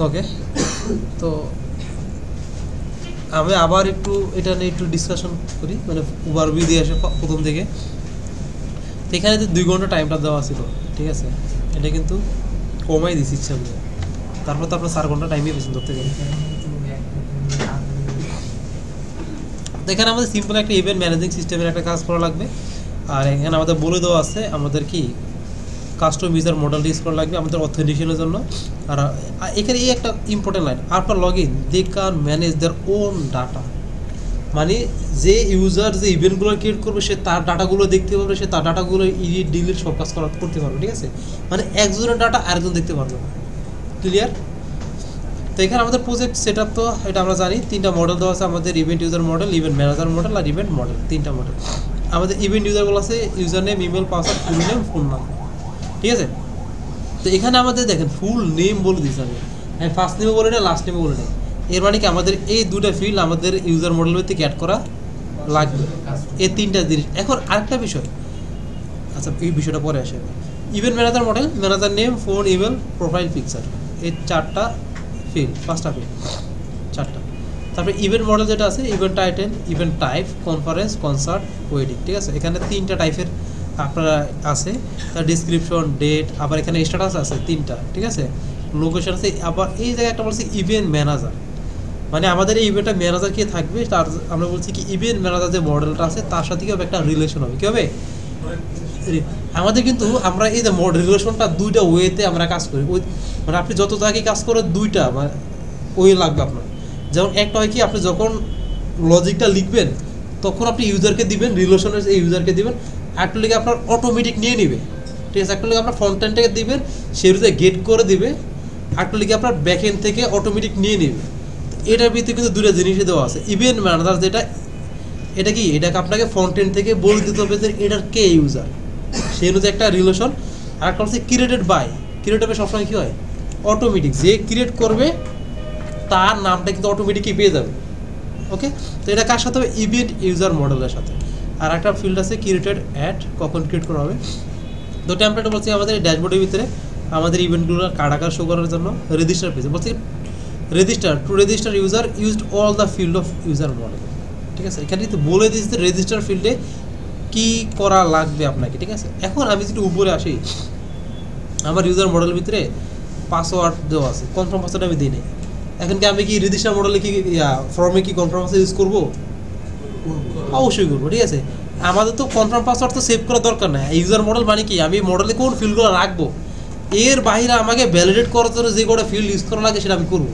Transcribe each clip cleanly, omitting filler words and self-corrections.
ওকে, তো আমি আবার একটু এটা নিয়ে একটু ডিসকাশন করি, মানে ওভারভিউ দিয়ে আসে প্রথম থেকে। তো এখানে যে 2 ঘন্টা টাইমটা দেওয়া ছিল, ঠিক আছে, এটা কিন্তু কমাই দিচ্ছি ইচ্ছা করে, তারপর তো আপনার 4 ঘন্টা টাইমই পেয়েছেন ধরতে গেলে। তো এখানে আমাদের সিম্পল একটা ইভেন্ট ম্যানেজিং সিস্টেমের একটা কাজ করা লাগবে। আর এখানে আমাদের বলে দেওয়া আছে আমাদের কি কাস্টম ইউজার মডেল ইউজ করা লাগবে আমাদের অথেন্টিকেশনের জন্য। আর এখানে এই একটা important line, after log in they can manage their own data, মানে যে ইউজার যে ইভেন্টগুলো ক্রিয়েট করবে সে তার ডাটাগুলো দেখতে পারবে, সে তার ডাটাগুলো এডিট ডিলিট সব কাজ করতে পারবে, ঠিক আছে, মানে একজনের ডাটা আরেকজন দেখতে পারবে না। ক্লিয়ার? তো এখানে আমাদের প্রজেক্ট সেট আপ, তো এটা আমরা জানি 3টা মডেল দেওয়া আছে আমাদের, event user model, event manager model আর ইভেন্ট মডেল, 3টা মডেল। আমাদের ইভেন্ট ইউজারগুলো আছে user name, email, password, full name, phone number, ঠিক আছে। তো এখানে আমাদের দেখেন ফুল নেম বলে দিচ্ছি আমি ফার্স্ট নেমে বলে না, লাস্ট নেমে বলে না। এর মানে কি আমাদের এই 2টা ফিল্ড আমাদের ইউজার মডেলের থেকে অ্যাড করা লাগবে, এই 3টা জিনিস। এখন আরেকটা বিষয়, আচ্ছা এই বিষয়টা পরে আসে। Event manager model, manager name, phone, email, profile picture, এই 4টা ফিল্ড, 5টা ফিল্ড, 4টা। তারপরে ইভেন্ট মডেল যেটা আছে, event title, event type, conference, concert, wedding, ঠিক আছে। এখানে 3টা টাইপের আপনারা আছে, তার ডিসক্রিপশন, ডেট, আবার এখানে স্ট্যাটাস আছে 3টা, ঠিক আছে, লোকেশন আছে। আবার এই জায়গায় একটা বলছি ইভেন্ট ম্যানেজার, মানে আমাদের এই ইভেন্টটা ম্যানেজার কে থাকবে, তার আমরা বলছি কি ইভেন্ট ম্যানেজার যে মডেলটা আছে তার সাথে কি হবে, একটা রিলেশন হবে। কী হবে আমাদের, কিন্তু আমরা এই যে রিলেশনটা 2টা ওয়েতে আমরা কাজ করি, ওই মানে আপনি যত জায়গায় কাজ করেন 2টা মানে ওয়ে লাগবে আপনার। যেমন একটা হয় কি, আপনি যখন লজিকটা লিখবেন তখন আপনি ইউজারকে দিবেন, রিলেশনের এই ইউজারকে দিবেন, একটা লিখে আপনার অটোমেটিক নিয়ে নিবে, ঠিক আছে, একটা লিখে আপনার ফ্রন্ট এন্ডটাকে দিবেন, সেগুলোতে গেট করে দিবে, একটা লিখে আপনার ব্যাক এন্ড থেকে অটোমেটিক নিয়ে নেবে। এটার ভিতরে কিন্তু 2টা জিনিসই দেওয়া আছে। ইভেন্ট ম্যানেজার যেটা, এটা কি, এটাকে আপনাকে ফ্রন্ট এন্ড থেকে বলে দিতে হবে যে এটার কে ইউজার, সেই অনুযায়ী একটা রিলেশন। আর একটা হচ্ছে ক্রিয়েটেড বাই, ক্রিয়েট হবে সবসময় কী হয় অটোমেটিক, যে ক্রিয়েট করবে তার নামটা কিন্তু অটোমেটিকই পেয়ে যাবে। ওকে, তো এটা কার সাথে হবে, ইভেন্ট ইউজার মডেলের সাথে। আর একটা ফিল্ড আছে ক্রিয়েটেড অ্যাড, কখন ক্রিয়েট করা হবে। তো টেমপ্লেট বলছি আমাদের ড্যাশবোর্ডের ভিতরে আমাদের ইভেন্টগুলো কার্ড আকার শো করার জন্য রেজিস্টার পেয়েছে, বলছি register to register user used all the field of user model, ঠিক আছে। এখানে কিন্তু বলে দিচ্ছে রেজিস্টার ফিল্ডে কি করা লাগবে আপনাকে, ঠিক আছে। এখন আমি যদি উপরে আসি, আমার ইউজার মডেলের ভিতরে পাসওয়ার্ড দেওয়া আছে, কনফার্ম পাসওয়ার্ড আমি দিই নাই। এখন কি আমি কি রেজিস্টার মডেলে কি ফর্মে কি কনফার্ম পাসওয়ার্ড ইউজ করবো? অবশ্যই করবো, ঠিক আছে। আমাদের তো কনফার্ম পাসওয়ার্ড তো সেভ করার দরকার নাই। ইউজার মডেল মানে কি, আমি মডেলে কোন ফিল্ডগুলো রাখবো এর বাইরে আমাকে ভ্যালিডেট করার জন্য যে কটা ফিল্ড ইউজ করা লাগে সেটা আমি করবো।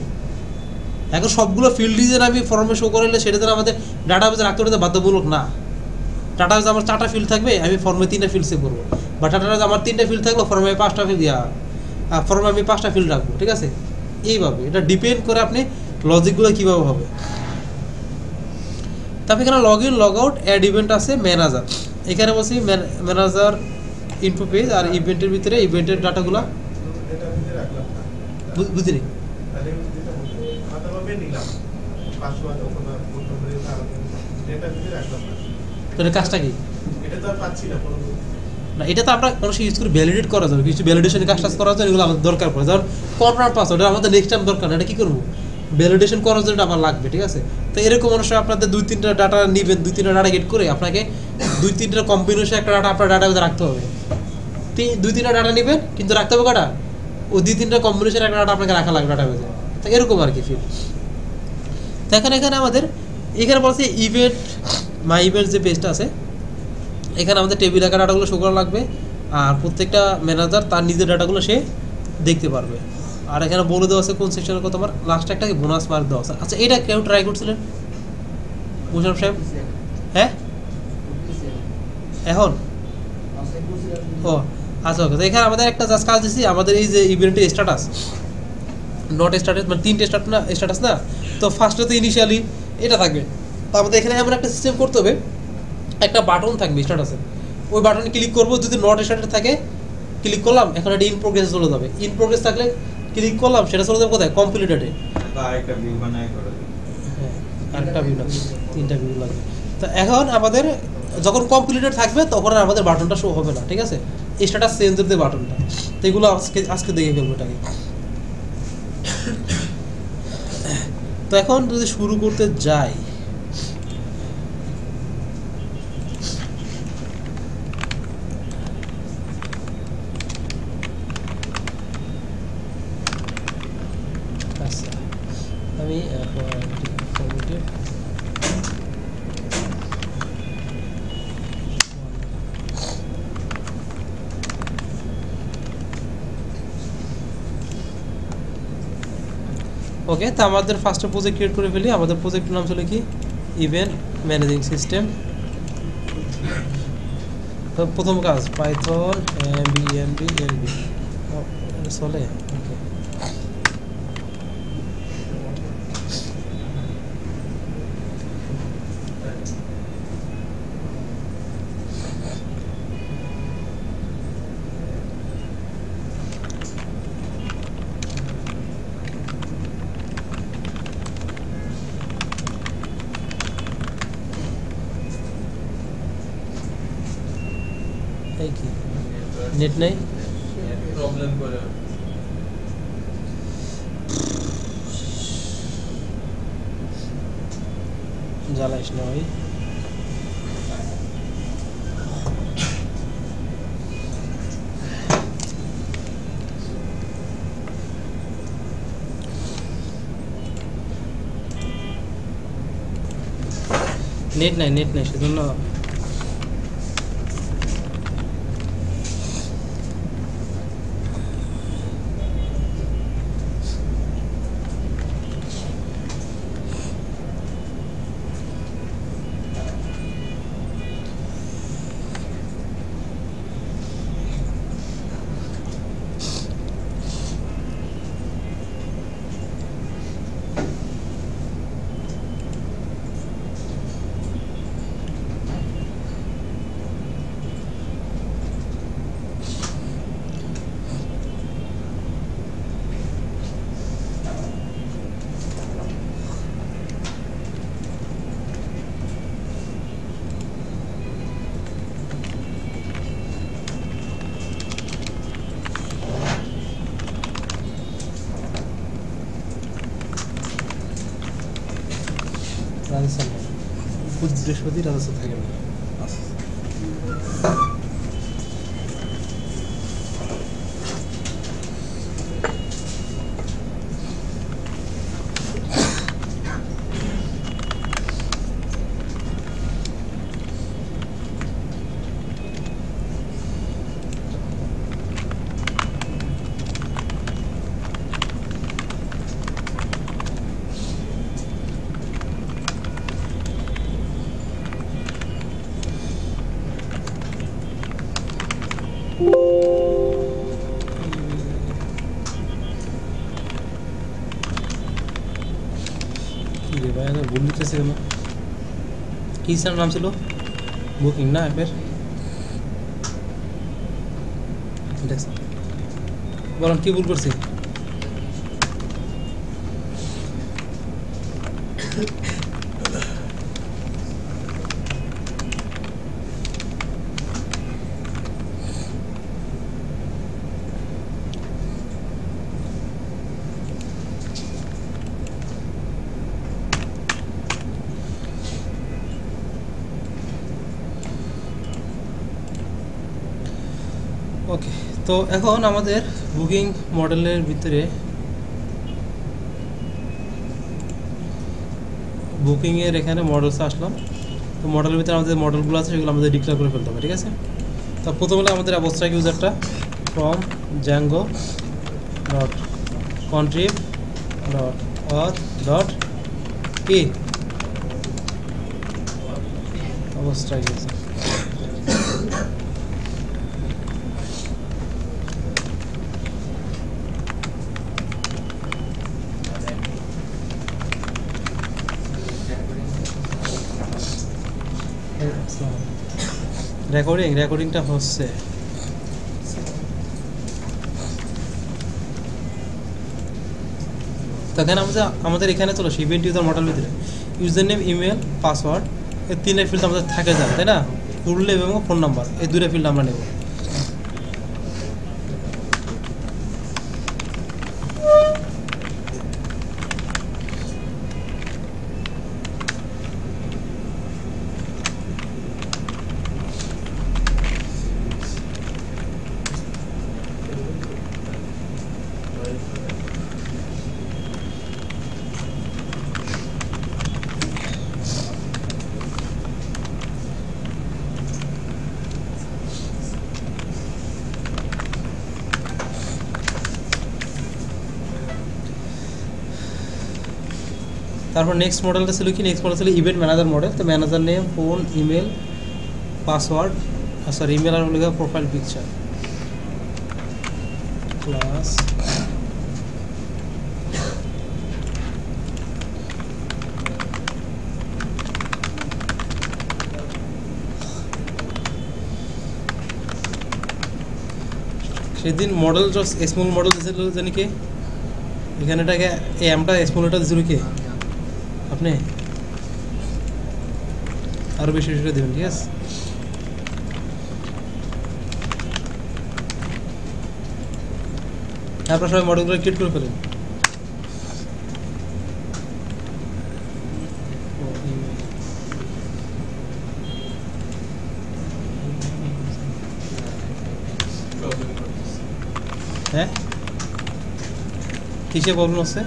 এখন সবগুলো ফিল্ড ডিজাইন আমি ফর্মে শো করলে সেটা যেন আমাদের ডাটাবেজে রাখতে পারতে বাধ্যতামূলক না। ডাটাবেজে আমার 4টা ফিল্ড থাকবে, আমি ফর্মে 3টা ফিল্ড সেভ করবো, বা ডাটাবেজে আমার 3টা ফিল্ড থাকলো, ফর্মে 5টা ফিল্ড ফর্মে আমি 5টা ফিল্ড রাখবো, ঠিক আছে। এইভাবে এটা ডিপেন্ড করে আপনি লজিকগুলো কীভাবে হবে। তারপরে এখানে log in, log out, add event আছে, ম্যানেজার। এখানে বলছি ম্যানেজার ইনফো পেজ, আর ইভেন্টের ভিতরে ইভেন্টের ডাটাগুলো বুঝলি। কাজটা কি না, এটা তো আমরা কোনো ইউজ করে ভ্যালিডেট করা যাবে, কিছু ভ্যালিডেশন কাজটা করার জন্য এগুলো আমাদের দরকার পড়ে। যেমন কনফার্ম পাসওয়ার্ড আমাদের নেক্সট টাইম দরকার না, এটা কী করবো ভ্যালিডেশন করার জন্য আমার লাগবে, ঠিক আছে। তো এরকম মানুষ আপনাদের 2-3টা ডাটা নেবেন, 2-3টা ডাটা গেট করে আপনাকে 2-3টা কম্বিনেশন একটা ডাটা আপনার ডাটাবেজে রাখতে হবে। 2-3টা ডাটা নেবেন, কিন্তু রাখতে হবে কটা, ও 2-3টা কম্বিনেশন একটা ডাটা আপনাকে রাখা লাগবে ডাটাবেজে। তো এরকম আর কি ফিল। তো এখানে আমাদের এখানে বলছে ইভেন্ট মাই ইভেন্ট যে পেজটা আছে, এখানে আমাদের টেবিল আকার ডাটাগুলো শো করা লাগবে, আর প্রত্যেকটা ম্যানেজার তার নিজের ডাটাগুলো সে দেখতে পারবে। আর এখানে বলে দেওয়া আছে কোন সেকশনের কত আমার লাস্ট একটা বোনাস মার্ক দেওয়া আছে। আচ্ছা এটা কেউ ট্রাই করছিলেন মুশারফ সাহেব? হ্যাঁ এখন ও আচ্ছা ওকে। তো এখানে আমাদের একটা জাস্ট কাজ দিচ্ছি, আমাদের এই যে ইভেন্টের স্ট্যাটাস নট স্ট্যাটাস মানে 3টে স্ট্যাটাস না, তো ফার্স্টে তো ইনিশিয়ালি এটা থাকবে। তো আমাদের এখানে এমন একটা সিস্টেম করতে হবে, একটা বাটন থাকবে স্ট্যাটাসে, ওই বাটনে ক্লিক করবো, যদি নট স্ট্যাটাস থাকে ক্লিক করলাম, এখন এটা ইন প্রোগ্রেস চলে যাবে। ইন প্রোগ্রেস থাকলে ক্লিক করলাম, সেটা চলে যাবে কোথায়, কমপ্লিটেডে। আরেকটা ভিউ বানায় করে দেব, হ্যাঁ আরেকটা ভিউ লাগবে, 3টা ভিউ লাগবে। তো এখন আমাদের যখন কমপ্লিটেড থাকবে তখন আর আমাদের বাটনটা শো হবে না, ঠিক আছে, স্ট্যাটাস চেঞ্জের যে বাটনটা। তো এগুলো আজকে দেখে ফেলবো এটাকে। তো এখন যদি শুরু করতে যাই, আচ্ছা আমি ওকে, তো আমাদের ফার্স্টে প্রজেক্ট ক্রিয়েট করে ফেলি। আমাদের প্রজেক্টের নাম ছিল কি, ইভেন্ট ম্যানেজিং সিস্টেম। তো প্রথম কাজ পাইথন এমবিএমবি এলবি চলে। ওকে, এই কি নেট নেই, প্রবলেম করে জ্বালাইস না ভাই। নেট নাই সেজন্য রাজস্থান বুধ বৃহস্পতি রাজস্থান থাকে না। ভুল লিখতেছে কেন? কি স্যার নাম ছিল? বুকিং না অ্যাপের? বলুন কি ভুল করছি? ওকে, তো এখন আমাদের বুকিং মডেলের ভিতরে বুকিংয়ের এখানে মডেলস আসলাম। তো মডেলের ভিতরে আমাদের মডেলগুলো আছে, সেগুলো আমাদের ডিক্লেয়ার করে ফেলতে হবে, ঠিক আছে? তো প্রথমে আমাদের অ্যাবস্ট্রাক্ট ইউজারটা from Django dot contrib dot auth dot কি অ্যাবস্ট্রাক্ট ইউজার। রেকর্ডিংটা হচ্ছে। তখন আমাদের এখানে চলো ইভেন্ট ইউজার মডেল ভিতরে ইউজার নেম, ইমেল, পাসওয়ার্ড, এই তিনটা ফিল্ড আমাদের থাকে যাবে, তাই না? ফুল নেম এবং ফোন নাম্বার, এই দুটো ফিল্ড আমরা নেব। তারপর নেক্সট মডেলটা ছিল কি, নেক্সট মডেল ছিল ইভেন্ট ম্যানেজার মডেল। তো manager name, phone, email, password, sorry email আর লিখা প্রোফাইল পিকচার ক্লাস সেদিন মডেল স্মল মডেল দিয়েছিল জানি কে, এখানে এটাকে এই এমটা স্মলটা দিয়েছিল কে, আপনি আরও বেশি বেশি দেবেন, ঠিক আছে। আপনারা সবাই মডেলগুলো ক্রিয়েট করে ফেলেন। হ্যাঁ কিসে প্রবলেম হচ্ছে?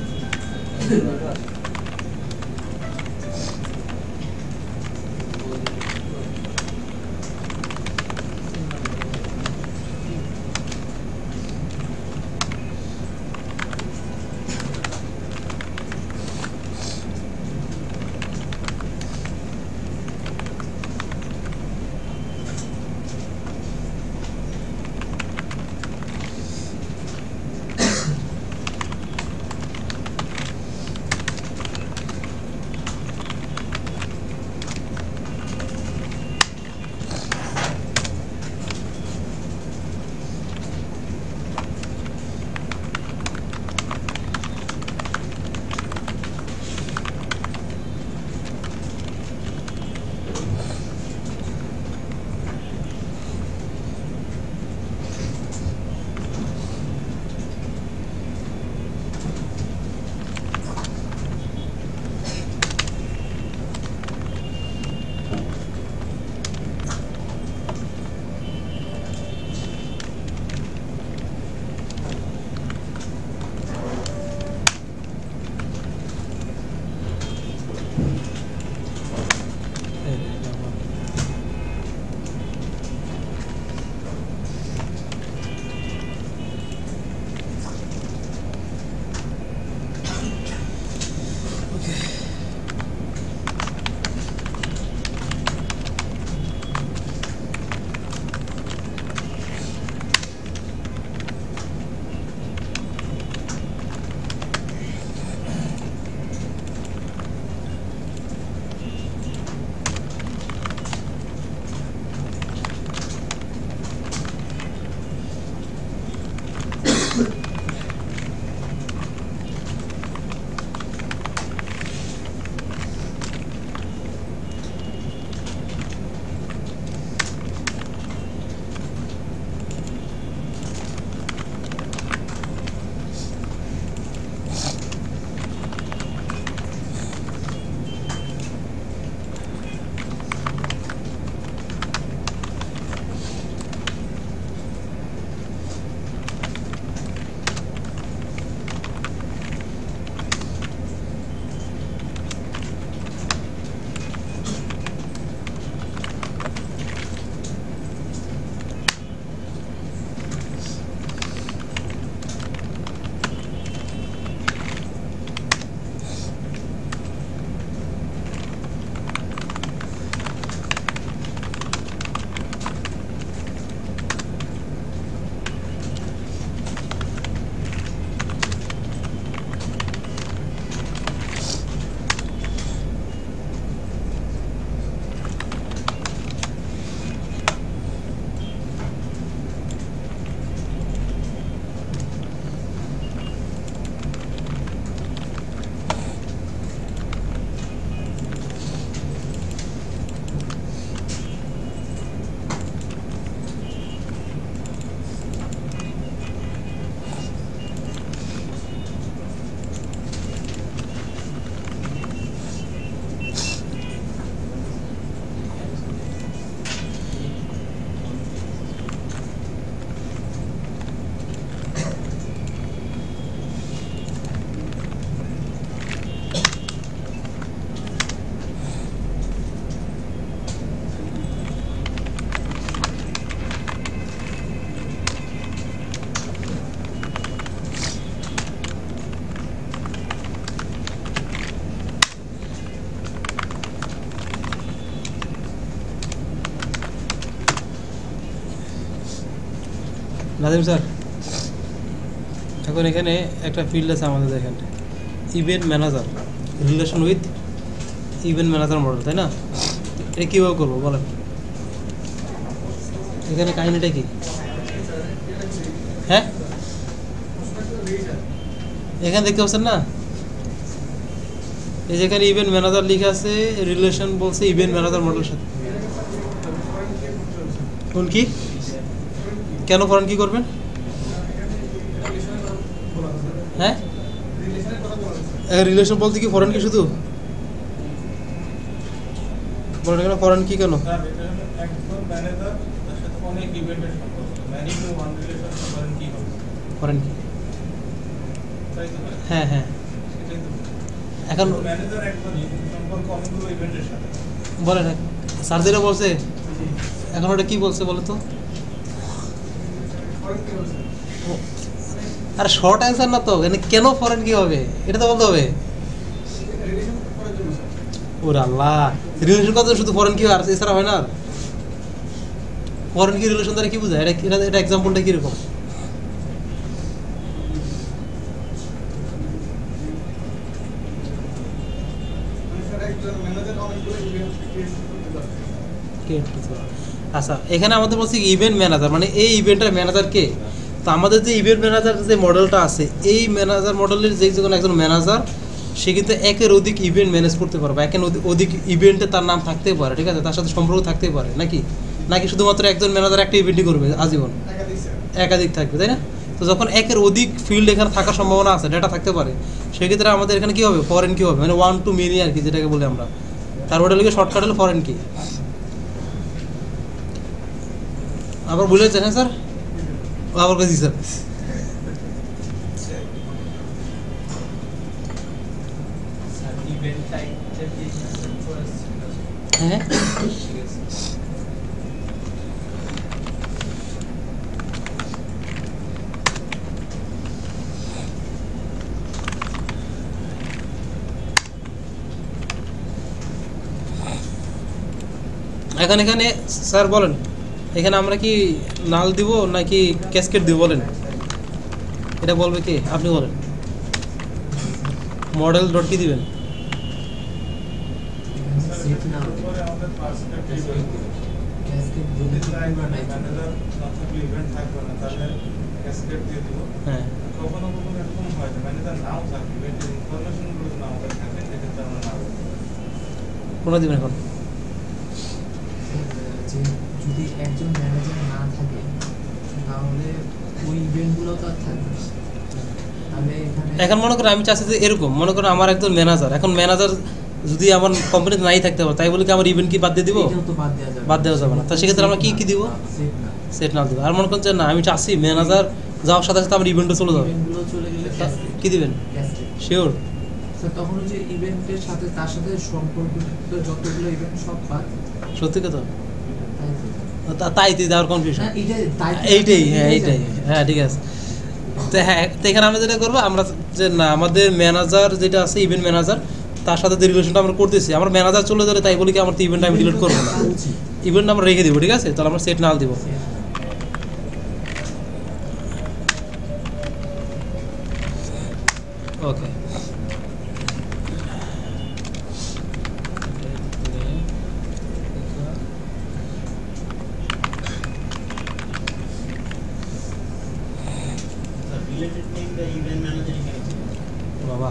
নাজিম স্যার, এখন এখানে একটা ফিল্ড আছে আমাদের এখানে, event manager, relation with event manager model, তাই না? এটা কীভাবে করবো বলেন? এখানে কাহিনিটা কি? হ্যাঁ, এখানে দেখতে পাচ্ছেন না, এই যেখানে ইভেন্ট ম্যানেজার লিখে আছে, রিলেশন বলছে ইভেন্ট ম্যানেজার মডেলের সাথে। কোন কি? কেন ফরেন কি করবেন? হ্যাঁ, রিলেশন বলতে কি ফরেন কি শুধু বলেন, কেন ফরেন কি কেন? ফরেন কি? হ্যাঁ হ্যাঁ, এখন বলেন স্যার যেটা বলছে, এখন ওটা কি বলছে বলো তো? আর শর্ট অ্যান্সার না তো, কেন ফরেন কি হবে এটা তো বলতে হবে। ওরে আল্লাহ, রিলেশন কত শুধু ফরেন কি আর এছাড়া হয় না? ফরেন কি রিলেশন দ্বারা কি বোঝায়? এটা এক্সাম্পলটা কিরকম? আচ্ছা, এখানে আমাদের বলছি ইভেন্ট ম্যানেজার, মানে এই ইভেন্টের ম্যানেজার কে? তো আমাদের যে ইভেন্ট ম্যানেজার যে মডেলটা আছে, এই ম্যানেজার মডেলের যে কোনো একজন ম্যানেজার, সে কিন্তু একের অধিক ইভেন্ট ম্যানেজ করতে পারবে, একের অধিক ইভেন্টে তার নাম থাকতে পারে, ঠিক আছে, তার সাথে সম্পর্ক থাকতে পারে, নাকি শুধুমাত্র একজন ম্যানেজার একটা ইভেন্টই করবে আজীবন? একাধিক থাকবে, তাই না? তো যখন একের অধিক ফিল্ড এখানে থাকার সম্ভাবনা আছে, ডেটা থাকতে পারে, সেক্ষেত্রে আমাদের এখানে কী হবে? ফরেন কি হবে, মানে 1 to many আর কি, যেটাকে বলি আমরা। তার ওটা লিখে শর্টকাট হলো ফরেন কি। আবার বুঝেছেন? হ্যাঁ স্যার, আবার কাছে স্যার, হ্যাঁ এখন এখানে স্যার বলেন, এখানে আমরা কি নাল দিব নাকি ক্যাসকেড দিব বলেন? এটা বলবে কে? আপনি বলেন। মডেল ডট কি দিবেন? হ্যাঁ, কোনটা দিবেন এখন? যদি একজন ম্যানেজার না থাকে তাহলে ওই ইভেন্টগুলো তো আর থাকবে না। এখন মনে করো আমি চাচ্ছি যে এরকম, মনে করো আমার একজন ম্যানেজার, এখন ম্যানেজার যদি আমার কোম্পানিতে নাই থাকতে পারে, তাই বলে কি আমার ইভেন্ট কি বাদ দিয়ে দিব? বাদ দেওয়া যাবে না। তো সেক্ষেত্রে আমরা কি দিব? সেট নাল দিব। আর মনে করেন যে না, আমি চাচ্ছি ম্যানেজার যাওয়ার সাথে সাথে আমার ইভেন্টও চলে যাবে, কি দিবেন? শিওর? তখন যে ইভেন্টের সাথে তার সাথে সম্পর্কিত যতগুলো ইভেন্ট সব বাদ। সত্যি কথা? তাই দেওয়ার কনফিউশন এইটাই। হ্যাঁ এইটাই, হ্যাঁ ঠিক আছে। তো হ্যাঁ, তো এখানে আমরা যেটা করবো, আমরা যে না আমাদের ম্যানেজার যেটা আছে ইভেন্ট ম্যানেজার, তার সাথে যে রিলেশনটা আমরা করতেছি, আমার ম্যানেজার চলে যাবে, তাই বলি কি আমার তো ইভেন্ট আমি ডিলিট করবো না, ইভেন্ট আমরা রেখে দিব, ঠিক আছে? তাহলে আমরা সেট নাল দিব। ওকে, বাবা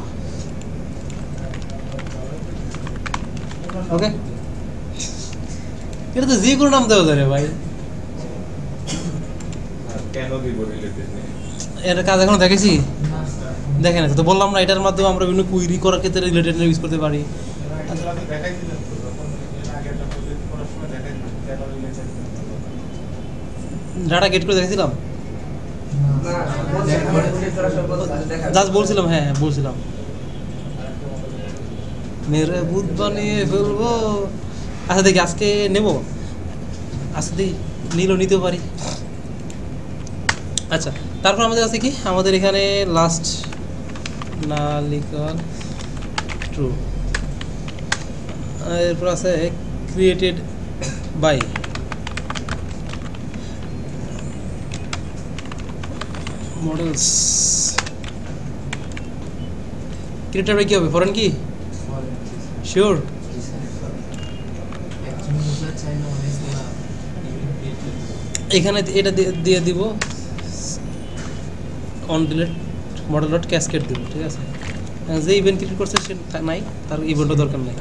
ওকে, এটা তো যে কোনো নাম দেওয়া যায় রে ভাই, কেন দিব রিলেটেড নেম? এর কাজ এখনো দেখেছি? দেখেন, তো বললাম না, এটার মাধ্যমে আমরা বিভিন্ন কুইরি করার ক্ষেত্রে রিলেটেড নেম ইউজ করতে পারি। ডাটা গেট করে দেখেছিলাম, জাস্ট বলছিলাম, হ্যাঁ বলছিলাম মেরে ভূত বানিয়ে ফেলবো। আচ্ছা দেখি আজকে নেব, আজকে দেখি নিতে পারি। আচ্ছা, তারপর আমাদের আছে কি, আমাদের এখানে লাস্ট নালিকাল ট্রু, এরপর আছে ক্রিয়েটেড বাই। মডেলস ক্রিয়েটারে কি হবে ফরেন কি শিওর একজন ইউজার চাইলে অনেকগুলা এখানে এটা দিয়ে দিব on delete model dot cascade দিব ঠিক আছে যে ইভেন্ট ক্রিয়েট করছে সে নাই তার ইভেন্টও দরকার নাই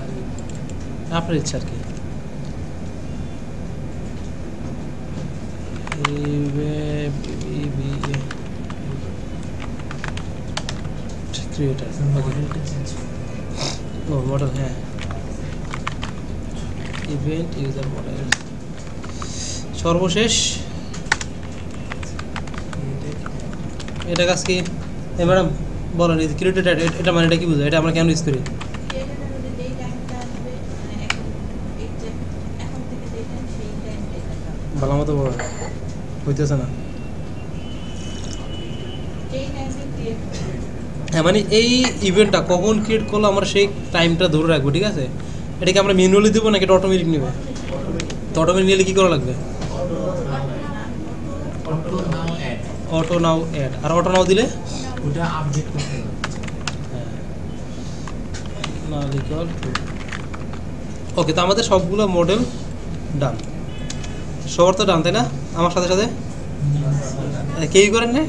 আপনার ইচ্ছা আর কি ক্রিয়েটার মডেলটা চেঞ্জ ও মডেল হ্যাঁ ইভেন্ট ইউজার মডেল সর্বশেষ এটা কাজ কি ম্যাডাম বলেন এই ক্রিয়েটেড এটা মানে এটা কি বুঝো এটা আমরা কেন ইউজ করি ভালো মতো বলো হইতেছে না হ্যাঁ মানে এই ইভেন্টটা কখন ক্রিয়েট করলো আমরা সেই টাইমটা ধরে রাখবো ঠিক আছে এটাকে আমরা ম্যানুয়ালি দেবো নাকি এটা অটোমেটিক নেবে তো অটোমেটিক নিলে কী করা লাগবে অটো নাও অ্যাড আর অটো নাও দিলে ওটা আপডেট করতে হবে না লিখল ওকে তো আমাদের সবগুলো মডেল ডান সবার তো ডান তাই না আমার সাথে সাথে কেউই করেন না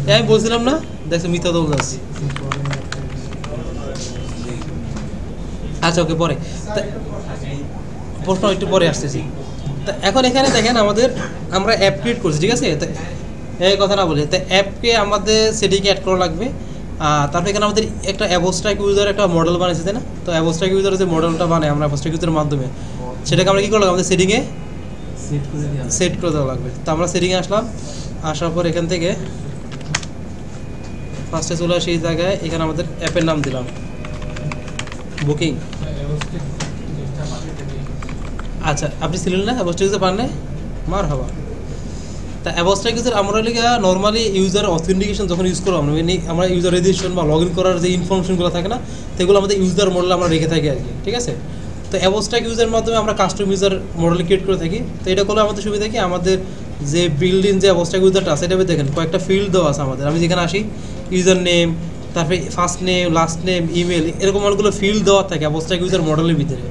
আমি বলছিলাম না দেখছো মিথ্যা তো বলছি আচ্ছা ওকে পরে প্রশ্ন একটু পরে আসতেছি তা এখন এখানে দেখেন আমাদের আমরা অ্যাপ ক্রিয়েট করছি ঠিক আছে এই কথা না বলে তো অ্যাপকে আমাদের সেটিংয়ে অ্যাড করা লাগবে তারপরে এখানে আমাদের একটা অ্যাবোস্ট্রাক ইউজার একটা মডেল বানিয়েছে তাই না তো অ্যাবোস্ট্রাক ইউজার যে মডেলটা বানায় আমরা অ্যাবোস্ট্রাক ইউজারের মাধ্যমে সেটাকে আমরা কী করলাম আমাদের সেটিংয়ে সেট করে দেওয়া লাগবে তো আমরা সেটিংয়ে আসলাম আসার পর এখান থেকে ফার্স্টে চলে আসি এই জায়গায় এখানে আমাদের অ্যাপের নাম দিলাম বুকিং আচ্ছা আপনি ছিলেন না অ্যাবোস্ট্রাক ইউজার পান না মার হবা তা অ্যাবোস্ট্রাক ইউজার আমরা নর্মালি ইউজার অথেন্টিকেশন যখন ইউজ করবো আমরা ইউজার রেজিস্ট্রেশন বা লগ ইন করার যে ইনফরমেশনগুলো থাকে না সেগুলো আমাদের ইউজার মডেল আমরা রেখে থাকি আর কি ঠিক আছে তো অ্যাবোস্ট্রাক ইউজারের মাধ্যমে আমরা কাস্টম ইউজার মডেল ক্রিয়েট করে থাকি তো এটা করলে আমাদের সুবিধা কি আমাদের যে বিল্ড ইন যে অ্যাবোস্ট্রাক ইউজারটা আছে এটা দেখেন কয়েকটা ফিল্ড দেওয়া আছে আমাদের আমি যেখানে আসি ইউজার নেম তারপরে first name last name email এরকম অনেকগুলো ফিল্ড দেওয়া থাকে অ্যাবোস্ট্রাক ইউজার মডেলের ভিতরে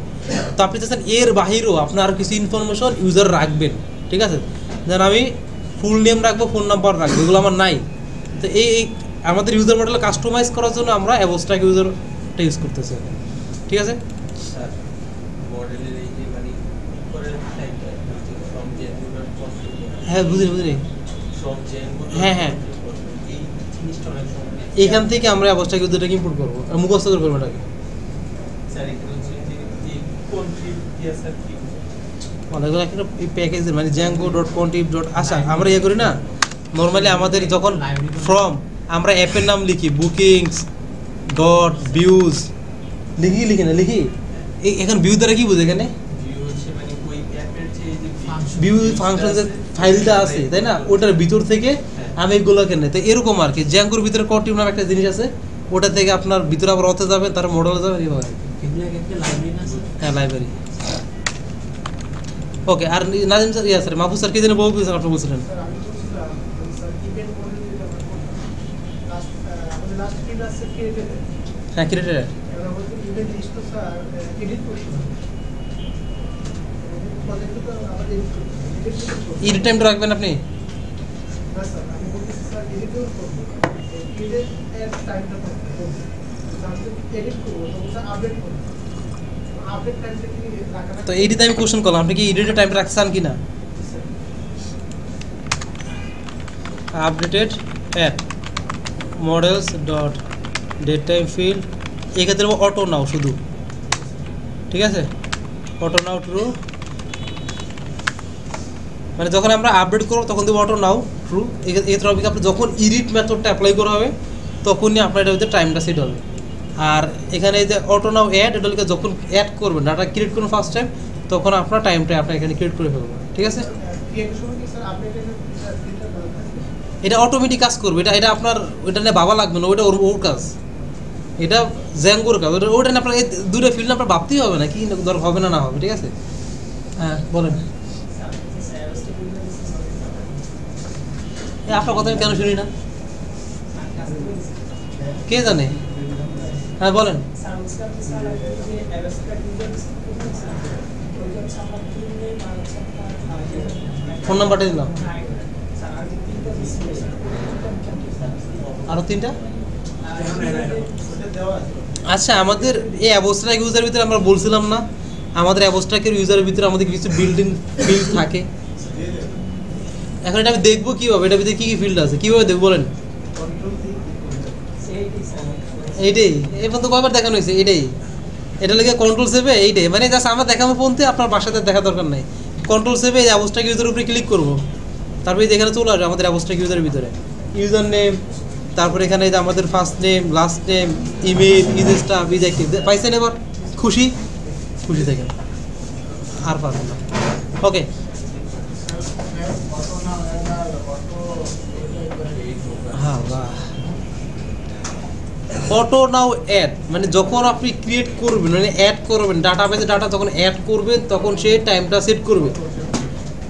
তো আপনি চাচ্ছেন এর বাহিরেও আপনার আর কিছু ইনফরমেশন ইউজার রাখবেন ঠিক আছে যেন আমি ফুল নেম রাখবো ফোন নাম্বার রাখবো এগুলো আমার নাই তো এই আমাদের ইউজার মডেল কাস্টমাইজ করার জন্য আমরা অ্যাবোস্ট্রাক ইউজারটা ইউজ করতেছি ঠিক আছে হ্যাঁ বুঝলি হ্যাঁ হ্যাঁ এখান থেকে আমরা অ্যাবোস্ট্রাক ইউজারটাকে ইম্পোর্ট করবো মুখস্থ করে করবো এটাকে অনেকগুলো একটা প্যাকেজ মানে django.contrib. আচ্ছা আমরা ইয়ে করি না নর্মালি আমাদের যখন ফ্রম আমরা অ্যাপের নাম লিখি বুকিংস ডট ভিউজ লিখি না লিখি এখন ভিউ দ্বারা কি বুঝে এখানে ভিউ ফাংশন যে ফাইলটা আছে তাই না ওটার ভিতর থেকে আমি এগুলো কেনে তো এরকম আর কি জ্যাঙ্গোর ভিতরে কন্ট্রিব নাম একটা জিনিস আছে ওটা থেকে আপনার ভিতরে আবার অতে যাবেন তার মডেল যাবেন এইভাবে হ্যাঁ লাইব্রেরি ওকে আর Nazim sir yeah sir Mahfuz sir কি জানি বলতেছেন আপনি বলছিলেন হ্যাঁ ক্রিয়েটেড এডিট টাইমটা রাখবেন আপনি তো এডিট আমি কোশ্চেন করলাম আপনি কি এডিটের টাইমটা রাখতে চান কি না updated at models dot date time field এক্ষেত্রে অটো নাও শুধু ঠিক আছে অটো নাও ট্রু মানে যখন আমরা আপডেট করবো তখন দেবো অটো নাও ট্রু এক্ষেত্রে আপনি যখন এডিট মেথডটা অ্যাপ্লাই করা হবে তখনই আপনার এটার ভিতরে টাইমটা সেট হবে আর এখানে যে অটো নাও অ্যাড এটা যখন অ্যাড করবেন ডাটা ক্রিয়েট করুন ফার্স্ট টাইম তখন আপনার টাইমটা আপনার এখানে ক্রিয়েট করে ফেলবেন ঠিক আছে এটা অটোমেটিক কাজ করবে এটা আপনার ওইটা নিয়ে ভাবা লাগবে না ওইটা ওর কাজ এটা জ্যাঙ্গোর কাজ ওইটা নিয়ে আপনার এই দুটো ফিল্ড আপনার ভাবতেই হবে না কি দরকার হবে না হবে ঠিক আছে হ্যাঁ বলেন আপনার কথা আমি কেন শুনি না? কে জানে? হ্যাঁ বলেন। ফোন নাম্বারটা দিলাম, আরো 3টা। আচ্ছা, আমাদের এই অ্যাবস্ট্রাক্ট ইউজার ভিতরে আমরা বলছিলাম না, আমাদের অ্যাবস্ট্রাক্টের ইউজারের ভিতরে আমাদের কিছু বিল্ডিং ফিল্ড থাকে। এখন এটা আমি দেখবো কিভাবে, এটার ভিতরে কি কি ফিল্ড আছে, কিভাবে দেখবো বলেন? এইটাই এই পর্যন্ত কয়বার দেখানো হয়েছে, এইটাই। এটা লেগে কন্ট্রোল সেভে এইটাই, মানে জাস্ট আমরা দেখাবো পর্যন্ত আপনার বাসাতে দেখা দরকার নাই। কন্ট্রোল সেভে এই অ্যাবস্ট্রাক্ট ইউজারের উপরে ক্লিক করবো, তারপরে এখানে চলে আসবে আমাদের অ্যাবস্ট্রাক্ট ইউজারের ভিতরে ইউজার নেম, তারপরে এখানে যে আমাদের first name, last name, email, ইজেস্টা, বিজেক্টিভ পাইছেন। এবার খুশি খুশি থাকেন, আর পারবেন না। ওকে, হ্যাঁ বাহ। অটো নাও অ্যাড মানে যখন আপনি ক্রিয়েট করবেন, মানে অ্যাড করবেন ডাটাবেসে, ডাটা যখন অ্যাড করবেন তখন সে টাইমটা সেট করবে।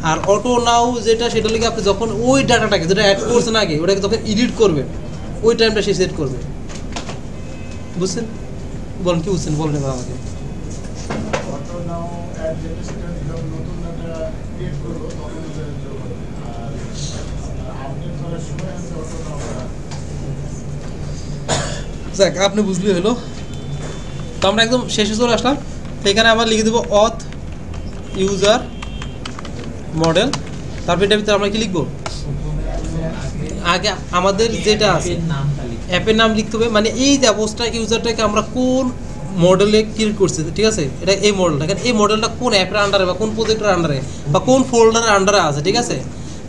আর অটো নাও যেটা, সেটা লিখে আপনি যখন ওই ডাটাটাকে যেটা অ্যাড করছেন আগে ওটাকে যখন এডিট করবেন ওই টাইমটা সে সেট করবে। বুঝছেন? বলেন কি বুঝছেন, বলেন এবার আমাকে। অটো নাও অ্যাড যেটা, সেটা যখন নতুন ডাটা ক্রিয়েট করব তখন আর আপডেট করার সময় আমি অটো নাও যাক, আপনি বুঝলি হলো। তো আমরা একদম শেষে চলে আসলাম। তো এখানে আবার লিখে দেবো অথ ইউজার মডেল, তারপর এটার ভিতরে আমরা কি লিখবো? আগে আমাদের যেটা আছে অ্যাপের নাম লিখতে হবে, মানে এই যে অ্যাবস্ট্রাক্ট ইউজারটাকে আমরা কোন মডেলে ক্রিয়েট করছি, ঠিক আছে? এটা এই মডেলটা, এই মডেলটা কোন অ্যাপের আন্ডারে বা কোন প্রজেক্টের আন্ডারে বা কোন ফোল্ডারের আন্ডারে আছে, ঠিক আছে?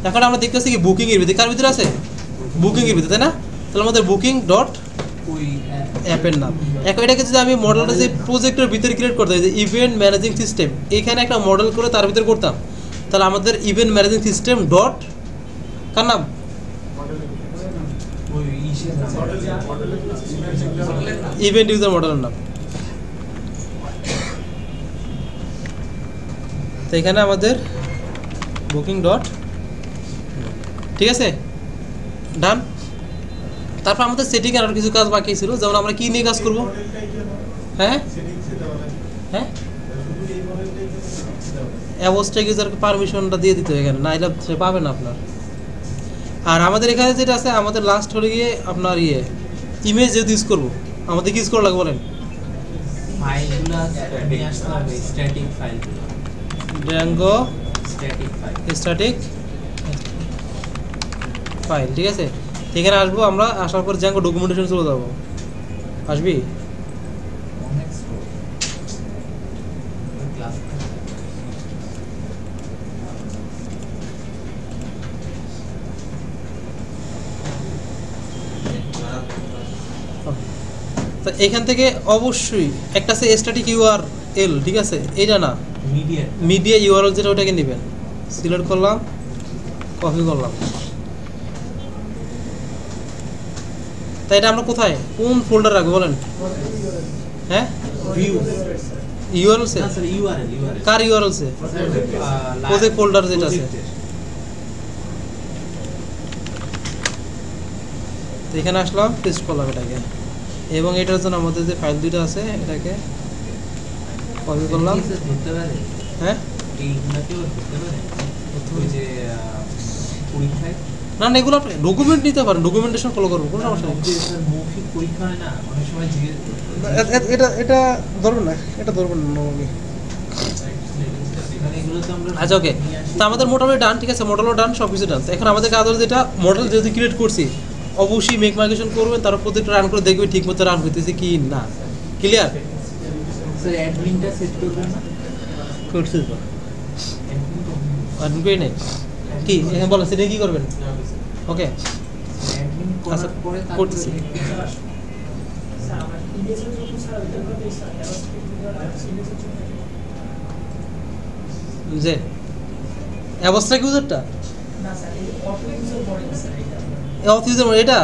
এখন আমরা দেখতেছি কি বুকিংয়ের ভিতরে, কার ভিতরে আছে? বুকিংয়ের ভিতরে, তাই না? তাহলে আমাদের বুকিং ডট অ্যাপের নাম। এখন এটাকে যদি আমি মডেলটা যে প্রজেক্টের ভিতরে ক্রিয়েট করতে হয়, যে ইভেন্ট ম্যানেজিং সিস্টেম, এখানে একটা মডেল করে তার ভিতরে করতাম, তাহলে আমাদের ইভেন্ট ম্যানেজিং সিস্টেম ডট কার নাম? ইভেন্ট ইউজার মডেলের নাম। তো এখানে আমাদের বুকিং ডট, ঠিক আছে, ডান। তারপর আমাদের সেটিং আর কিছু কাজ বাকি ছিল, যেমন আমরা কি নিয়ে কাজ করব। হ্যাঁ হ্যাঁ, অ্যাবস্ট্রাক্ট ইউজারকে পারমিশনটা দিয়ে দিতে হবে এখানে, না এটা সে পাবে না আপনার। আর আমাদের এখানে যেটা আছে, আমাদের লাস্ট হলে গিয়ে আপনার ইমেজ যেহেতু ইউজ করবো, আমাদের কি ইউজ করা লাগবে বলেন? ড্যাঙ্গো স্ট্যাটিক ফাইল, ঠিক আছে। এখানে আসবো আমরা, আসার পর জ্যাঙ্গো ডকুমেন্টেশন চলে যাবো। আসবি? তো এখান থেকে অবশ্যই একটা আছে স্ট্যাটিক ইউআরএল, ঠিক আছে? এইটা না, মিডিয়া ইউআরএল যেটা, ওটাকে নেবেন। সিলেক্ট করলাম, কপি করলাম। তাই এটা আমরা কোথায়, কোন ফোল্ডার রাখবো বলেন? হ্যাঁ, ইউআরএল সে কার ইউআরএল সে প্রজেক্ট ফোল্ডার যেটা আছে। তো এখানে আসলাম, পেস্ট করলাম এটাকে, এবং এটার জন্য আমাদের যে ফাইল দুটো আছে এটাকে কপি করলাম। হ্যাঁ, না না, এগুলো আপনি ডকুমেন্ট নিতে পারেন, ডকুমেন্টেশন ফলো করবো, কোনো সমস্যা নেই। এটা এটা ধরবেন না, এটা ধরবেন না। আচ্ছা ওকে, তো আমাদের মোটামুটি ডান, ঠিক আছে, মডেলও ডান, সব কিছু ডান। এখন আমাদের কাজ হলো যেটা মডেল যেহেতু ক্রিয়েট করছি, অবশ্যই মেক মাইগ্রেশন করবেন, তারপর প্রত্যেকটা রান করে দেখবে ঠিক মতো রান হইতেছে কি না। ক্লিয়ার? অ্যাডমিনটা সেট করবেন না? করছি তো, অ্যাডমিন করে নেই কি এখানে বলেন, সেটা কি করবেন? ওকে, অ্যাডমিন আচ্ছা, করার পরে করতেছি। যে অ্যাবস্ট্রাক্ট ইউজারটা, এটা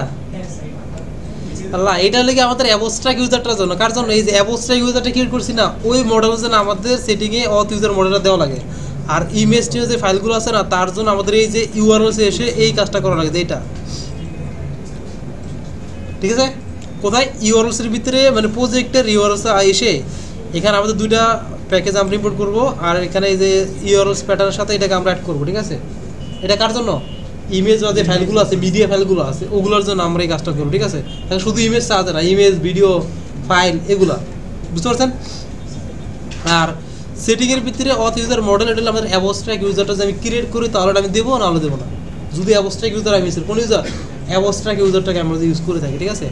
আল্লাহ, এটা লেগে আমাদের অ্যাবস্ট্রাক্ট ইউজারটার জন্য, কার জন্য? এই যে অ্যাবস্ট্রাক্ট ইউজারটা ক্রিয়েট করছি না, ওই মডেলের জন্য আমাদের সেটিংয়ে অথ ইউজার মডেলটা দেওয়া লাগে। আর ইমেজ যে ফাইলগুলো আছে না তার জন্য আমাদের এই যে ইউআরএলসে এসে এই কাজটা করা লাগে এইটা, ঠিক আছে? কোথায়? ইউআরএলসের ভিতরে মানে প্রজেক্টের ইউআরএলসে এসে এখানে আমাদের দুইটা প্যাকেজ আমরা ইম্পোর্ট করব, আর এখানে এই যে ইউআরএলস প্যাটার্নের সাথে এটাকে আমরা অ্যাড করবো, ঠিক আছে? এটা কার জন্য? ইমেজ বা যে ফাইলগুলো আছে, মিডিয়া ফাইলগুলো আছে, ওগুলোর জন্য আমরা এই কাজটা করবো, ঠিক আছে? শুধু ইমেজ চাওয়া যায় না, ইমেজ, ভিডিও, ফাইল, এগুলা, বুঝতে পারছেন? আর সেটিংয়ের ভিতরে অথ ইউজার মডেল, এটা আমাদের অ্যাবস্ট্রাক্ট ইউজারটা যে আমি ক্রিয়েট করি তাহলে আমি দেবো, নাহলে দেবো না। যদি অ্যাবস্ট্রাক্ট ইউজার আমি কোন ইউজার? অ্যাবস্ট্রাক্ট ইউজারটাকে আমরা ইউজ করে থাকি, ঠিক আছে?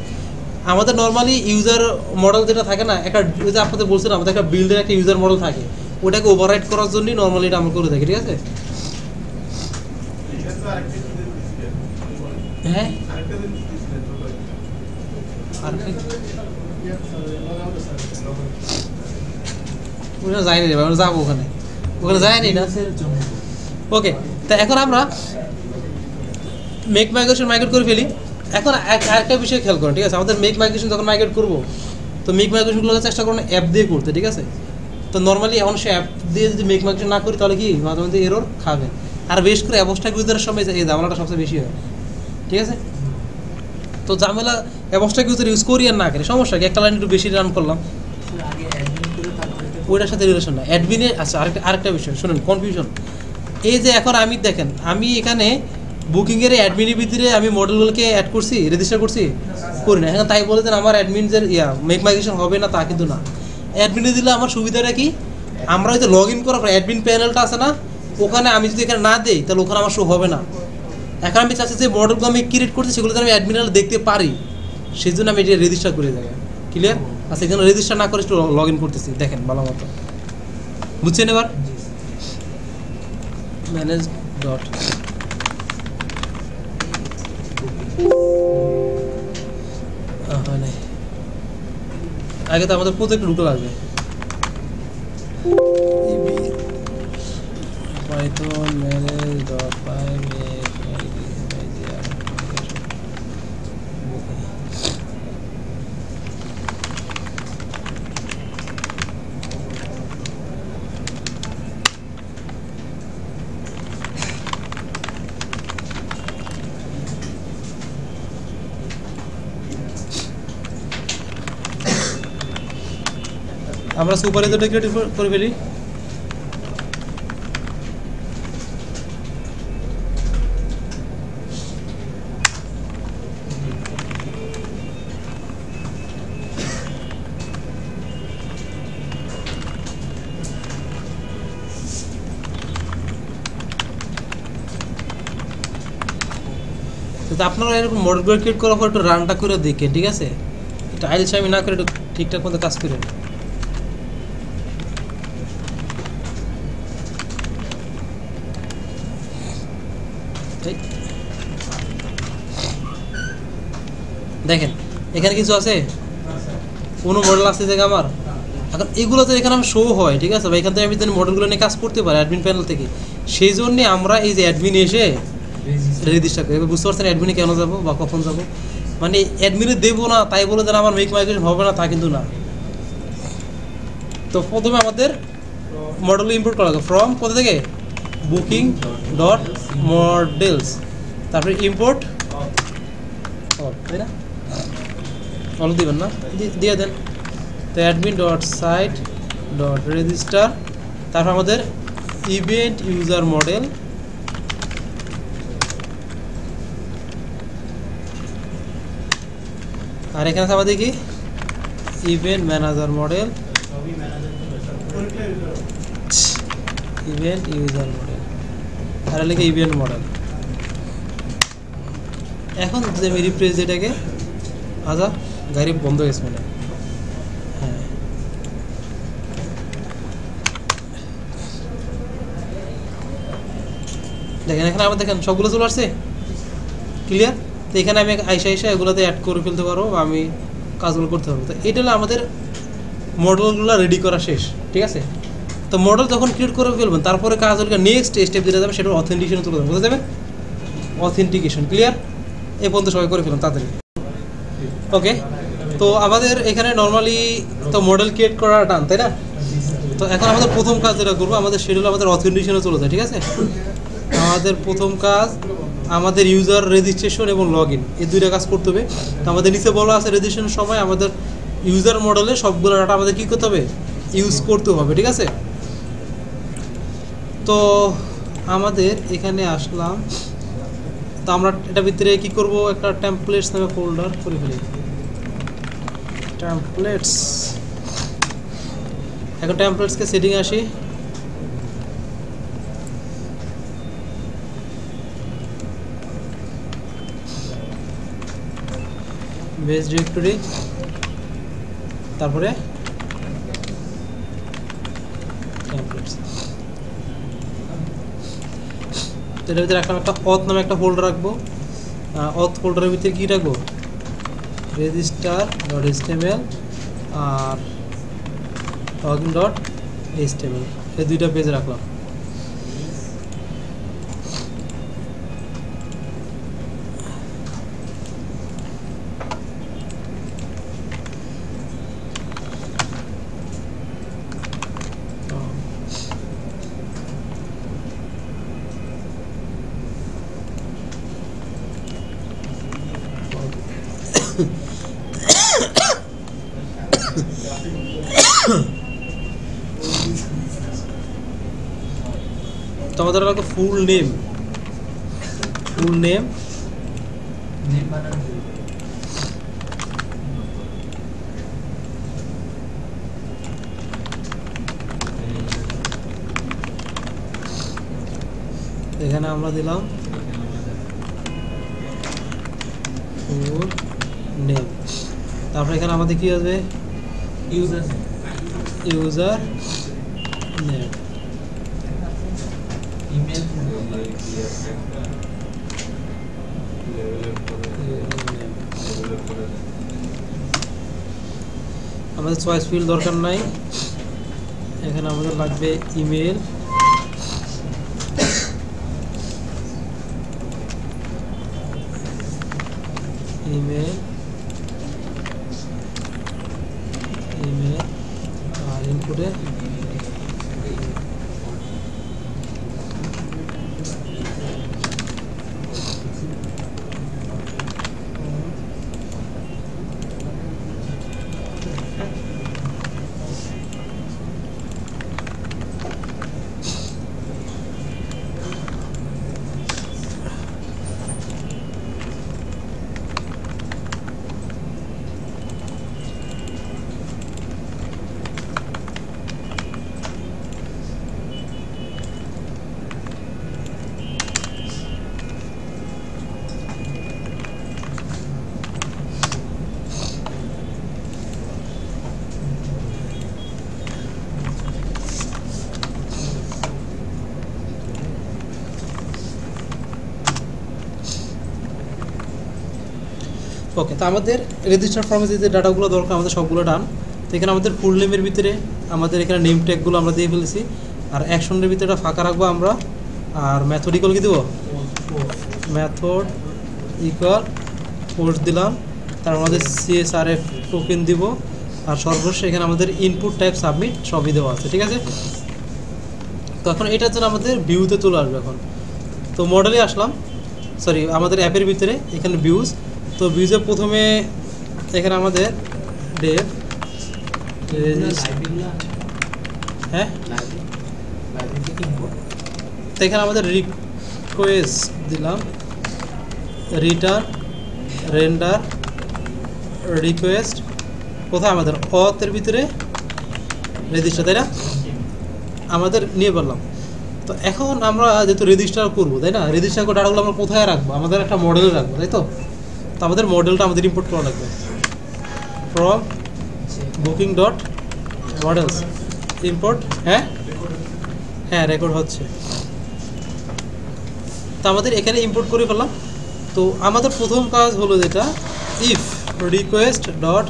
আমাদের নর্মালি ইউজার মডেল যেটা থাকে না, একটা ওই যে আপনাদের বলছিলাম আমাদের একটা বিল্ডের একটা ইউজার মডেল থাকে, ওটাকে ওভাররাইড করার জন্যই নর্মালি এটা আমরা করে থাকি, ঠিক আছে? হ্যাঁ, ওখানে যায়নি রে, আমরা যাবো ওখানে, ওখানে যায়নি না। ওকে, তা এখন আমরা মেক মাইগ্রেশন মাইগ্রেট করে ফেলি। এখন আরেকটা বিষয় খেয়াল করেন, ঠিক আছে? আমাদের মেক মাইগ্রেশন যখন মাইগ্রেট করবো, তো মেক মাইগ্রেশনগুলোকে চেষ্টা করুন অ্যাপ দিয়ে করতে, ঠিক আছে? তো নর্মালি এখন সে অ্যাপ দিয়ে যদি মেক মাইগ্রেশন না করি তাহলে কি মাঝে মধ্যে এরর খাবে, আর বেশ করে অ্যাবস্ট্রাক্ট ইউজারের সময় এই ঝামেলাটা সবচেয়ে বেশি হয়, ঠিক আছে? তো ঝামেলা অ্যাবস্ট্রাক্ট ইউজার ইউজ করি আর না করি সমস্যা কি, একটা লাইন একটু বেশি রান করলাম, ওইটার সাথে রিলেশন না অ্যাডমিনে। আচ্ছা, আরেকটা বিষয় শুনুন, কনফিউশন। এই যে এখন আমি দেখেন, আমি এখানে বুকিংয়ের অ্যাডমিনের ভিতরে আমি মডেলগুলোকে অ্যাড করছি, রেজিস্টার করছি, করি না। এখন তাই বলে দেন আমার অ্যাডমিনের মেক মাইগ্রেশন হবে না, তা কিন্তু না। অ্যাডমিনে দিলে আমার সুবিধাটা কি, আমরা হয়তো লগ ইন করার পর অ্যাডমিন প্যানেলটা আছে না, ওখানে আমি যদি এখানে না দিই তাহলে ওখানে আমার শো হবে না। এখন আমি চাচ্ছি যে মডেলগুলো আমি ক্রিয়েট করছি সেগুলো আমি অ্যাডমিনাল দেখতে পারি, সেই জন্য আমি এটা রেজিস্টার করে দেবো। ক্লিয়ার? আচ্ছা, এখানে রেজিস্টার না করে একটু লগ ইন করতেছি, দেখেন ভালো মতো বুঝছেন। এবার ম্যানেজ ডট আগে তো আমাদের প্রজেক্ট ঢুকে লাগবে, পাইথন ম্যানেজ ডট পাই আমরা সুপারভাইজারটা ক্রিয়েট করে ফেলি। আপনারা এরকম মডেলগুলো ক্রিয়েট করার পর একটু রানটা করে দেখে, ঠিক আছে? এটা আইলস আমি না করে একটু ঠিকঠাক মতো কাজ করে দেখেন। এখানে কিছু আছে, কোনো মডেল আছে যে আমার এখন এগুলো তো এখানে আমি শো হয়, ঠিক আছে? বা এখান থেকে আমি যদি মডেলগুলো নিয়ে কাজ করতে পারি অ্যাডমিন প্যানেল থেকে, সেই জন্যে আমরা এই যে অ্যাডমিন এসে রেজিস্টার করি। এবার বুঝতে পারছেন অ্যাডমিনে কেন যাবো বা কখন যাবো, মানে অ্যাডমিনে দেবো না তাই বলে যেন আমার মেক মাইগ্রেশন হবে না তা কিন্তু না। তো প্রথমে আমাদের মডেল ইম্পোর্ট করা হবে ফ্রম কোথা থেকে, বুকিং ডট মডেলস, তারপরে ইম্পোর্ট, তাই না? অল দিবেন না, দিয়ে দেন। তো admin dot site dot register, তারপর আমাদের ইভেন্ট ইউজার মডেল, আর এখানে আছে আমাদের কি event manager model, event user model, আর লিখে ইভেন্ট মডেল। এখন যদি আমি রিপ্লেস এটাকে, আচ্ছা গাড়ি বন্ধ হয়েছে মানে, হ্যাঁ দেখেন এখানে আমার দেখেন সবগুলো চলে আসছে, ক্লিয়ার? তো এখানে আমি আইসা এগুলোতে অ্যাড করে ফেলতে পারবো, আমি কাজগুলো করতে পারবো। তো এটা হলো আমাদের মডেলগুলো রেডি করা শেষ, ঠিক আছে? তো মডেল যখন ক্রিয়েট করে ফেলবেন তারপরে কাজ হলো নেক্সট স্টেপ যেটা যাবে সেটা অথেন্টিকেশন চলে যাবে, বুঝতে যাবেন? Authentication clear? এই পর্যন্ত সবাই করে ফেলুন তাড়াতাড়ি। ওকে, তো আমাদের এখানে নর্মালি তো মডেল ক্রিয়েট করা ডান, তাই না? তো এখন আমাদের প্রথম কাজ যেটা করবো, আমাদের শিডিউল আমাদের অথেন্টিকেশনে চলে যায়, ঠিক আছে? আমাদের প্রথম কাজ আমাদের ইউজার রেজিস্ট্রেশন এবং লগ ইন, এই দুইটা কাজ করতে হবে। তো আমাদের নিচে বলা আছে রেজিস্ট্রেশনের সময় আমাদের ইউজার মডেলে সবগুলো ডাটা আমাদের কী করতে হবে, ইউজ করতে হবে, ঠিক আছে? তো আমাদের এখানে আসলাম, তো আমরা এটা ভিতরে কি করব, একটা টেমপ্লেটস নামে ফোল্ডার করে ফেলি, টেমপ্লেটস। এখন টেমপ্লেটসকে সেটিং আসি, বেস ডিরেক্টরি, তারপরে টেমপ্লেটস। এটার ভিতরে একটা অথ নামে একটা ফোল্ডার রাখবো। অথ ফোল্ডারের ভিতরে কী রাখবো, register.html আর login.html, এই দুইটা পেজ রাখলাম। তো আমাদের লাগবে ফুল নেম, নেম বানানো এখানে আমরা দিলাম ফুল নেম, তারপরে এখানে আমাদের কি আসবে, ইউজার নেম, ইমেল আমাদের চয়েস ফিল্ড দরকার নাই, এখানে আমাদের লাগবে ইমেল, আর ইনপুটে ওকে। তো আমাদের রেজিস্টার ফর্মে যে ডাটাগুলো দরকার আমাদের সবগুলো ডান। তো এখানে আমাদের ফুল নেমের ভিতরে আমাদের এখানে নেম ট্যাগগুলো আমরা দিয়ে ফেলেছি, আর অ্যাকশনের ভিতরে ফাঁকা রাখবো আমরা, আর মেথড ইকুয়াল কি দেবো, মেথড ইকুয়াল পোস্ট দিলাম, তার আমাদের CSRF টোকেন দিব, আর সর্বশেষ এখানে আমাদের ইনপুট টাইপ সাবমিট সবই দেওয়া আছে, ঠিক আছে? তো এখন এটার জন্য আমাদের ভিউতে চলে আসবে। এখন তো মডেলে আসলাম, সরি আমাদের অ্যাপের ভিতরে এখানে ভিউজ। তো ভিউজে প্রথমে এখানে আমাদের ডেভ, হ্যাঁ তো এখানে আমাদের রিকোয়েস্ট দিলাম, রিটার্ন রেন্ডার রিকোয়েস্ট, কোথায় আমাদের অথের ভিতরে রেজিস্টার, তাই না? আমাদের নিয়ে বললাম। তো এখন আমরা যেহেতু রেজিস্টার করবো, তাই না, রেজিস্টার করে ডাটাগুলো আমরা কোথায় রাখবো, আমাদের একটা মডেলে রাখবো, তাই তো? তো আমাদের মডেলটা আমাদের ইম্পোর্ট করা লাগবে from booking dot models import. হ্যাঁ হ্যাঁ রেকর্ড হচ্ছে। তো আমাদের এখানে ইম্পোর্ট করে ফেললাম। তো আমাদের প্রথম কাজ হলো যেটা, ইফ রিকোয়েস্ট ডট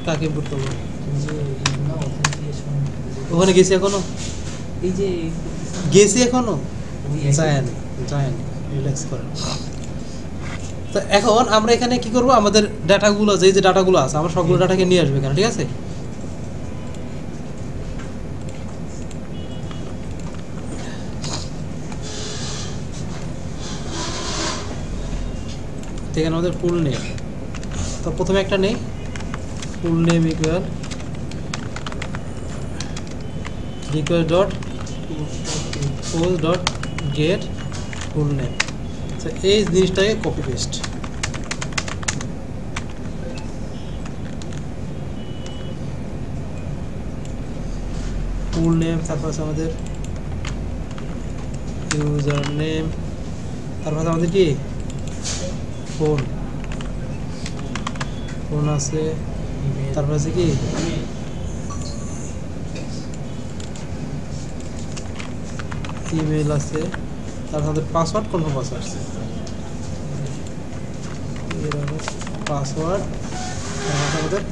কাকে ইম্পোর্ট করবো, ওখানে গেছি এখনো, এই যে গেছি এখনো, জায়ান রিল্যাক্স করেন। তো এখন আমরা এখানে কি করব, আমাদের ডাটাগুলো যে ডাটাগুলো আছে আমরা সবগুলো ডাটাকে নিয়ে আসবে এখানে, ঠিক আছে? এখানে আমাদের ফুল নেম, তো প্রথমে একটা নেই full name equal request dot post dot gate full name. তো এই জিনিসটাকে কপি পেস্ট, ফুল নেম, তারপর আছে আমাদের ইউজার নেম, তারপর আমাদের কি ফোন আছে, তারপর আছে কি ইমেল আছে, তারপর আমাদের পাসওয়ার্ড, কোন পাসওয়ার্ড পাসওয়ার্ড, আমাদের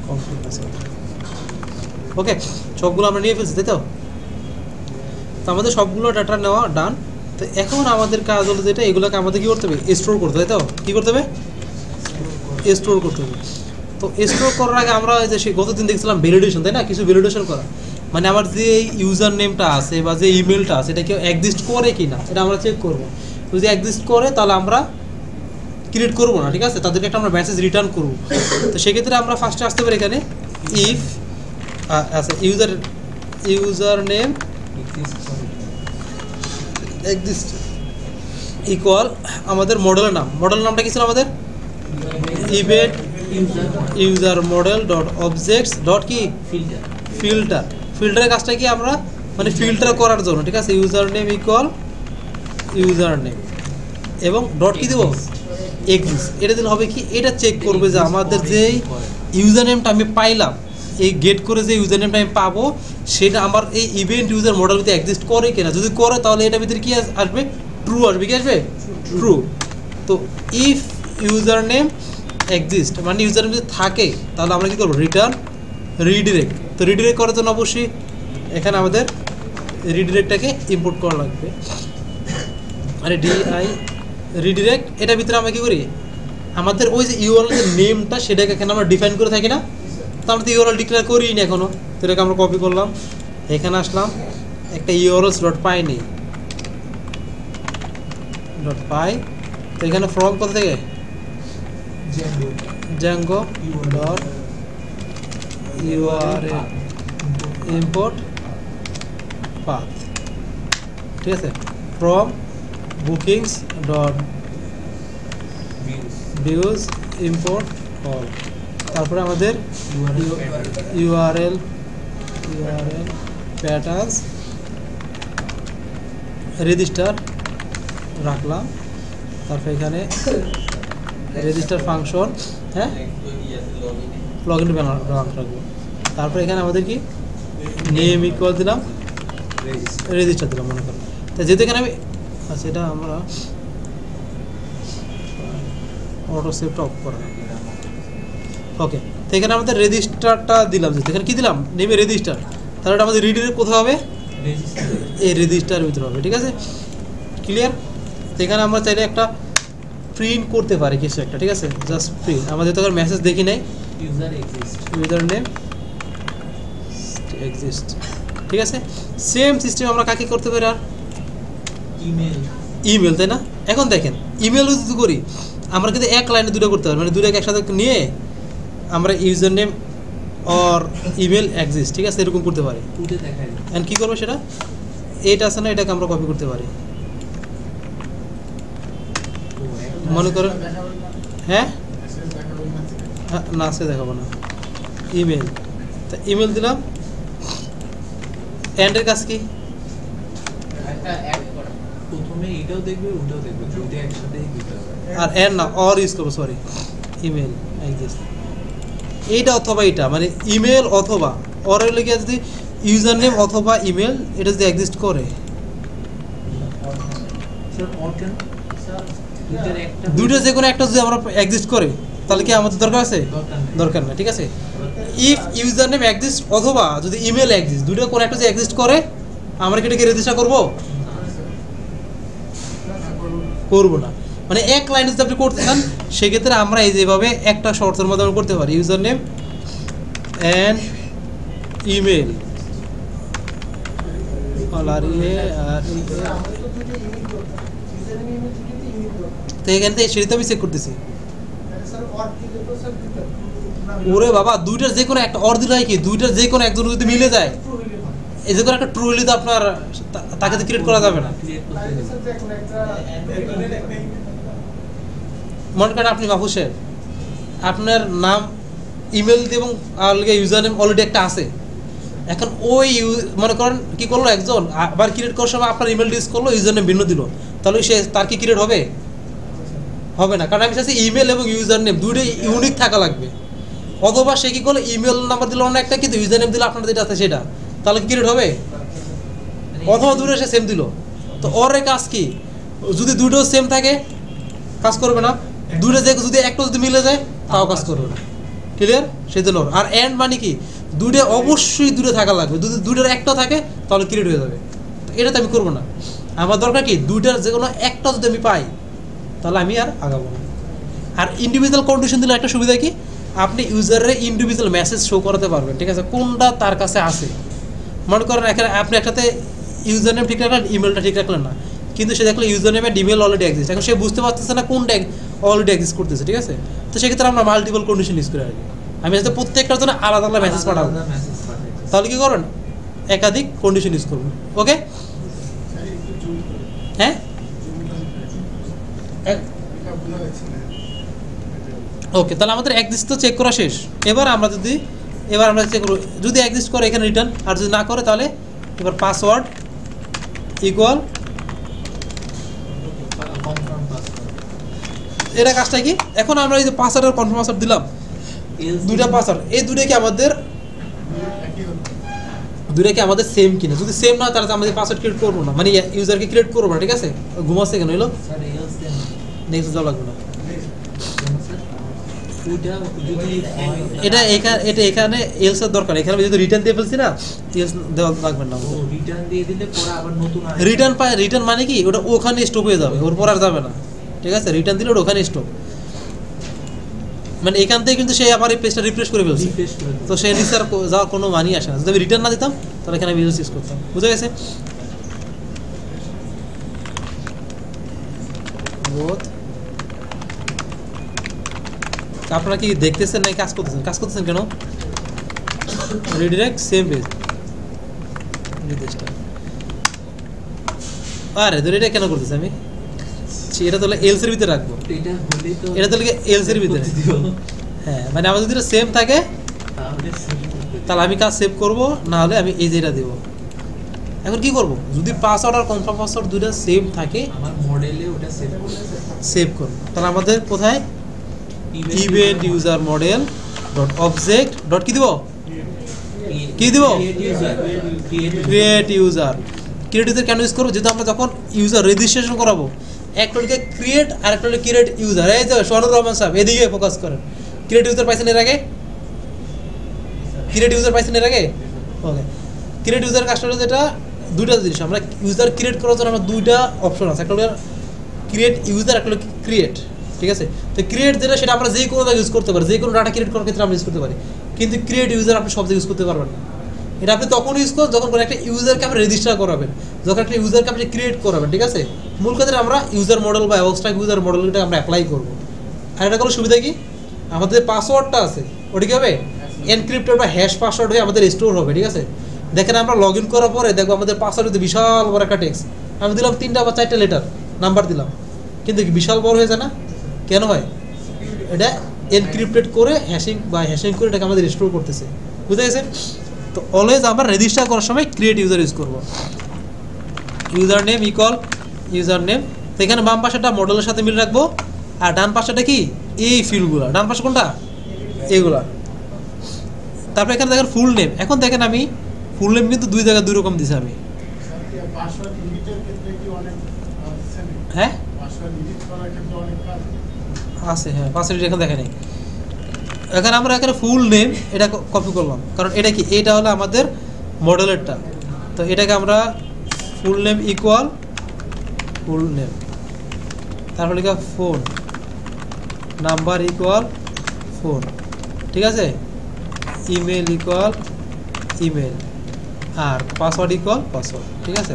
কমপ্লিট পাসওয়ার্ড। ওকে, সবগুলো আমরা নিয়ে ফেলছি, তাই তো? তো আমাদের সবগুলো ডাটা নেওয়া ডান। তো এখন আমাদের কাজ হলো যেটা, এগুলোকে আমাদের কী করতে হবে, স্টোর করতে হবে, তাই তো? কী করতে হবে, স্টোর করতে হবে। তো স্টোর করার আগে আমরা যে সেই গতদিন দেখছিলাম ভ্যালিডেশন, তাই না? কিছু ভ্যালিডেশন করা, মানে আমার যে ইউজার নেমটা আছে বা যে ইমেলটা আছে এটা কেউ এক্সিস্ট করে কি না এটা আমরা চেক করবো। যদি এক্সিস্ট করে তাহলে আমরা ক্রিয়েট করবো না, ঠিক আছে? তাদেরকে একটা আমরা মেসেজ রিটার্ন করবো। তো সেক্ষেত্রে আমরা ফার্স্টে আসতে পারি এখানে ইফ আচ্ছা ইউজার নেম এক্সিস্ট ইকুয়াল আমাদের মডেলের নাম, মডেল নামটা কি ছিল আমাদের, event user model dot objects dot কি ফিল্টার। ফিল্টারের কাজটা কি আমরা মানে ফিল্টার করার জন্য, ঠিক আছে? User name equal user name এবং ডট কি দেবো, এক্সিস্ট। এটা দিলে হবে কি, এটা চেক করবে যে আমাদের যেই ইউজার নেমটা আমি পাইলাম, এই গেট করে যে ইউজার নেমটা আমি পাবো সেটা আমার এই ইভেন্ট ইউজার মডেল ভিতরে এক্সিস্ট করে কিনা। যদি করে তাহলে এটার ভিতরে কি আসবে, ট্রু আসবে। কি আসবে, ট্রু। তো ইফ ইউজার নেম এক্সিস্ট মানে ইউজার নেম যদি থাকে তাহলে আমরা কী করবো, রিটার্ন রিডিরেক্ট। তো রিডিরেক্ট করার জন্য অবশ্যই এখানে আমাদের রিডিরেক্টটাকে ইম্পোর্ট করা লাগবে, মানে ডিআই রিডিরেক্ট। এটার ভিতরে আমরা কী করি, আমাদের ওই যে ইউআরএল যে নেমটা সেটাকে এখানে আমরা ডিফাইন করে থাকি না, তো আমরা তো ইউআরএল ডিক্লেয়ার করিই না এখনও। তো এটাকে আমরা কপি করলাম, এখানে আসলাম, একটা ইউআরএলস ডট পাই নেই ডট পাই। তো এখানে ফ্রম কোথা থেকে, Zango dot URL import path, ঠিক আছে? From bookings dot views import all. তারপরে আমাদের ইউআরএল প্যাটার্নস রেজিস্টার রাখলাম, তারপর এখানে রেজিস্টার ফাংশন, হ্যাঁ লগ ইন রাখবো। তারপর এখানে আমাদের কি নেম ইকুয়াল দিলাম রেজিস্টার দিলাম মনে করো। তা যেহেতু এখানে আমি আচ্ছা এটা আমরা অটো সেভটা অফ করা, ওকে। তো এখানে আমাদের রেজিস্টারটা দিলাম, যেহেতু এখানে কী দিলাম, নেমে রেজিস্টার, তাহলে এটা আমাদের রিডিরেক্ট কোথায় হবে, এই রেজিস্টার ভিতরে হবে, ঠিক আছে? ক্লিয়ার? তো এখানে আমরা চাইলে একটা প্রিন্ট করতে পারি কিছু একটা, ঠিক আছে? জাস্ট প্রিন্ট, আমাদের তো মেসেজ দেখি নাই, ইউজার নেম এক্সিস্ট, ঠিক আছে? সেম সিস্টেম আমরা কাকে করতে পারি, আর ইমেল, তাই না? এখন দেখেন ইমেলও যদি করি আমরা কিন্তু এক লাইনে দুটো করতে পারি, মানে দুটোকে একসাথে নিয়ে আমরা user name or email exist, ঠিক আছে? এরকম করতে পারি। অ্যান্ড কী করবো সেটা, এইটা আছে না, এটাকে আমরা কপি করতে পারি, মনে করেন, হ্যাঁ না সে দেখাবো না, ইমেল। তা ইমেল দিলাম, এন্ডের কাজ কি, আর এন্ড না অর ইউজ করবো, সরি ইমেল এক্সিস্ট, এইটা অথবা এইটা, মানে ইমেল অথবা অর লেগে যদি ইউজার নেম অথবা ইমেল এটা যদি এক্সিস্ট করে, দুইটা যে কোনো একটা যদি আমরা এক্সিস্ট করে তাহলে কি আমাদের দরকার আছে, দরকার না, ঠিক আছে? ইফ ইউজার নেম এক্সিস্ট অথবা যদি ইমেল এক্সিস্ট, দুইটা কোনো একটা যদি এক্সিস্ট করে আমরা কি এটাকে রেজিস্টার করবো, করবো না। মানে এক লাইনে যদি আপনি করতে চান সেক্ষেত্রে আমরা এই যেভাবে একটা শর্তের মাধ্যমে করতে পারি, ইউজার নেম অ্যান্ড ইমেল তো এখান থেকে সেটা আমি চেক করতেছি। স্যার অর দিলে তো স্যার দিতে ওরে বাবা, দুইটার যে কোনো একটা অর দিলে হয় কি, দুইটার যে কোনো একজন যদি মিলে যায়, এই যে কোনো একটা ট্রু হলে তো আপনার তাকে তো ক্রিয়েট করা যাবে না। ক্রিয়েট করতে তাহলে হবে। স্যার দেখুন একটা মনে করেন আপনি মাহফুজের, আপনার নাম, ইমেল এবং ইউজার নেম অলরেডি একটা আছে। এখন ওই মনে করেন কি করলো একজন, আবার ক্রিয়েট করার সময় আপনার ইমেল ইউজ করলো, ইউজার নেম ভিন্ন দিল, তাহলে সে তার কি ক্রিয়েট হবে? হবে না, কারণ আমি চাইছি ইমেল এবং ইউজার নেম দুটোই ইউনিক থাকা লাগবে। অথবা সে কি করলো, ইমেল নাম্বার দিল অন্য একটা, কিন্তু ইউজার নেম দিল আপনার যেটা আছে সেটা, তাহলে কি ক্রিয়েট হবে? অথবা দুটো সে সেম দিল। তো ওর কাজ কি, যদি দুটো সেম থাকে কাজ করবে না, দুটো যদি একটা যদি মিলে যায় তাও কাজ করবে না। ক্লিয়ার? সেই জন্য। আর এন্ড মানে কি, দুটো অবশ্যই দুটো থাকা লাগবে, যদি দুটোর একটা থাকে তাহলে ক্রিয়েট হয়ে যাবে। এটা তো আমি করবো না, আমার দরকার কি দুইটার যে কোনো একটা যদি আমি পাই তাহলে আমি আর আগাবো না। আর ইন্ডিভিজুয়াল কন্ডিশন দিলে একটা সুবিধা কি, আপনি ইউজারের ইন্ডিভিজুয়াল মেসেজ শো করাতে পারবেন, ঠিক আছে, কোনটা তার কাছে আছে। মনে করেন এখানে আপনি একটাতে ইউজার নেম ঠিক রাখলেন, ইমেলটা ঠিক রাখলেন না, কিন্তু সে দেখলো user name and email already exist, এখন সে বুঝতে পারতেছে না কোনটা অলরেডি এক্সিস্ট করতেছে, ঠিক আছে। তো সেক্ষেত্রে আমরা মাল্টিপল কন্ডিশন ইউজ করে রাখি। আমি যাতে প্রত্যেকটার জন্য আলাদা আলাদা মেসেজ পাঠাবো, মেসেজ পাঠাই। তাহলে কি করবেন, একাধিক কন্ডিশন ইউজ করবেন। ওকে, হ্যাঁ, ওকে, তাহলে আমাদের এক্সিস্ট তো চেক করা শেষ। এবার আমরা চেক করব, যদি এক্সিস্ট করে এখানে রিটার্ন, আর যদি না করে তাহলে এবার পাসওয়ার্ড ইকুয়াল, কনফার্ম পাসওয়ার্ড। এটা কাজটা কি, এখন আমরা এই যে পাসওয়ার্ড আর কনফার্ম পাসওয়ার্ড দিলাম, দুইটা পাসওয়ার্ড, এই দুইটা কি আমাদের সেম কিনা, যদি সেম না তাহলে আমাদের পাসওয়ার্ড ক্রিয়েট করবো না, মানে ইউজারকে ক্রিয়েট করবো না, ঠিক আছে। ঘুমাচ্ছে কেন হইলো, স্যার এলস দেন। নেক্সট যাওয়া লাগবে না। স্যার ওইটা যদি হয়, এটা এখানে এলস এর দরকার, এখানে যদি রিটার্ন দিয়ে ফেলছি না, এলস দেওয়া লাগবে না। ও রিটার্ন দিয়ে দিলে পরে আবার নতুন রিটার্ন মানে কি, ওটা ওখানে স্টপ হয়ে যাবে, ওর পর আর যাবে না, ঠিক আছে। রিটার্ন দিলে ওটা ওখানে স্টপ, মানে এখান থেকে কিন্তু সে আবার এই পেজটা রিফ্রেশ করে ফেলছে, রিফ্রেশ করে দেব। তো সে নিচে আর যাওয়ার কোনো মানই আসে না। যদি আমি রিটার্ন না দিতাম তাহলে এখানে আমি ইউজ করতাম। বুঝে গেছে? আপনারা কি দেখতেছেন নাকি কাজ করতেছেন কেন? রিডিরেক্ট সেম পেজ, আরে ধরে এটা কেন করতেছি আমি, এটা তাহলে এলস এর ভিতরে রাখবো, এটা হলেই তো এটা তাহলে এলস এর ভিতরে, হ্যাঁ, মানে আমাদের যদি সেম থাকে তাহলে তাহলে আমি কাজ সেভ করব, না হলে আমি এই যেটা দেবো। এখন কি করব, যদি পাসওয়ার্ড আর কনফার্ম পাসওয়ার্ড দুটো সেম থাকে, আমার মডেলে ওটা সেভ করতে সেভ করব। তাহলে আমাদের কোথায়, event user model dot object dot কি দিব, ক্রিয়েট ইউজার কেন ইউজ করবো, যেহেতু আমরা যখন ইউজার রেজিস্ট্রেশন করাবো, একটা লিখে ক্রিয়েট আর একটা লিখে ক্রিয়েট ইউজার। এই যে শরৎ রহমান সাহেব এদিকে ফোকাস করেন, ক্রিয়েট ইউজার পাইছেন এর আগে, ওকে। ক্রিয়েট ইউজার কাজটা হলো যেটা, দুইটা জিনিস, আমরা ইউজার ক্রিয়েট করার জন্য আমরা দুইটা অপশন আছে, একটা হলো ক্রিয়েট ইউজার, একটা হলো ক্রিয়েট, ঠিক আছে। তো ক্রিয়েট যেটা, সেটা আমরা যে কোনো জায়গায় ইউজ করতে পারি, যে কোনো ডাটা ক্রিয়েট করার ক্ষেত্রে আমরা ইউজ করতে পারি, কিন্তু ক্রিয়েট ইউজার আপনি সব জায়গায় ইউজ করতে পারবেন না। এটা আপনি তখন ইউজ করেন যখন কোনো একটা ইউজারকে আপনি রেজিস্টার করাবেন, যখন একটা ইউজারকে আপনি ক্রিয়েট করাবেন, ঠিক আছে। মূল ক্ষেত্রে আমরা ইউজার মডেল বা অ্যাবস্ট্রাক্ট ইউজার মডেলটা আমরা অ্যাপ্লাই করবো। আর এটা কোনো সুবিধা কি, আমাদের পাসওয়ার্ডটা আছে ওটা কি হবে, এনক্রিপ্টেড বা হ্যাশ পাসওয়ার্ড হয়ে আমাদের স্টোর হবে, ঠিক আছে। দেখেন আমরা লগ ইন করার পরে দেখবো আমাদের পাসওয়ার্ডে বিশাল বড় একটা টেক্সট, আমি দিলাম 3টা বা 4টা লেটার নাম্বার দিলাম, কিন্তু বিশাল বড় হয়ে যায় না, কেন হয়, এটা এনক্রিপ্টেড করে হ্যাশিং করে এটাকে আমাদের স্টোর করতেছে। বুঝতে গেছে? তো অলওয়েজ আমরা রেজিস্টার করার সময় ক্রিয়েট ইউজার ইউজ করবো। User name equal user name, তো এখানে বাম পাশেটা মডেলের সাথে মিল রাখবো, আর ডান পাশেটা কি, এই ফিল্ডগুলো, ডান পাশে কোনটা, এইগুলা। তারপরে এখানে দেখেন ফুল নেম, এখন দেখেন আমি ফুল নেম কিন্তু দুই জায়গায় দুই রকম দিছি আমি, পাসওয়ার্ড লিমিটের ক্ষেত্রে কি অনেক হ্যাঁ পাসওয়ার্ড লিমিট করার ক্ষেত্রে অনেক কাজ আছে, হ্যাঁ পাসওয়ার্ড এখন দেখেন নেই। এখানে আমরা এখানে ফুল নেম এটা কপি করলাম, কারণ এটা কি, এটা হলো আমাদের মডেলেরটা, তো এটাকে আমরা full name equal full name, তারপর লেখা ফোন নাম্বার ইকুয়াল ফোন, ঠিক আছে, ইমেল ইকুয়াল ইমেল, আর পাসওয়ার্ড ইকুয়াল পাসওয়ার্ড, ঠিক আছে।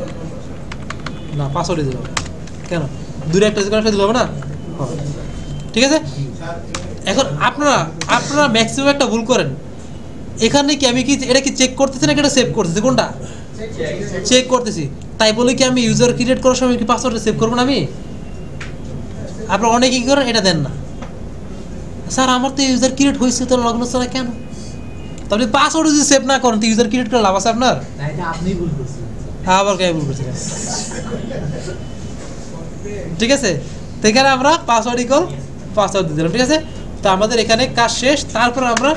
না পাসওয়ার্ডই দিলাম, কেন দুটো একটা দিলে হবে না, করো, ঠিক আছে? এখন আপনারা ম্যাক্সিমাম একটা ভুল করেন, এখানে কি আমি কি এটা কি চেক করতেছি নাকি এটা সেভ করতেছি? কোনটা চেক করতেছি? তাই বলে কি আমি ইউজার ক্রিয়েট করার সময় কি পাসওয়ার্ডটা সেভ করবো না? আমি আপনারা অনেকে কি করেন, এটা দেন না, স্যার আমার তো ইউজার ক্রিয়েট হয়েছে তো লগ্ন ছাড়া কেন? তাহলে পাসওয়ার্ড যদি সেভ না করেন তো ইউজার ক্রিয়েট করে লাভ আছে আপনার? আপনি ভুল করছেন, আবার কে ভুল করছেন? ঠিক আছে, তো এখানে আমরা পাসওয়ার্ড ইকুয়াল পাসওয়ার্ড দিয়ে দিলাম, ঠিক আছে? তো আমাদের এখানে কাজ শেষ। তারপর আমরা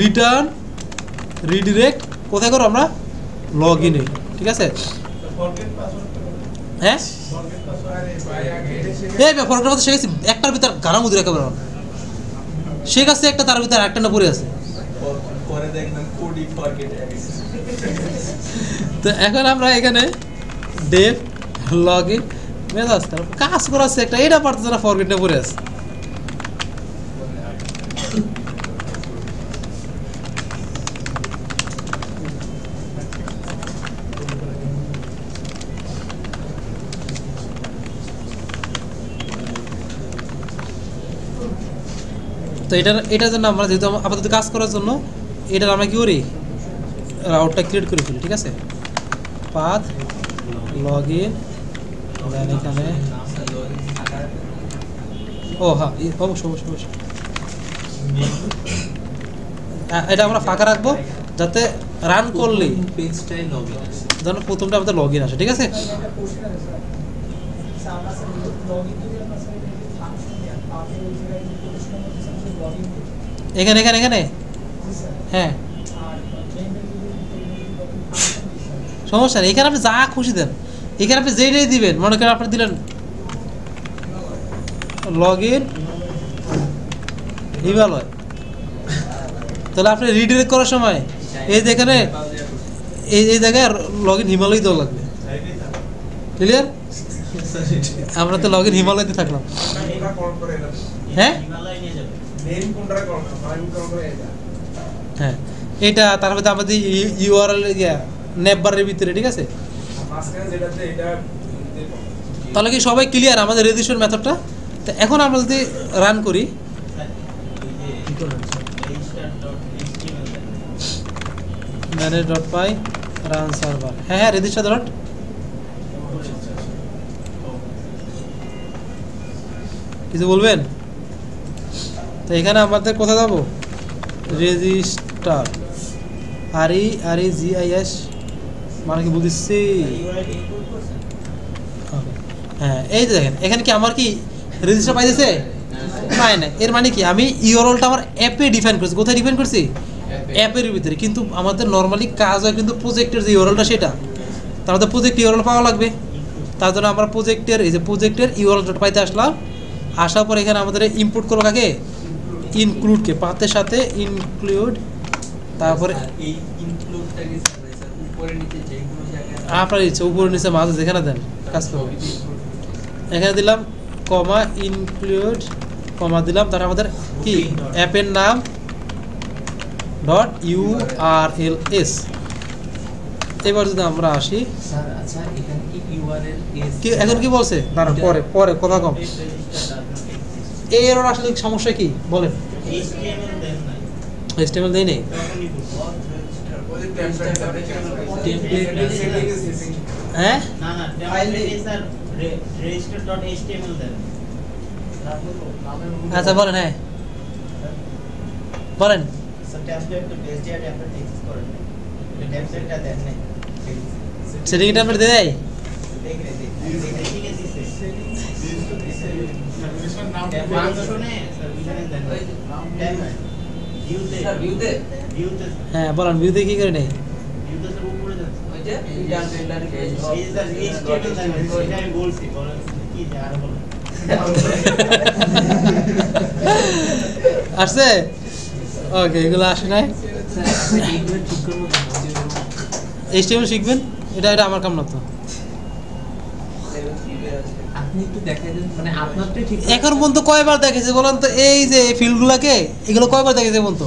রিটার্ন রিডিরেক্ট কোথায় করো? আমরা লগ ইনে, ঠিক আছে? হ্যাঁ এই ফরগেট পাসওয়ার্ড শিখেছি, একটার ভিতর গানা মুদি একেবারে সে কাছে একটা, তার ভিতরে একটা না পড়ে আছে। তো এখন আমরা এখানে ডেভ লগ ইন মেজাজ কাজ করাচ্ছে একটা, এটা পারতেছে না, ফরগেটে পড়ে আছে। তো এটার জন্য আমরা যেহেতু আপাতত কাজ করার জন্য এটার আমরা কি করি, রাউটটা ক্রিয়েট করে ফেলি, ঠিক আছে? পাথ লগ ইন, এখানে ও হ্যাঁ অবশ্যই এটা আমরা ফাঁকা রাখবো যাতে রান করলে পেজটাই লগইন আসে, যেন প্রথমটা আমাদের লগ ইন আসে, ঠিক আছে? এখানে এখানে এখানে হ্যাঁ সমস্যা নেই, এখানে আপনি যা খুশি দেন, এখানে আপনি যেটাই দিবেন, মনে করেন আপনি দিলেন লগ ইন হিমালয়, তাহলে আপনি রিডিরেক্ট করার সময় এই যেখানে এই জায়গায় লগ ইন হিমালয় দেওয়া লাগবে, ক্লিয়ার? আমরা তো লগ ইন হিমালয়তে থাকলাম, হ্যাঁ হ্যাঁ এটা তারপরে আমাদের ইউআরএল নেটবারের ভিতরে, ঠিক আছে? তাহলে কি সবাই ক্লিয়ার আমাদের রেজিস্ট্রেশন মেথডটা? তো এখন আমরা যদি রান করি, manage.py রান সার্ভার, হ্যাঁ রেজিস্টার ডট, কিছু বলবেন? তো এখানে আমাদের কোথায় যাবো, রেজিস্টার REGIS মানে কি বুঝছি? হ্যাঁ এই যে দেখেন এখানে কি আমার কি রেজিস্টার পাইতেছে? পায় না। এর মানে কি আমি ইউআরএলটা আমার অ্যাপে ডিফাইন করছি। কোথায় ডিফাইন করছি? অ্যাপের ভিতরে। কিন্তু আমাদের নর্মালি কাজ হয় কিন্তু প্রজেক্টের যে ইউআরএলটা সেটা, তার মধ্যে প্রজেক্ট ইউআরএল পাওয়া লাগবে। তার জন্য আমরা প্রজেক্টের এই যে প্রজেক্টের ইউআরএলটা পাইতে আসলাম। আসার পর এখানে আমাদের ইনপুট করবো কাকে? ইনক্লুডকে, পাথের সাথে ইনক্লুড, তারপরে এই ইনক্লুডটাকে উপরে নিচে যে কোনো জায়গায় আপনার ইচ্ছে উপরে নিচে মাঝে যেখানে দেন কাজ করবে। এখানে দিলাম কমা ইনক্লুড, কমা দিলাম, তারপর আমাদের কি অ্যাপের নাম .urls। এবার যদি আমরা আসি, স্যার আচ্ছা এখানে কি ইউআরএল কি এখন কি বলছে? দাঁড়ান পরে পরে কথা কম। এই এরর আসলে সমস্যা কি বলেন? HTML দেই নেই। হ্যাঁ না না টেমপ্লেট স্যার register.html দেন। আচ্ছা বলেন, হ্যাঁ বলেন। স্যার টেমপ্লেট তো SDR টেমপ্লেট এক্সেস করেন না, টেমপ্লেটটা দেন না। সেটিং টেমপ্লেট দিয়ে দেয়। দেখে ঠিক আছে নাম ফাংশনে স্যার বিজনেস দেন টেমপ্লেট ভিউতে স্যার ভিউতে হ্যাঁ বলেন, ভিউতে কি করে নেই? ভিউতে স্যার উপরে যাচ্ছে ওই যে রিটার্ন এই স্যার HTML দেন, এটা আমি বলছি, বলেন কি আর বলেন। আসছে? ওকে, এগুলো আসে নাই। স্যার এইগুলো ঠিক করব না। HTML শিখবেন, এটা আমার কাম না তো। আপনি একটু দেখাই দেন, মানে আপনারটাই ঠিক। এখন পর্যন্ত কয়বার দেখেছে বলেন তো? এই যে ফিল্ডগুলোকে এগুলো কয়বার দেখেছে বলতো?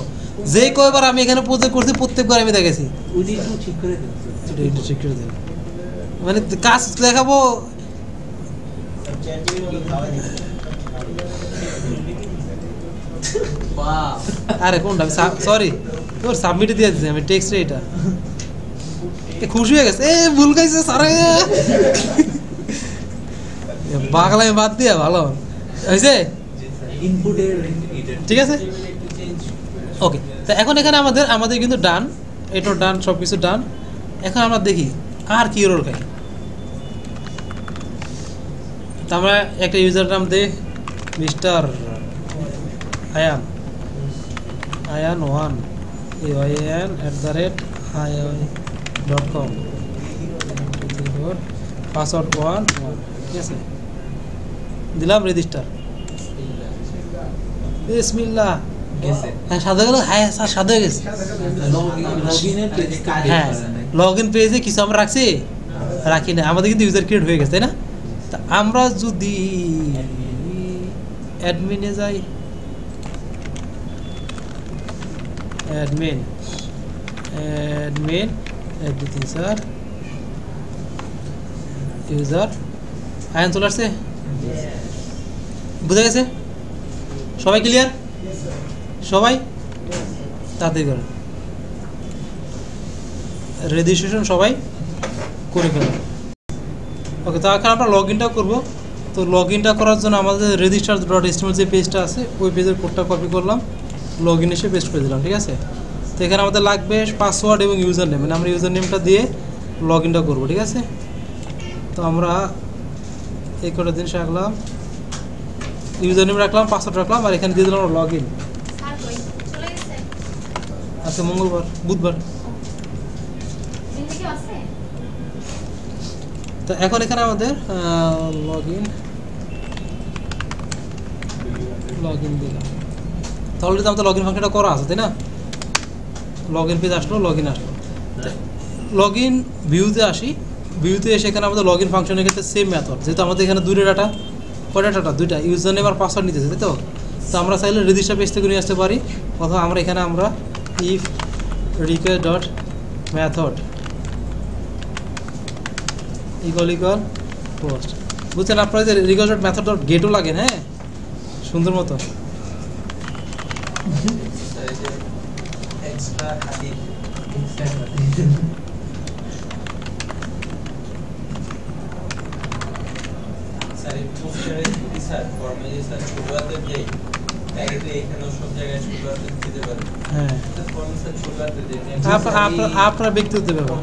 যে কয়বার আমি এখানে প্রজেক্ট করছি প্রত্যেকবার আমি দেখেছি। ওইটা একটু ঠিক করে দেন। এটা একটু ঠিক করে দেন, মানে কাজ দেখাবো। স্যার চ্যাট জিপিটি বলে খাওয়া দিচ্ছে। বাহ আরে কোনটা সরি তোর সাবমিট দিয়ে দিছি আমি টেক্সটে এটা খুশি হয়ে গেছে এ ভুল গাইছে সারা বাংলায় বাদ দিয়া ভালো হয়েছে ইনপুটের ঠিক আছে ওকে তো এখন এখানে আমাদের কিন্তু ডান এটা ডান সব কিছু ডান এখন আমরা দেখি আর কি এরর খাই তো আমরা একটা ইউজার নাম দে মিস্টার আয়ান 1 ayan@ioi.com পাসওয়ার্ড 1 ঠিক আছে দিলাম রেজিস্টার বিসমিল্লাহ গেছে হ্যাঁ সাদা গেল হ্যাঁ স্যার সাদা হয়ে গেছে লগইনের পেজ হ্যাঁ লগ ইন পেজে কিছু আমরা রাখি না আমাদের কিন্তু ইউজার ক্রিয়েট হয়ে গেছে তাই না তা আমরা যদি অ্যাডমিনে যাই admin everything sir user Ayan চলে আসছে বুঝা গেছে সবাই ক্লিয়ার সবাই তাড়াতাড়ি করেন রেজিস্ট্রেশন সবাই করে ফেলেন ওকে তো এখন আমরা লগ ইনটা করবো তো লগ ইনটা করার জন্য আমাদের register.html যে পেজটা আছে ওই পেজের কোডটা কপি করলাম লগ ইন এসে পেস্ট করে দিলাম ঠিক আছে তো এখানে আমাদের লাগবে পাসওয়ার্ড এবং ইউজার নেম মানে আমরা ইউজার নেমটা দিয়ে লগ ইনটা করবো ঠিক আছে তো আমরা এই কটা জিনিস রাখলাম ইউজার নেম রাখলাম পাসওয়ার্ড রাখলাম আর এখানে দিয়ে দিলাম লগ ইন আচ্ছা বুধবার তো এখন এখানে আমাদের লগ ইন দিলাম তাহলে তো আমাদের লগ ইন ফাংশনটা করা আছে তাই না লগ ইন পেজ আসলো লগ ইন আসলো লগ ইন ভিউতে আসি ভিউতে এসে এখানে আমাদের লগ ইন ফাংশনের ক্ষেত্রে সেম মেথড যেহেতু আমাদের এখানে দুইটা ডাটা কয়টা ডাটা দুইটা ইউজার নেম আর পাসওয়ার্ড নিতেছে তাই তো আমরা চাইলে রেজিস্টার পেজ থেকে নিয়ে আসতে পারি অথবা আমরা এখানে if request dot method equal post বুঝছেন আপনারা যে request dot method dot getও লাগে হ্যাঁ সুন্দর মতো এক্সট্রা খাতির স্যার এই পোস্টারে কি স্যার ফর্মে যে স্যার শুরুতে দেই তাই তো এখানে সব জায়গায় শুরুতে দিতে পারি হ্যাঁ স্যার ফর্মে স্যার শুরুতে দেই আপনার ব্যক্তিগত ব্যাপার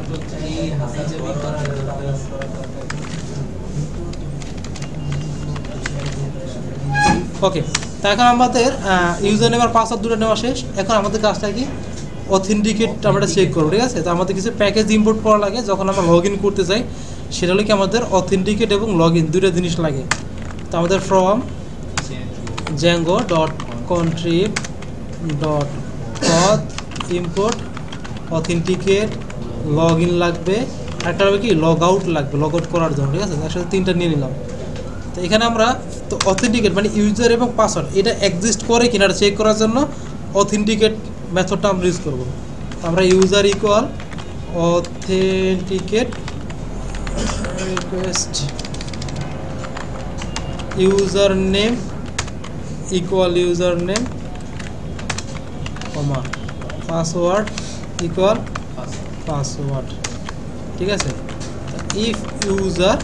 ওকে তো এখন আমাদের ইউজার নেম আর পাসওয়ার্ড দুটো নেওয়া শেষ এখন আমাদের কাজটা কি অথেন্টিকেট আমরা চেক করবো ঠিক আছে তো আমাদের কিছু প্যাকেজ ইম্পোর্ট করা লাগে যখন আমরা লগ ইন করতে চাই সেটা হলো কি আমাদের অথেন্টিকেট এবং লগ ইন দুটো জিনিস লাগে তো আমাদের from django.contrib.auth import authenticate log in লাগবে একটা হবে কি লগ আউট লাগবে লগ আউট করার জন্য ঠিক আছে তার সাথে তিনটা নিয়ে নিলাম তো এখানে আমরা তো অথেন্টিকেট মানে ইউজার এবং পাসওয়ার্ড এটা এক্সিস্ট করে কিনা এটা চেক করার জন্য অথেন্টিকেট মেথডটা আমরা ইউজ করবো আমরা user equal authenticate request user name equal user name comma password equal password ঠিক আছে ইফ ইউজার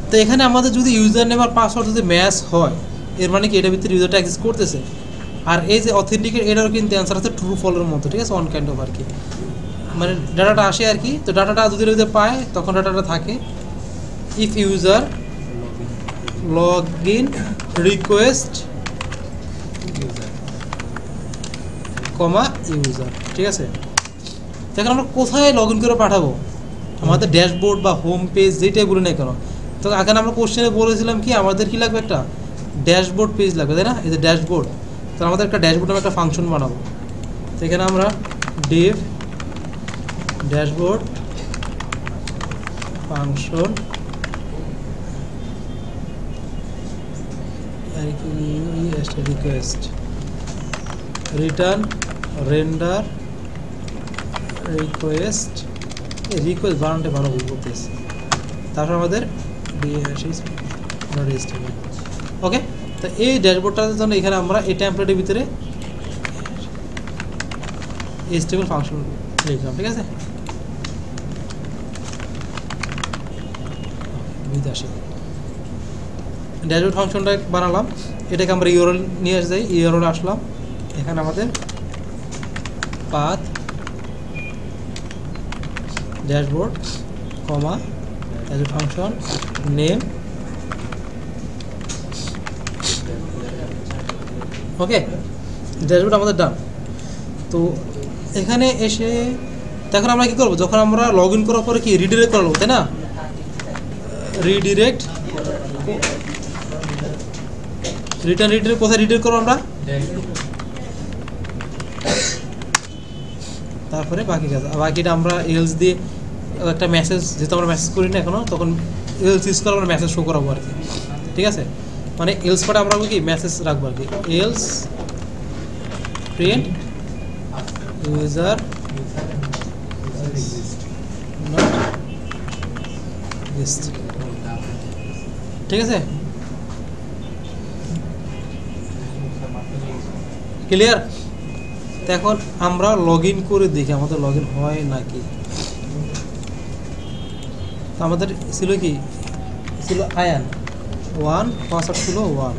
তো এখানে আমাদের যদি ইউজার নেম আর পাসওয়ার্ড যদি ম্যাচ হয় এর মানে কি এটার ভিতরে ইউজারটা অ্যাক্সেস করতেছে আর এই যে অথেন্টিকেট এটারও কিন্তু অ্যান্সার আছে ট্রু ফলের মতো ঠিক আছে ওয়ান কাইন্ড অফ আর কি মানে ডাটাটা আসে আর কি তো ডাটাটা যদি পায় তখন ডাটাটা থাকে if user log in request comma user ঠিক আছে এখন আমরা কোথায় লগ ইন করে পাঠাবো আমাদের ড্যাশবোর্ড বা হোম পেজ যেটাই বলে নেই কেন তো এখানে আমরা কোশ্চেনে বলেছিলাম কি আমাদের কি লাগবে একটা ড্যাশবোর্ড পেজ লাগবে তাই না এই যে ড্যাশবোর্ড তো আমাদের একটা ড্যাশবোর্ড নামে একটা ফাংশন বানাবো তো এখানে আমরা Depp dashboard function request return render request বানানটা ভালো ভুল করতেছে তারপর আমাদের ওকে তো এই ড্যাশবোর্ডটার জন্য এখানে আমরা এই টেমপ্লেটের ভিতরে HTML ফাংশন লিখলাম, ঠিক আছে। ড্যাশবোর্ড ফাংশনটা বানালাম, এটাকে আমরা ইউআরএল নিয়ে যাই, ইউআরএল আসলাম, এখানে আমাদের পাথ ড্যাশবোর্ড কমা ড্যাশবোর্ড ফাংশন নেম, ওকে। ড্যাশবোর্ড আমাদের ডান। তো এখানে এসে তখন আমরা কি করব, যখন আমরা লগ ইন করার পরে কি রিডিরেক্ট করবো, তাই না? রিডিরেক্ট রিটার্ন রিডিরেক্ট কোথায় রিডিরেক্ট করবো আমরা? তারপরে বাকি কাজ, বাকিটা আমরা এলস দিয়ে একটা মেসেজ, যেহেতু আমরা মেসেজ করি না এখনো, তখন এলস ইউজ করে আমরা মেসেজ শো করাবো আর কি, ঠিক আছে। মানে এলস পরে আমরা কি মেসেজ রাখবো আর কি, else print user not exist, ঠিক আছে, ক্লিয়ার। তো এখন আমরা লগ ইন করে দেখি আমাদের লগ ইন হয় নাকি। তো আমাদের ছিল কি, ছিল আয়ান 1, পাসওয়ার্ড ছিল 1,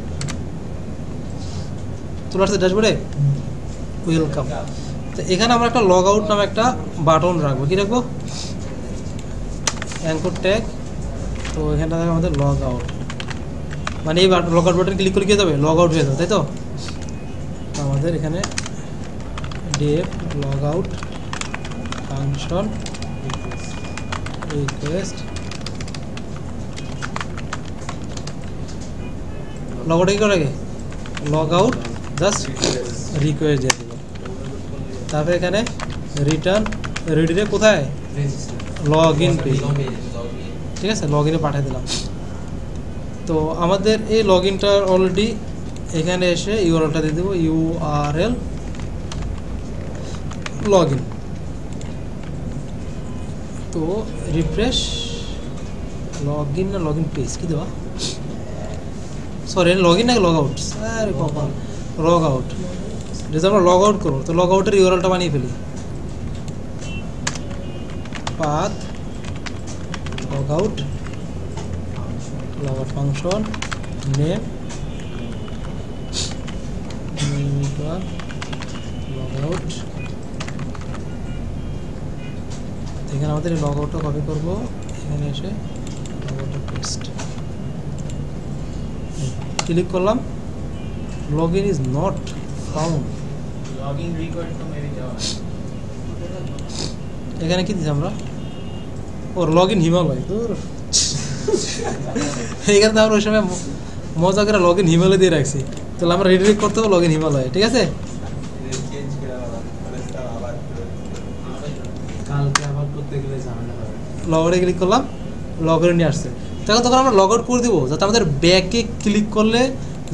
চলে আসছে ড্যাশবোর্ডে, ওয়েলকাম। তো এখানে আমরা একটা লগ আউট নামে একটা বাটন রাখবো, কি রাখবো? Anchor tag. তো এখানটা আমাদের লগ আউট, মানে এই লগ আউট বাটন ক্লিক করে কি যাবে, লগ আউট হয়ে যাবে, তাই তো। আমাদের এখানে DF log out function request, log out কি করে আগে, লগ আউট জাস্ট রিকোয়েস্ট দিয়ে দেবো। তারপরে এখানে রিটার্ন রিডিরে কোথায়, লগ ইন পেজ, ঠিক আছে, লগ ইনে পাঠিয়ে দিলাম। তো আমাদের এই লগ ইনটা অলরেডি এখানে এসে ইউআরএলটা দিয়ে দেবো, ইউআরএল লগ ইন। তো রিফ্রেশ লগ ইন না লগ ইন পেজ কি দেওয়া, সরি লগ ইন না লগ আউট, আরে বাবা লগ আউট, যেটা আমরা লগ আউট করবো। তো লগ আউটের ইউআরএলটা বানিয়ে ফেলি, path log out function name log out. এখানে আমাদের লগ আউটটা কপি করবো, এখানে এসে লগ আউটটা পেস্ট, ক্লিক করলাম, log in is not found, login required তো মেবি দেওয়া, এখানে কি দিচ্ছি আমরা, ওর লগ ইন হিমালয়, দূর এখানে তো আমরা ওই সময় মজা করে লগ ইন হিমালয় দিয়ে রাখছি, তাহলে আমরা রিডিরেক্ট করতে হবে লগ ইন হিমালয়, ঠিক আছে। চেঞ্জ করে আবার কালকে আবার করতে গেলে ঝামেলা হবে। লগ আউটে ক্লিক করলাম, লগ আউটে নিয়ে আসছে। তখন আমরা লগ আউট করে দিব, যাতে আমাদের ব্যাকে ক্লিক করলে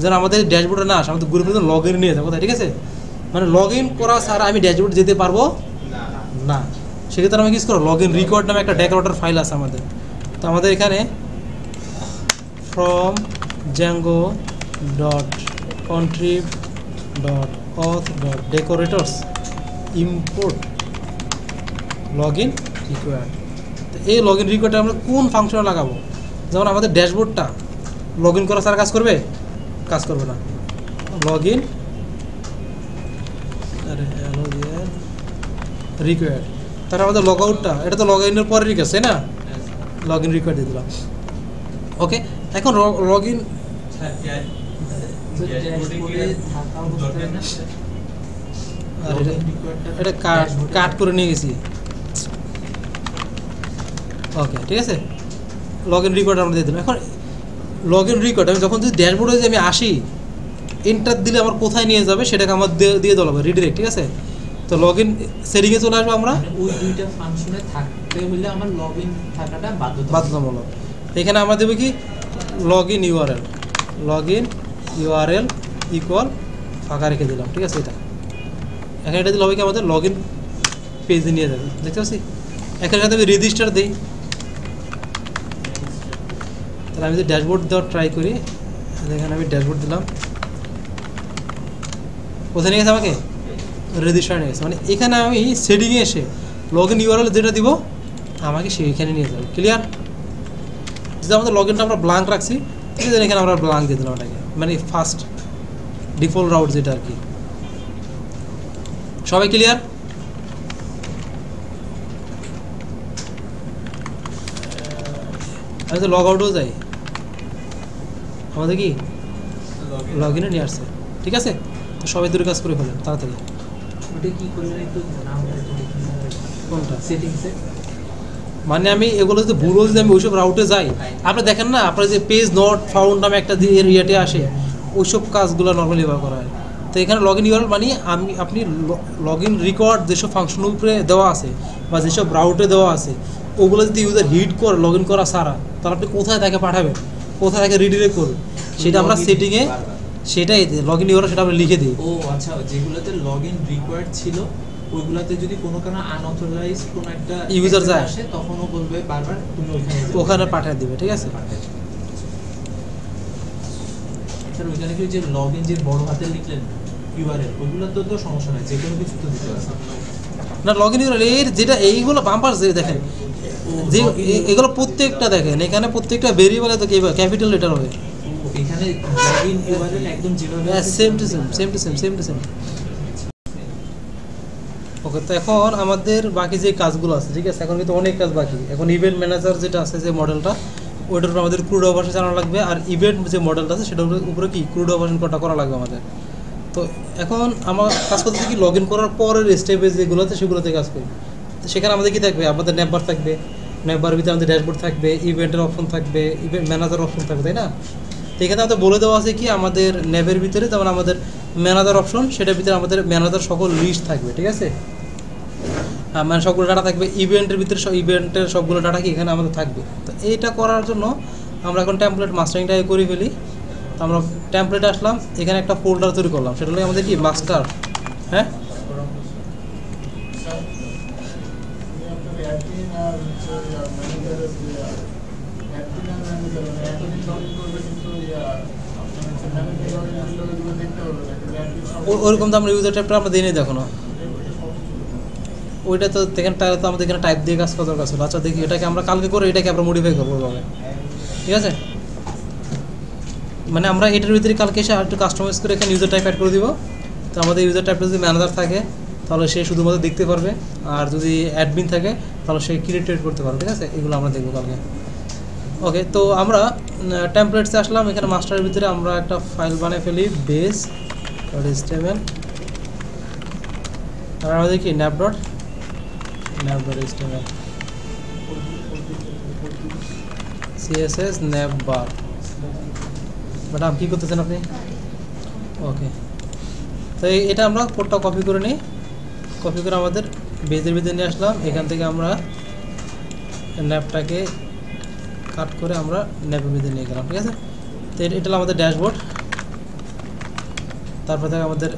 যেন আমাদের ড্যাশবোর্ডে না আসে, আমাদের গ্রুপে লগ ইন নিয়ে যাবো, ঠিক আছে। মানে লগ ইন করা ছাড়া আমি ড্যাশবোর্ডে যেতে পারবো না, সেক্ষেত্রে আমি কি করবো, লগ ইন রিকোয়ার্ড নামে একটা ডেকোরেটর ফাইল আছে আমাদের। তো আমাদের এখানে from Django dot contrib dot auth dot decorators import log in required. তো এই লগ ইন রিকোয়ার্ডটা আমরা কোন ফাংশনে লাগাবো, যেমন আমাদের ড্যাশবোর্ডটা লগ ইন করা ছাড়া কাজ করবে, কাজ করবে না। লগ ইন রিকোয়ার্ড, তারপরে আমাদের লগ আউটটা, এটা তো লগ ইনের পরেরই কাজ, তাই না, লগ ইন রিকোয়ার্ড দিয়ে দিলাম, ওকে। এখন লগ ইন এটা কাট করে নিয়ে গেছি, ওকে, ঠিক আছে। লগ ইন রিকোয়ার্ড আমরা দিয়ে দিলাম। এখন লগ ইন রিকোয়ার্ড আমি যখন যদি ড্যাশবোর্ডে যদি আমি আসি, এন্টার দিলে আমার কোথায় নিয়ে যাবে সেটাকে আমার দিয়ে দেওয়া হবে, রিডিরেক্ট, ঠিক আছে। তো লগ ইন সেটিংয়ে চলে আসবো আমরা, ওই দুইটা ফাংশনে থাকতে হলে আমার লগ ইন থাকাটা বাধ্যতামূলক। এখানে আমরা দেবো কি, log in URL, log in URL equal ফাঁকা রেখে দিলাম, ঠিক আছে। এখানে এটা দিলে হবে কি, আমাদের লগ ইন পেজে নিয়ে যাবে, দেখতে পাচ্ছি। এখানে সাথে আমি রেজিস্টার দিই, তাহলে আমি যদি ড্যাশবোর্ড দেওয়ার ট্রাই করি, এখানে আমি ড্যাশবোর্ড দিলাম, কোথায় নিয়ে গেছে আমাকে রেজিস্টার নিয়ে গেছে, মানে এখানে আমি সেটিংয়ে এসে লগ ইন ইউআরএল যেটা দিব আমাকে সেইখানে নিয়ে যাবে। ক্লিয়ার? যদি আমাদের লগ ইনটা আমরা ব্ল্যাঙ্ক রাখছি, ঠিক আছে, এখানে আমরা ব্ল্যাঙ্ক দিয়ে দিলাম এটাকে, মানে ফার্স্ট ডিফল্ট রাউট যেটা আর কি। সবাই ক্লিয়ার? আমি তো লগ আউটও যাই, আমাদের কি লগ ইনে নিয়ে আসছে, ঠিক আছে। তো সবাই দূরে কাজ করে ফেলেন তাড়াতাড়ি। ওটা কি করলেন একটু নাম কোনটা? সেটিংসে মানে আমি এগুলো যদি ভুল যদি আমি ওইসব রাউটে যাই, আপনি দেখেন না আপনার যে পেজ নট ফাউন্ড নামে একটা যে ইয়েতে আসে, ওইসব কাজগুলো নর্মালি ব্যবহার করা হয়। তো এখানে লগ ইন ইউআরএল মানে আপনি লগ ইন রেকর্ড যেসব ফাংশনের উপরে দেওয়া আছে বা যেসব রাউটে দেওয়া আছে, ওগুলো যদি ইউজার হিট করে লগ ইন করা ছাড়া, তাহলে আপনি কোথায় তাকে পাঠাবেন, কোথায় তাকে রিডিরেক্ট করবেন, সেটা আমরা সেটিংয়ে সেটাই লগ ইন ইউআরএল সেটা আমরা লিখে দিই। ও আচ্ছা, যেগুলোতে লগইন রিকোয়ার্ড ছিল ওইগুলোতে যদি কোনো কারণে আনঅথরাইজড কোনো একটা ইউজার যায় আসে, তখনও বলবে বারবার তুমি ওখানে পাঠিয়ে দিবে, ঠিক আছে। স্যার ওইখানে কি যে লগইন যে বড় হাতে লিখলেন ইউআরএল, ওইগুলো তো সমস্যা নাই, যে কোনো কিছু তো দিতে পারবে না। লগ ইন ইউআরএল এর যেটা এইগুলো বাম্পার যে দেখেন, যে এগুলো প্রত্যেকটা দেখেন এখানে প্রত্যেকটা ভেরিয়েবল তো ক্যাপিটাল লেটার হবে এখানে লগইন ইউআরএল একদম যেভাবে সেম টু সেম। ওকে, তো এখন আমাদের বাকি যে কাজগুলো আছে, ঠিক আছে, এখন কিন্তু অনেক কাজ বাকি। এখন ইভেন্ট ম্যানেজার যেটা আছে যে মডেলটা, ওইটার উপর আমাদের ক্রুড অপারেশন চালানো লাগবে, আর ইভেন্ট যে মডেলটা আছে সেটার উপরে কি ক্রুড অপারেশন করা লাগবে আমাদের। তো এখন আমার কাজ করতে কি লগ ইন করার পরের স্টেপে যেগুলো আছে সেগুলোতে কাজ করি। তো সেখানে আমাদের কি থাকবে, আমাদের নেটবার থাকবে, নেটবার ভিতরে আমাদের ড্যাশবোর্ড থাকবে, ইভেন্টের অপশন থাকবে, ইভেন্ট ম্যানেজার অপশন থাকবে, তাই না? তো এখানে আমাদের বলে দেওয়া আছে কি আমাদের ন্যাবের ভিতরে যেমন আমাদের ম্যানেজার অপশন, সেটার ভিতরে আমাদের ম্যানেজার সকল লিস্ট থাকবে, ঠিক আছে, মানে সবগুলো ডাটা থাকবে। ইভেন্টের ভিতরে ইভেন্টের সবগুলো ডাটা কি এখানে আমাদের থাকবে। তো এইটা করার জন্য আমরা এখন টেমপ্লেট মাস্টারিংটাকে করে ফেলি। তো আমরা টেমপ্লেটে আসলাম, এখানে একটা ফোল্ডার তৈরি করলাম, সেটা হলো আমাদের কি মাস্টার। হ্যাঁ, ওরকম তো আমরা ইউজার টাইপটা আমরা দিই নি দেখো না, ওইটা তো দেখেন তো আমাদের এখানে টাইপ দিয়ে কাজ করা দরকার ছিল। আচ্ছা দেখি এটাকে আমরা কালকে করে এটাকে আমরা মডিফাই করবো ওইভাবে, ঠিক আছে। মানে আমরা এটার ভিতরে কালকে এসে একটু কাস্টমাইজ করে এখানে ইউজার টাইপ অ্যাড করে দিব। তো আমাদের ইউজার টাইপটা যদি ম্যানেজার থাকে তাহলে সে শুধুমাত্র দেখতে পারবে, আর যদি অ্যাডমিন থাকে তাহলে সে ক্রিয়েট করতে পারবে, ঠিক আছে। এগুলো আমরা দেখবো কালকে। ওকে, তো আমরা টেমপ্লেটসে আসলাম, এখানে মাস্টারের ভিতরে আমরা একটা ফাইল বানিয়ে ফেলি base.html, আর আমাদের কি nav.html css navbar। ম্যাডাম কী করতেছেন আপনি? ওকে, তো এটা আমরা কোডটা কপি করে নিই, কপি করে আমাদের বেজের ভিতরে নিয়ে আসলাম। এখান থেকে আমরা ন্যাপটাকে কাট করে আমরা ন্যাপের ভিতরে নিয়ে গেলাম, ঠিক আছে। তো এটা হলো আমাদের ড্যাশবোর্ড। তারপর থেকে আমাদের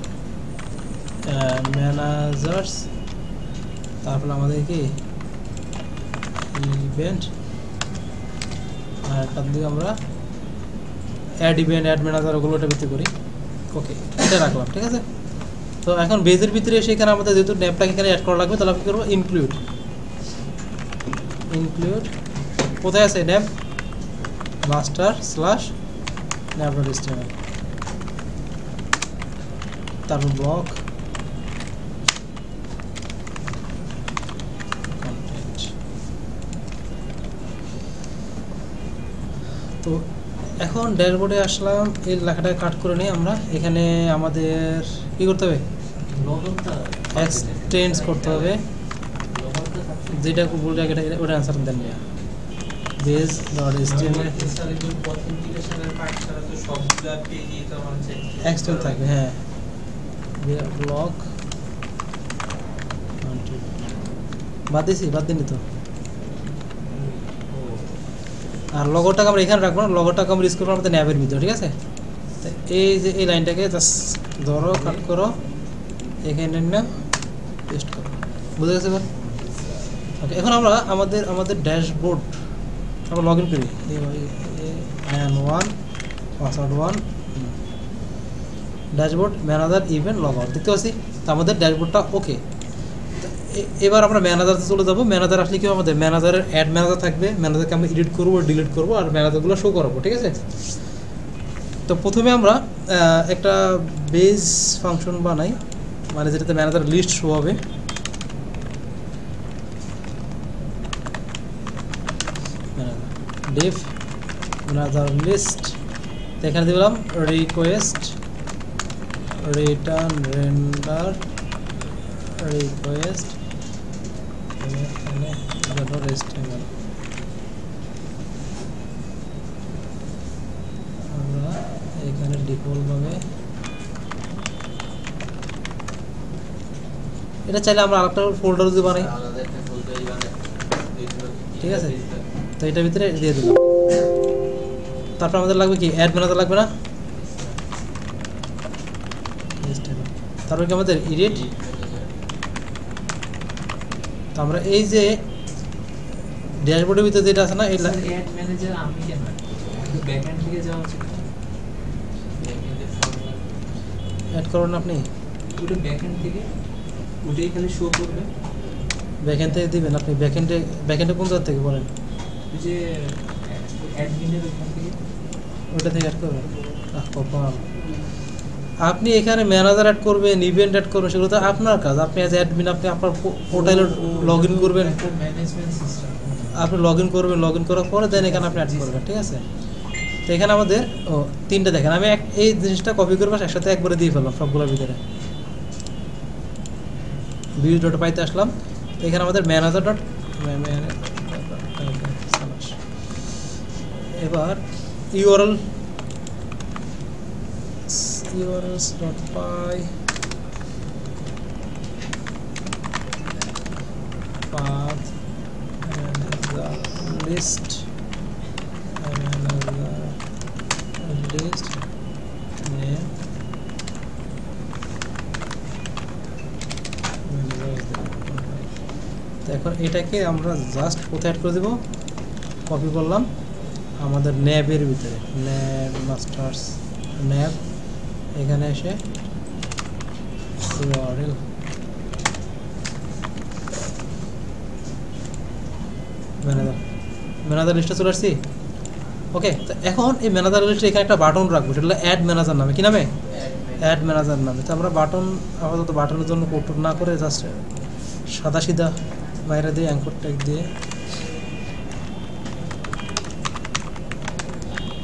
ম্যানেজার্স, তারপর আমাদের কি ইভেন্ট, আর তার দিকে আমরা অ্যাড ইভেন্ট, অ্যাড ম্যানেজার, ওগুলোটা ভিত্তি করি। ওকে, এটা রাখলাম, ঠিক আছে। তো এখন বেজের ভিতরে এসে এখানে আমাদের যেহেতু ন্যাপটাকে এখানে অ্যাড করা লাগবে, তাহলে আমি কী করবো, ইনক্লুড কোথায় আছে, ন্যাপ master/nav.html, তারপর ব্লক কন্টেন্ট। তো এখন ড্যাশবোর্ডে আসলাম, এই লেখাটাকে কাট করে নিই আমরা। এখানে আমাদের কী করতে হবে, এক্সটেন্স করতে হবে, যেটা বলতে এটা ওটা অ্যান্সার দেন না। base.html এক্সটেন্স থাকবে, হ্যাঁ, ব্লক বাদ দিনি তো। আর লগোটাকে আমরা এখানে রাখবো না, লগোটাকে আমরা ইউজ করবো আমাদের ন্যাবের ভিতরে, ঠিক আছে। তো এই যে এই লাইনটাকে জাস্ট ধরো, কাট করো, এখানে না পেস্ট করো, বুঝে গেছে এবার? ওকে, এখন আমরা আমাদের ড্যাশবোর্ড আমরা লগ ইন করি, password 1 dashboard manager event log out দেখতে পাচ্ছি। তো আমাদের ড্যাশবোর্ডটা ওকে। এবার আমরা ম্যানেজারে চলে যাব। ম্যানেজার আসলে কি আমাদের ম্যানেজারের অ্যাড ম্যানেজার থাকবে, ম্যানেজারকে আমরা এডিট করবো, ডিলিট করবো আর ম্যানেজারগুলো শো করাবো, ঠিক আছে। তো প্রথমে আমরা একটা বেস ফাংশন বানাই, মানে যেটাতে ম্যানেজার লিস্ট শো হবে। ডিফ ম্যানেজার লিস্ট, এখানে দিলাম রিকোয়েস্ট রিটার্ন রেন্ডার রিকোয়েস্ট আমরা এখানে ডিফল্ট ভাবে এটা চাইলে আমরা আরেকটা ফোল্ডার যদি বানাই, আলাদা একটা ফোল্ডার বানাই, ঠিক আছে। তো এটার ভিতরে দিয়ে দিলাম। তারপর আমাদের লাগবে কি অ্যাড ম্যানেজার লাগবে না, তারপর কি আমাদের এডিট। তো আমরা এই যে ড্যাশবোর্ডের ভিতরে যেটা আছে না এই অ্যাড ম্যানেজার আমি কেন ব্যাকএন্ড থেকে যাওয়া উচিত অ্যাড করবেন আপনি, ওটা ব্যাকএন্ড থেকে ওটাই খালি শো করবে। ব্যাকএন্ড থেকে দিবেন আপনি। ব্যাকএন্ডে কোন জায়গা থেকে বলেন? ওই যে অ্যাডমিনের ওখান থেকে, ওইটা থেকে অ্যাড করবেন। কপাল, আপনি এখানে ম্যানেজার অ্যাড করবেন, ইভেন্ট অ্যাড করবেন, সেগুলো তো আপনার কাজ। আপনি অ্যাজ অ্যাডমিন আপনি আপনার পোর্টালে লগ ইন করবেন, ম্যানেজমেন্ট সিস্টেম আপনি লগ ইন করবেন, লগ ইন করার পরে দেন এখানে আপনি অ্যাড করবেন, ঠিক আছে। তো এখানে আমাদের তিনটে দেখেন, আমি এই জিনিসটা কপি করবো একসাথে একবারে দিয়ে ফেললাম সবগুলোর ভিতরে। ভিউ ডট পাইতে আসলাম, তো এখানে আমাদের ম্যানেজার ডট, এবার URL urls.py path manager list name তো এখন এটাকে আমরা জাস্ট কোথায় অ্যাড করে দেব, কপি করলাম আমাদের ন্যাবের ভিতরে, ন্যাব মাস্টার্স ন্যাব, এখানে এসে URL ম্যানেজার লিস্টে চলে আসছি। ওকে, তো এখন এই ম্যানেজার লিস্টে এখানে একটা বাটন রাখবো, সেটা হলো অ্যাড ম্যানেজার নামে। কি নামে? অ্যাড ম্যানেজার নামে। তো আমরা বাটন আপাতত বাটনের জন্য কোড না করে জাস্ট সাদা সিধা বাইরে দিয়ে অ্যাঙ্কর ট্যাগ দিয়ে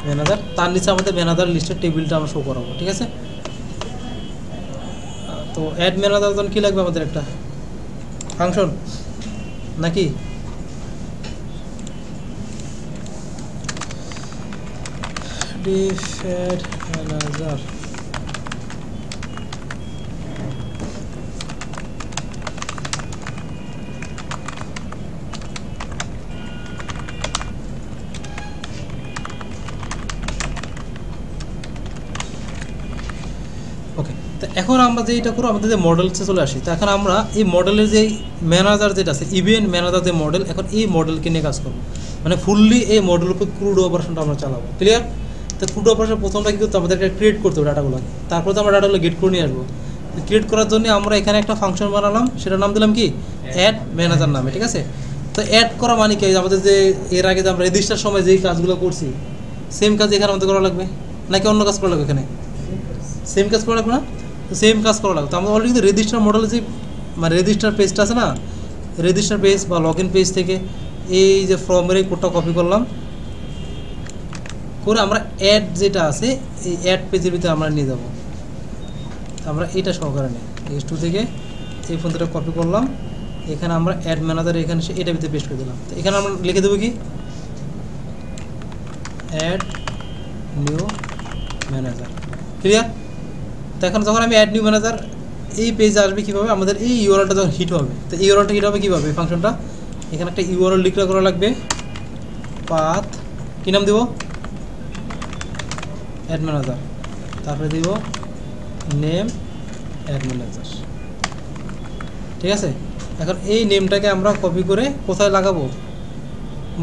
ম্যানেজার, তার নিচে আমাদের ম্যানেজার লিস্টের টেবিলটা আমরা শো করাবো, ঠিক আছে। তো অ্যাড ম্যানেজার জন্য কী লাগবে আমাদের, একটা ফাংশন নাকি ডিফ অ্যাড ম্যানেজার। ওকে, তো এখন আমরা যে এটা করবো, আমাদের যে মডেলসে চলে আসি। তো এখন আমরা এই মডেলের যে ম্যানেজার যেটা আছে, ইভেন্ট ম্যানেজার যে মডেল, এখন এই মডেলকে নিয়ে কাজ করবো, মানে ফুললি এই মডেলের উপর ক্রুড অপারেশনটা আমরা চালাবো। ক্লিয়ার? তো ক্রুড অপারেশন প্রথমটা কী করতে আমাদেরকে ক্রিয়েট করতে হবে ডাটাগুলোকে, তারপর তো আমরা ডাটাগুলো গেট করে নিয়ে আসবো। ক্রিয়েট করার জন্য আমরা এখানে একটা ফাংশন বানালাম, সেটার নাম দিলাম কি অ্যাড ম্যানেজার নামে, ঠিক আছে। তো অ্যাড করা মানে কি, আমাদের যে এর আগে যে আমরা রেজিস্টার সময় যেই কাজগুলো করছি সেম কাজ এখানে আমাদের করা লাগবে, নাকি অন্য কাজ করা লাগবে? এখানে সেম কাজ করা লাগবে না? তো সেম কাজ করা লাগবে। তো আমরা অলরেডি কিন্তু রেজিস্টার মডেলে যে মানে রেজিস্টার পেজটা আছে না, রেজিস্টার পেজ বা লগ ইন পেজ থেকে এই যে ফর্মের এই কোডটা কপি করলাম, করে আমরা অ্যাড যেটা আছে এই অ্যাড পেজের ভিতরে আমরা নিয়ে যাব। আমরা এটা সহকারে নিই, S2 থেকে এই ফোনটা কপি করলাম, এখানে আমরা অ্যাড ম্যানেজার এখানে এটা ভিতরে পেস্ট করে দিলাম। তো এখানে আমরা লিখে দেবো কি অ্যাড নিউ ম্যানেজার। ক্লিয়ার? তো এখন যখন আমি অ্যাড নিউ ম্যানেজার এই পেজে আসবে কীভাবে, আমাদের এই ইউআরএলটা যখন হিট হবে, তো এই ইউআরএলটা হিট হবে কীভাবে, এই ফাংশনটা এখানে একটা ইউআরএল ডিক্লেয়ার করা লাগবে, পাথ কী নাম দেব, অ্যাড ম্যানেজার, তারপরে দিব নেম অ্যাড ম্যানেজার, ঠিক আছে। এখন এই নেমটাকে আমরা কপি করে কোথায় লাগাবো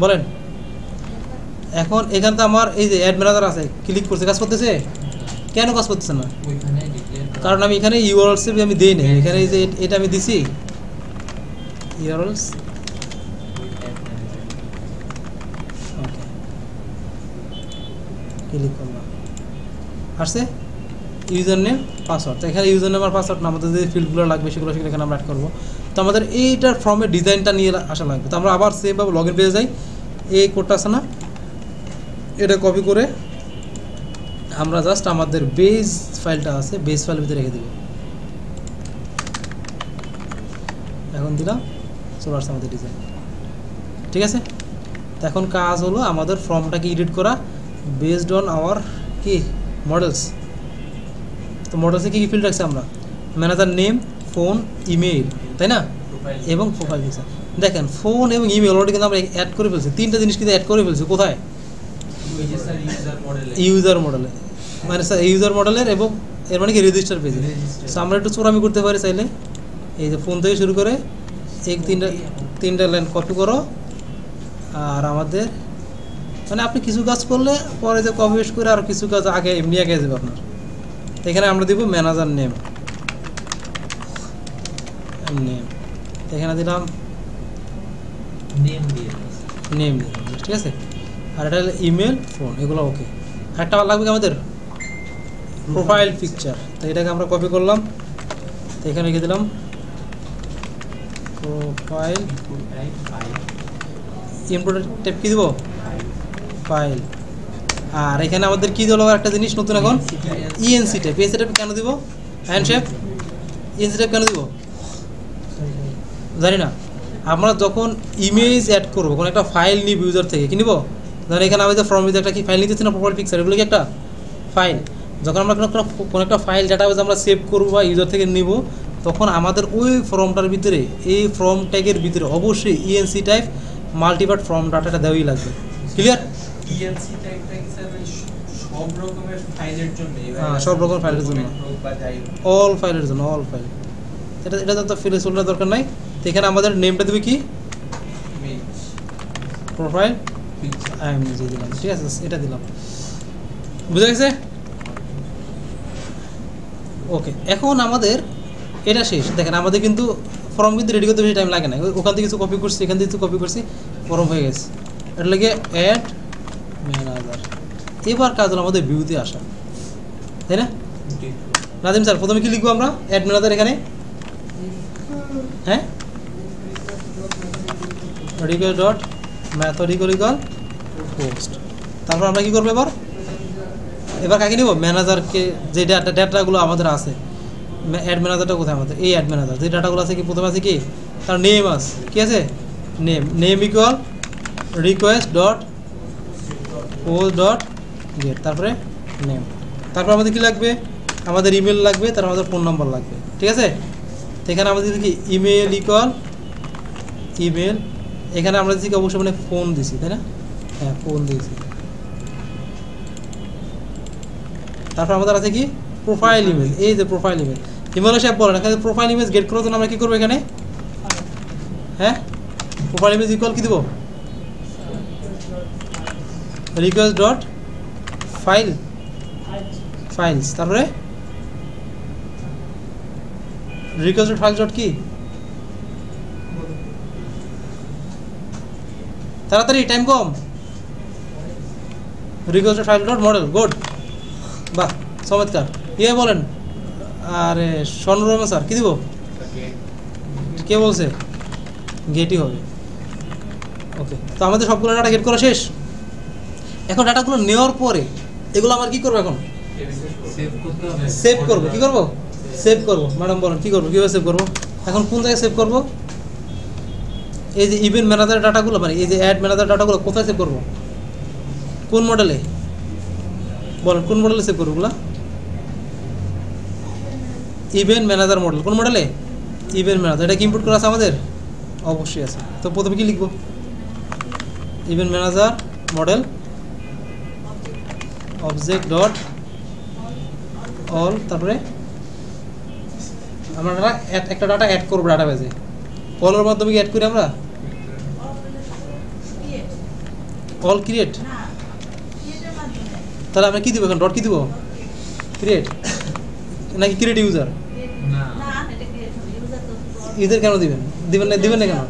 বলেন, এখন এখানে তো আমার এই যে অ্যাড ম্যানেজার আছে, ক্লিক করছে, কাজ করতেছে? কেন কাজ করতেছে না? ওইখানে ডিক্লেয়ার কারণ আমি এখানে ইউআরএলস আমি দেই না, এখানে এই যে এটা আমি দিছি ইউআরএলস। ওকে, ক্লিক করলাম, আসছে ইউজার নেম পাসওয়ার্ড। তো এখানে ইউজার নেম আর পাসওয়ার্ড না, আমাদের যে ফিল্ডগুলো লাগবে সেগুলো এখানে আমরা অ্যাড করবো। তো আমাদের এইটার ফর্মের ডিজাইনটা নিয়ে আসা লাগবে। তো আমরা আবার সেমভাবে লগ ইন পেজে যাই, এই কোডটা আছে না, এটা কপি করে আমরা জাস্ট আমাদের বেস ফাইলটা আছে, বেস ফাইলের ভিতরে রেখে দেব। এখন দিলাম, চলে আসছে আমাদের ডিজাইন, ঠিক আছে। তো এখন কাজ হলো আমাদের ফর্মটাকে এডিট করা বেসড অন আওয়ার কি মডেলস। তো মডেলসে কী কী ফিল্ড রাখছি আমরা? ম্যানেজার নেম, ফোন, ইমেইল, তাই না, এবং প্রোফাইল পিকচার। দেখেন ফোন এবং ইমেল অলরেডি কিন্তু আমরা অ্যাড করে ফেলছি, তিনটা জিনিস কিন্তু অ্যাড করে ফেলছি। কোথায়? ইউজার মডেলে, মানে স্যার ইউজার মডেলের, এবং এর মানে কি রেজিস্টার পেজে। সো আমরা একটু চোরামি করতে পারি চাইলে, এই যে ফোন থেকে শুরু করে এই তিনটা লাইন কপি করো, আর আমাদের মানে আপনি কিছু কাজ করলে পরে যে কপি পেস্ট করে আর কিছু কাজ আগে এমনি আগে যাবে আপনার। এখানে আমরা দিব ম্যানেজার নেম, এখানে দিলাম নেম, ঠিক আছে। আর এটা হলো ইমেল, ফোন, এগুলো ওকে। আরেকটা লাগবে কি আমাদের? Profile picture. তো এটাকে আমরা কপি করলাম, তো এখানে লিখে দিলাম প্রোফাইল, ইনপুট টাইপ কি দিব? ফাইল। আর এখানে আমাদের কি দিল একটা জিনিস নতুন এখন, ইএনসি টাইপ। ইএনসি টাইপ কেন দিব? হ্যান্ডশেপ ইএনসি টাইপ কেন দিব জানি না। আমরা যখন ইমেজ অ্যাড করবো, কোনো একটা ফাইল নিব ইউজার থেকে, কি নিব? ধরেন এখানে আমাদের ফর্ম একটা কি ফাইল নিতেছি না, প্রোফাইল পিকচার, এগুলো কি একটা ফাইল। যখন আমরা কোনো একটা ফাইল ডাটাবেজ আমরা সেভ করবো বা ইউজার থেকে নিব, তখন আমাদের ওই ফর্মটার ভিতরে, এই ফর্ম ট্যাগের ভিতরে অবশ্যই ইএনসি টাইপ মাল্টিপার্ট ফর্ম ডাটাটা দেওয়াই লাগবে। ক্লিয়ার? ইএনসি টাইপটা কি স্যার সব রকমের ফাইলের জন্য? হ্যাঁ, সব রকম ফাইলের জন্য, অল ফাইলের জন্য, অল ফাইল। এটা তো ফিলে চলার দরকার নাই। তো এখানে আমাদের নেমটা দেবে কি? প্রোফাইল আমি নিজে দিলাম, ঠিক আছে, এটা দিলাম, বুঝা গেছে? ওকে, এখন আমাদের এটা শেষ। দেখেন আমাদের কিন্তু ফর্ম কিন্তু রেডি করতে বেশি টাইম লাগে না, ওখান থেকে কিছু কপি করছি, এখান থেকে কিছু কপি করছি, ফর্ম হয়ে গেছে। এটা লাগে অ্যাড ম্যানেজার। এবার কাজ হলো আমাদের ভিউতে আসা, তাই না? নাদিম স্যার, প্রথমে কি লিখবো আমরা? অ্যাড ম্যানেজার এখানে, হ্যাঁ, request dot method equal post. তারপর আমরা কি করবো এবার কাকে নিব? ম্যানেজারকে, যে ডাটাগুলো আমাদের আছে। অ্যাড ম্যানেজারটা কোথায় আমাদের? এই অ্যাড ম্যানেজার, যে ডাটাগুলো আছে কি প্রথমে আছে কি তার নেম আছে, কি আছে? Name equal request dot post dot gate, তারপরে নেম। তারপর আমাদের কি লাগবে? আমাদের ইমেল লাগবে, তার আমাদের ফোন নাম্বার লাগবে, ঠিক আছে। তো এখানে আমাদের কি ইমেল ইকুয়াল ইমেল, এখানে আমরা দিচ্ছি অবশ্যই মানে ফোন দিছি, তাই না? হ্যাঁ, ফোন দিয়েছি। তারপর আমাদের আছে কি প্রোফাইল ইমেজ, এই যে প্রোফাইল ইমেজ। ইমেল সাহেব বলেন এখানে প্রোফাইল ইমেজ গেট করার জন্য আমরা কি করবো এখানে? হ্যাঁ, প্রোফাইল ইমেজ ইকুয়াল কি দেবো? রিকোয়েস্ট ডট ফাইলস, তারপরে রিকোয়েস্ট ডট ফাইলস ডট কি? তাড়াতাড়ি, টাইম কম। Request dot file dot model, good, বাহ, চমৎকার। ইয়ে বলেন, আরে সনরমা স্যার কি দিব? কে বলছে? গেটই হবে। ওকে, তো আমাদের সবগুলো ডাটা গেট করা শেষ। এখন ডাটাগুলো নেওয়ার পরে এগুলো আমার কি করবো? এখন সেভ করবো। কি করবো? সেভ করবো। ম্যাডাম বলেন কি করবো, কীভাবে সেভ করবো? এখন কোন জায়গায় সেভ করবো? এই যে ইভেন্ট ম্যানেজার ডাটাগুলো, মানে এই যে অ্যাড ম্যানেজার ডাটাগুলো কোথায় সেভ করবো? কোন মডেলে বলেন, কোন মডেলে সেভ করবো ওগুলা? Event manager model. কোন মডেলে? Event manager. এটা কি ইম্পোর্ট করা আছে আমাদের? অবশ্যই আছে। তো প্রথমে কি লিখবো? Event manager model object dot all, তারপরে আমরা একটা ডাটা অ্যাড করবো ডাটাবেজে। কলের মাধ্যমে কি অ্যাড করি আমরা? অল ক্রিয়েট, তাহলে আমরা কি দিব এখন? ডট কি দিব? ক্রিয়েট নাকি ক্রিয়েট ইউজার? না ইউজার কেন দিবেন? দিবেন না কেন?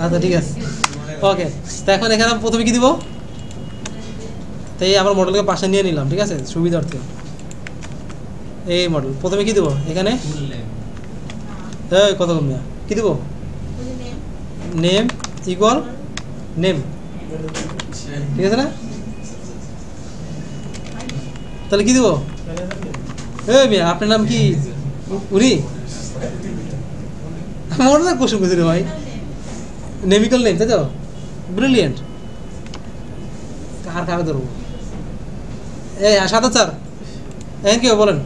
আচ্ছা ঠিক আছে, ওকে। তো এখন এখানে আমি প্রথমে কি দিব? তাই আমার মডেলকে পাশে নিয়ে নিলাম, ঠিক আছে, সুবিধার্থে। এই মডেল প্রথমে কি দিব এখানে? কত কমিয়া কি দিব? নেম ইকুয়াল নেম, ঠিক আছে না? তাহলে কি দিব? মিয়া আপনার নাম কি? উনি মনে না কোশ্চেন করছি রে ভাই। নেম ইকুয়াল নেম, তাই তো? ব্রিলিয়েন্ট। কার কাকে ধরবো? সাদা স্যার এখন কি বলেন?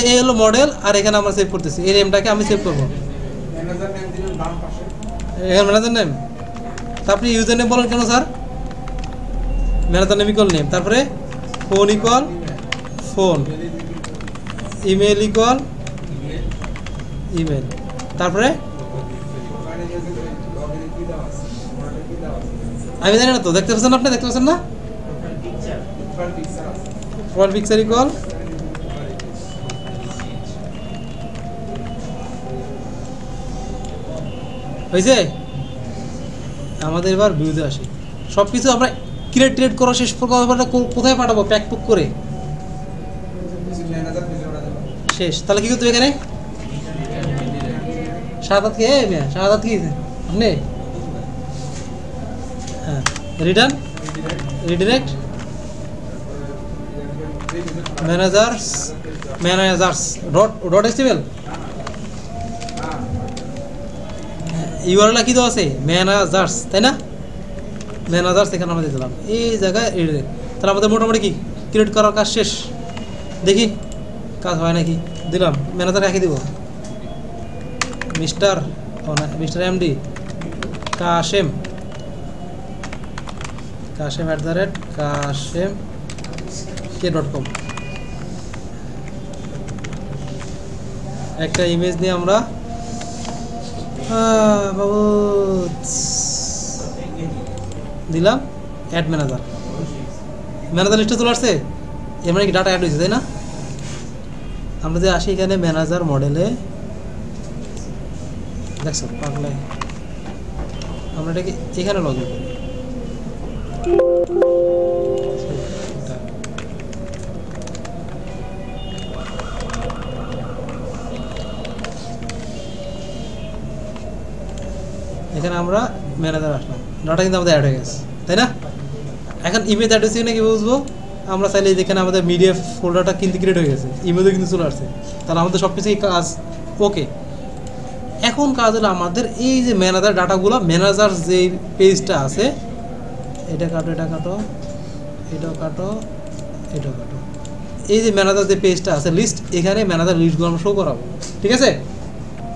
এই হলো মডেল, আর এখানে আমরা সেভ করতেছি। এই নেমটাকে আমি সেভ করবো। এখানে ম্যানেজার নেম, তারপরে ইউজার নেম বলেন কেন sir? Manager name equal name, তারপরে phone equal phone, email equal email, তারপরে আমি জানি না তো, দেখতে পাচ্ছেন আপনি? দেখতে পাচ্ছেন না? প্রোফাইল পিকচার ইকুয়াল হয়েছে। আমাদের এবার ভিউতে আসি। সব কিছু আমরা ক্রিয়েট করা শেষ কোথায় পাঠাবো? প্যাকপুক করে শেষ। তাহলে কি করতে এখানে? শাহাদাত কি? শাহাদাত কি আপনি? হ্যাঁ, return redirect managers dot HTML. URL কি দেওয়া আছে? ম্যানেজার্স, তাই না? ম্যানেজার্স এখানে আমরা দিয়ে দিলাম এই জায়গায় রিডিরেক্ট। তাহলে আমাদের মোটামুটি কি ক্রিয়েট করার কাজ শেষ। দেখি কাজ হয় নাকি। দিলাম ম্যানেজার কাকে দিব? Mister MD Kashem @kasemk.com। একটা ইমেজ নিয়ে আমরা বাবু দিলাম অ্যাড ম্যানেজার লিস্টে চলে আসছে। এর মানে কি ডাটা অ্যাড হয়েছে, তাই না? আমরা যে আসি এখানে ম্যানেজার মডেলে, দেখছো পাগলাই, আমরা এটাকে এখানে লগ ইন করি। এখানে আমরা ম্যানেজার আসলাম, ডাটা কিন্তু আমাদের অ্যাড হয়ে গেছে, তাই না? এখন ইমেজ অ্যাড হয়েছে নাকি বুঝবো? আমরা চাইলে যেখানে আমাদের মিডিয়া ফোল্ডারটা কিন্তু ক্রিয়েট হয়ে গেছে, ইমেজও কিন্তু চলে আসছে। তাহলে আমাদের সব কিছুই কাজ ওকে। এখন কাজ হলো আমাদের এই যে ম্যানেজার ডাটাগুলো, ম্যানেজার যে পেজটা আছে, এটা কাটো, এটাও কাটো, এটাও কাটো। এই যে ম্যানেজার যে পেজটা আছে লিস্ট, এখানে ম্যানেজার লিস্টগুলো আমরা শো করাবো, ঠিক আছে?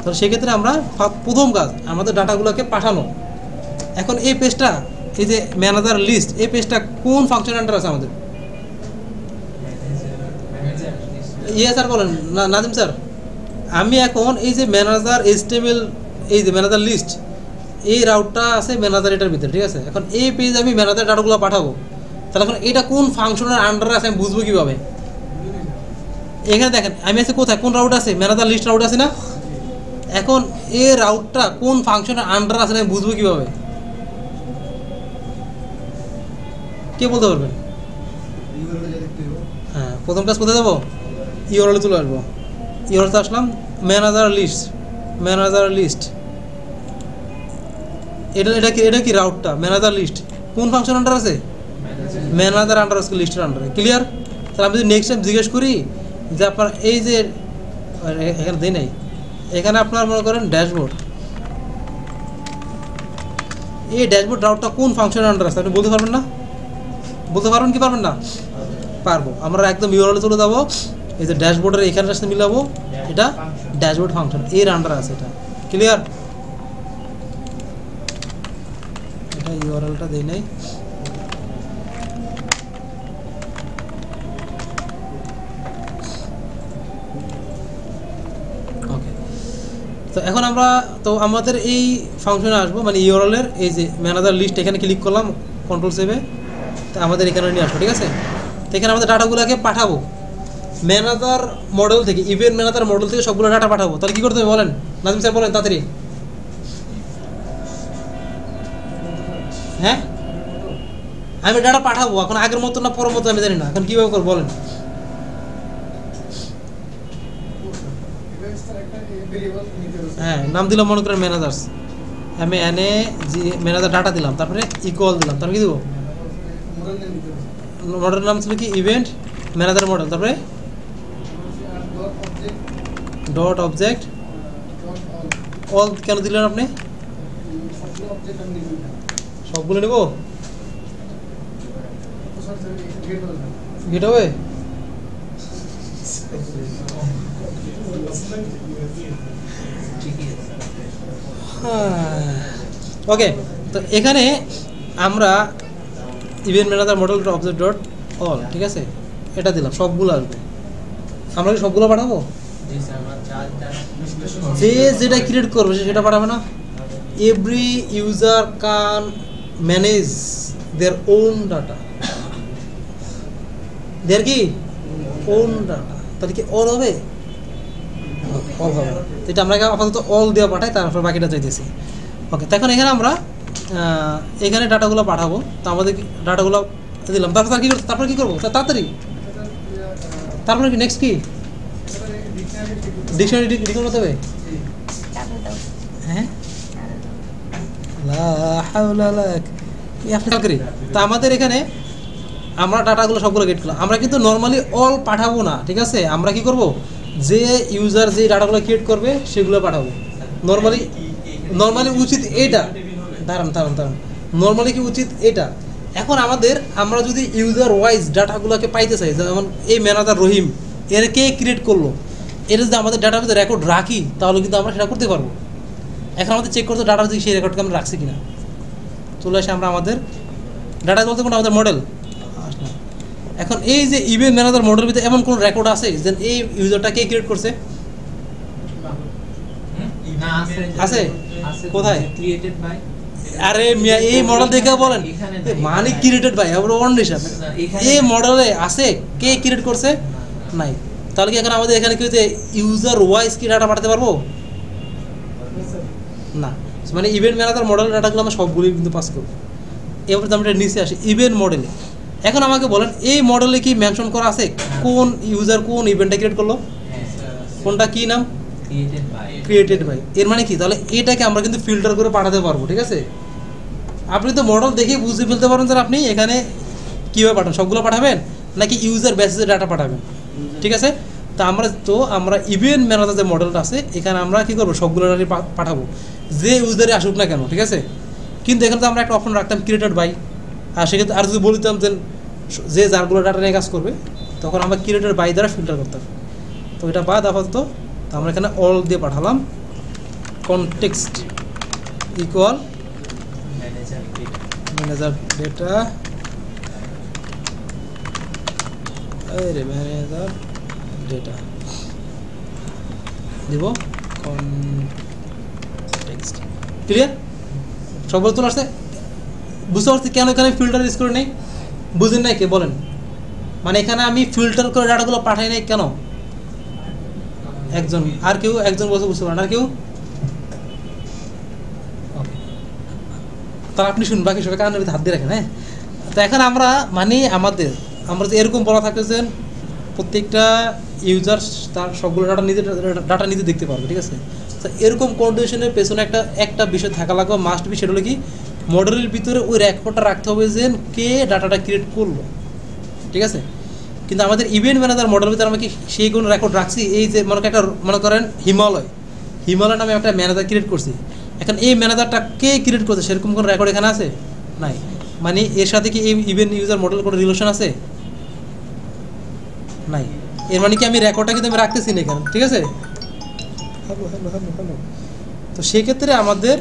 তাহলে সেক্ষেত্রে আমরা প্রথম কাজ আমাদের ডাটাগুলোকে পাঠানো। এখন এই পেজটা, এই যে ম্যানেজার লিস্ট, এই পেজটা কোন ফাংশন আন্ডার আছে আমাদের? স্যার বলেন না, নাজিম স্যার। আমি এখন এই যে ম্যানেজার HTML, এই যে ম্যানেজার লিস্ট, এই রাউটটা আছে ম্যানেজার এটার ভিতরে, ঠিক আছে? এখন এই পেজ আমি ম্যানেজার ডাটাগুলো পাঠাবো, তাহলে এখন এটা কোন ফাংশনের আন্ডারে আছে আমি বুঝবো কীভাবে? এখানে দেখেন আমি আছে কোথায়, কোন রাউট আছে? ম্যানেজার লিস্ট রাউট আছে না? এখন এই রাউটটা কোন ফাংশনের আন্ডার আছে আমি বুঝবো কীভাবে? কে বলতে পারবেন? হ্যাঁ, প্রথম কাজ কোথায় যাবো? ইউআরএল চলে আসবো। ইউআরএল আসলাম, ম্যানেজার লিস্ট। এটা কি রাউটটা? ম্যানেজার লিস্ট কোন ফাংশন আন্ডার আছে? ম্যানেজার আন্ডার আছে, লিস্টের আন্ডারে। ক্লিয়ার? তাহলে আমি যদি নেক্সট টাইম জিজ্ঞেস করি যে আপনার এই যে এখানে দেই নাই, এখানে আপনার মনে করেন ড্যাশবোর্ড, এই ড্যাশবোর্ড রাউটটা কোন ফাংশনের আন্ডার আছে আপনি বলতে পারবেন না? বলতে পারবেন কি পারবেন না? পারবো। আমরা একদম ইউআরএলে চলে যাবো, এই যে ড্যাশবোর্ডের এখানে সাথে মিলাবো, এটা ড্যাশবোর্ড ফাংশন এর আন্ডার আছে এটা। ক্লিয়ার? এটা ইউআরএলটা দেই নাই। ওকে, তো এখন আমরা তো আমাদের এই ফাংশনে আসবো, মানে ইউআরএল এর এই যে ম্যানেজার লিস্ট এখানে ক্লিক করলাম কন্ট্রোল সেভে, তো আমাদের এখানে নিয়ে আসবো, ঠিক আছে। তো এখানে আমাদের ডাটাগুলোকে পাঠাবো ম্যানেজার মডেল থেকে, ইভেন্ট ম্যানেজার মডেল থেকে সবগুলো ডাটা পাঠাবো। তাহলে কী করতে হবে বলেন নাজিম স্যার, বলেন তাড়াতাড়ি। হ্যাঁ আমি ডাটা পাঠাবো, এখন আগের মতো না পরের মতো আমি জানি না, এখন কীভাবে করবো বলেন। হ্যাঁ নাম দিলাম মনে করেন ম্যানেজার্স, আমি এনে জি ম্যানেজার ডাটা দিলাম, তারপরে ইকুয়াল দিলাম, তারপরে কি দেবো মডেলের নাম ছিল কি ইভেন্ট ম্যানেজার মডেল, তারপরে ডট অবজেক্ট অল কেন দিলেন আপনি? সবগুলো নেব গেট হবে। ওকে, তো এখানে আমরা event manager model dot object dot all, ঠিক আছে, এটা দিলাম, সবগুলো আসবে। আমরা কি সবগুলো পাঠাবো? যে যেটা ক্রিয়েট করবে সেটা পাঠাবে না। Every user can manage their own data, their কি ওন ডাটা, তাহলে কি অল হবে? অল হবে। এটা আমরা আপাতত অল দেওয়া পাঠাই, তারপর বাকিটা চাইতেছি। ওকে, তো এখন এখানে আমরা এখানে ডাটাগুলো পাঠাবো, তো আমাদের ডাটাগুলো দিলাম, তারপর কী করবো? তারপর কী করবো তাড়াতাড়ি? তারপরে কি নেক্সট কি ডিকশনারি ডিক্লেয়ার করতে হবে? হ্যাঁ তা আমাদের এখানে আমরা ডাটাগুলো সবগুলো গেট করলাম। আমরা কিন্তু নর্মালি অল পাঠাবো না, ঠিক আছে। আমরা কি করব, যে ইউজার যে ডাটাগুলো ক্রিয়েট করবে সেগুলো পাঠাবো। নর্মালি উচিত এটা, দাঁড়ান নর্মালি কি উচিত এটা। এখন আমরা যদি ইউজার ওয়াইজ ডাটাগুলোকে পাইতে চাই, যেমন এই ম্যানেজার রহিম এর কে ক্রিয়েট করলো, এটা যদি আমাদের ডাটাবেজে রেকর্ড রাখি তাহলে কিন্তু আমরা সেটা করতে পারবো। এখন আমাদের চেক করতে ডাটাবেজে সেই রেকর্ডকে আমরা রাখছি কিনা। চলে আসে আমরা আমাদের ডাটা বলতে কোনো আমাদের মডেল। এখন এই যে ইভেন্ট ম্যানেজার মডেলের ভিতরে এমন কোন রেকর্ড আছে যে এই ইউজারটা কে ক্রিয়েট করছে? আছে কোথায়? Created by. আরে মিয়া এই মডেল দেখে বলেন মানে ক্রিয়েটেড বাই আমরা অন হিসাবে এই মডেলে আছে, কে ক্রিয়েট করছে? নাই। তাহলে কি এখন আমাদের এখানে কি হচ্ছে ইউজার ওয়াইজ কি ডাটা পাঠাতে পারবো না? মানে ইভেন্ট ম্যানেজার মডেলের ডাটাগুলো আমরা সবগুলি কিন্তু পাস করবো। এবার আমরা নিচে আসি ইভেন্ট মডেলে। এখন আমাকে বলেন এই মডেলে কি মেনশন করা আছে কোন ইউজার কোন ইভেন্টটা ক্রিয়েট করলো? কোনটা কি নাম? Created by. এর মানে কি, তাহলে এটাকে আমরা কিন্তু ফিল্টার করে পাঠাতে পারবো, ঠিক আছে। আপনি তো মডেল দেখে বুঝে ফেলতে পারেন যে আপনি এখানে কীভাবে পাঠাবেন, সবগুলো পাঠাবেন নাকি ইউজার বেসিসে ডাটা পাঠাবেন, ঠিক আছে। তা আমরা ইভেন্ট ম্যানেজার যে মডেলটা আছে এখানে আমরা কী করবো, সবগুলো ডাটা পাঠাবো যে ইউজারে আসুক না কেন, ঠিক আছে। কিন্তু এখানে তো আমরা একটা অপশন রাখতাম ক্রিয়েটেড বাই, আর সেক্ষেত্রে আর যদি বলতাম যে যারগুলো ডাটা নিয়ে কাজ করবে তখন আমরা ক্রিয়েটেড বাই দ্বারা ফিল্টার করতাম। তো এটা বাদ আপাতত তো আমরা এখানে অল দিয়ে পাঠালাম, context equal manager data, manager data দিব কনটেক্সট। ক্লিয়ার? সবগুলো চলে আসছে? বুঝতে পারছি কেন এখানে ফিল্টার ইউজ করে নেই? বুঝেন নাই কে বলেন? মানে এখানে আমি ফিল্টার করে ডাটাগুলো পাঠাই নাই কেন? একজন, আর কেউ একজন বলতে বুঝতে পারেন? আর কেউ? তাহলে আপনি শুনুন, বাকি সবাই কারণে হাত দিয়ে রাখেন। হ্যাঁ, তো এখন আমরা মানে আমরা যে এরকম বলা থাকে যে প্রত্যেকটা ইউজার তার সবগুলো ডাটা নিজে দেখতে পারবে, ঠিক আছে। তো এরকম কন্ডিশনের পেছনে একটা বিষয় থাকা লাগবে, মাস্ট বি, সেটা হলো কি মডেলের ভিতরে ওই রেকর্ডটা রাখতে হবে যে কে ডাটাটা ক্রিয়েট করলো, ঠিক আছে। কিন্তু আমাদের ইভেন্ট ম্যানেজার মডেলের ভিতরে আমরা কি সেই কোনো রেকর্ড রাখছি? এই যে মনে করেন হিমালয় নামে একটা ম্যানেজার ক্রিয়েট করছি, এখন এই ম্যানেজারটা কে ক্রিয়েট করছে সেরকম কোনো রেকর্ড এখানে আছে? নাই। মানে এর সাথে কি এই ইভেন্ট ইউজার মডেল কোনো রিলেশন আছে? নাই। এর মানে কি আমি রেকর্ডটা কিন্তু আমি রাখতেছি না এখানে, ঠিক আছে। তো সেক্ষেত্রে আমাদের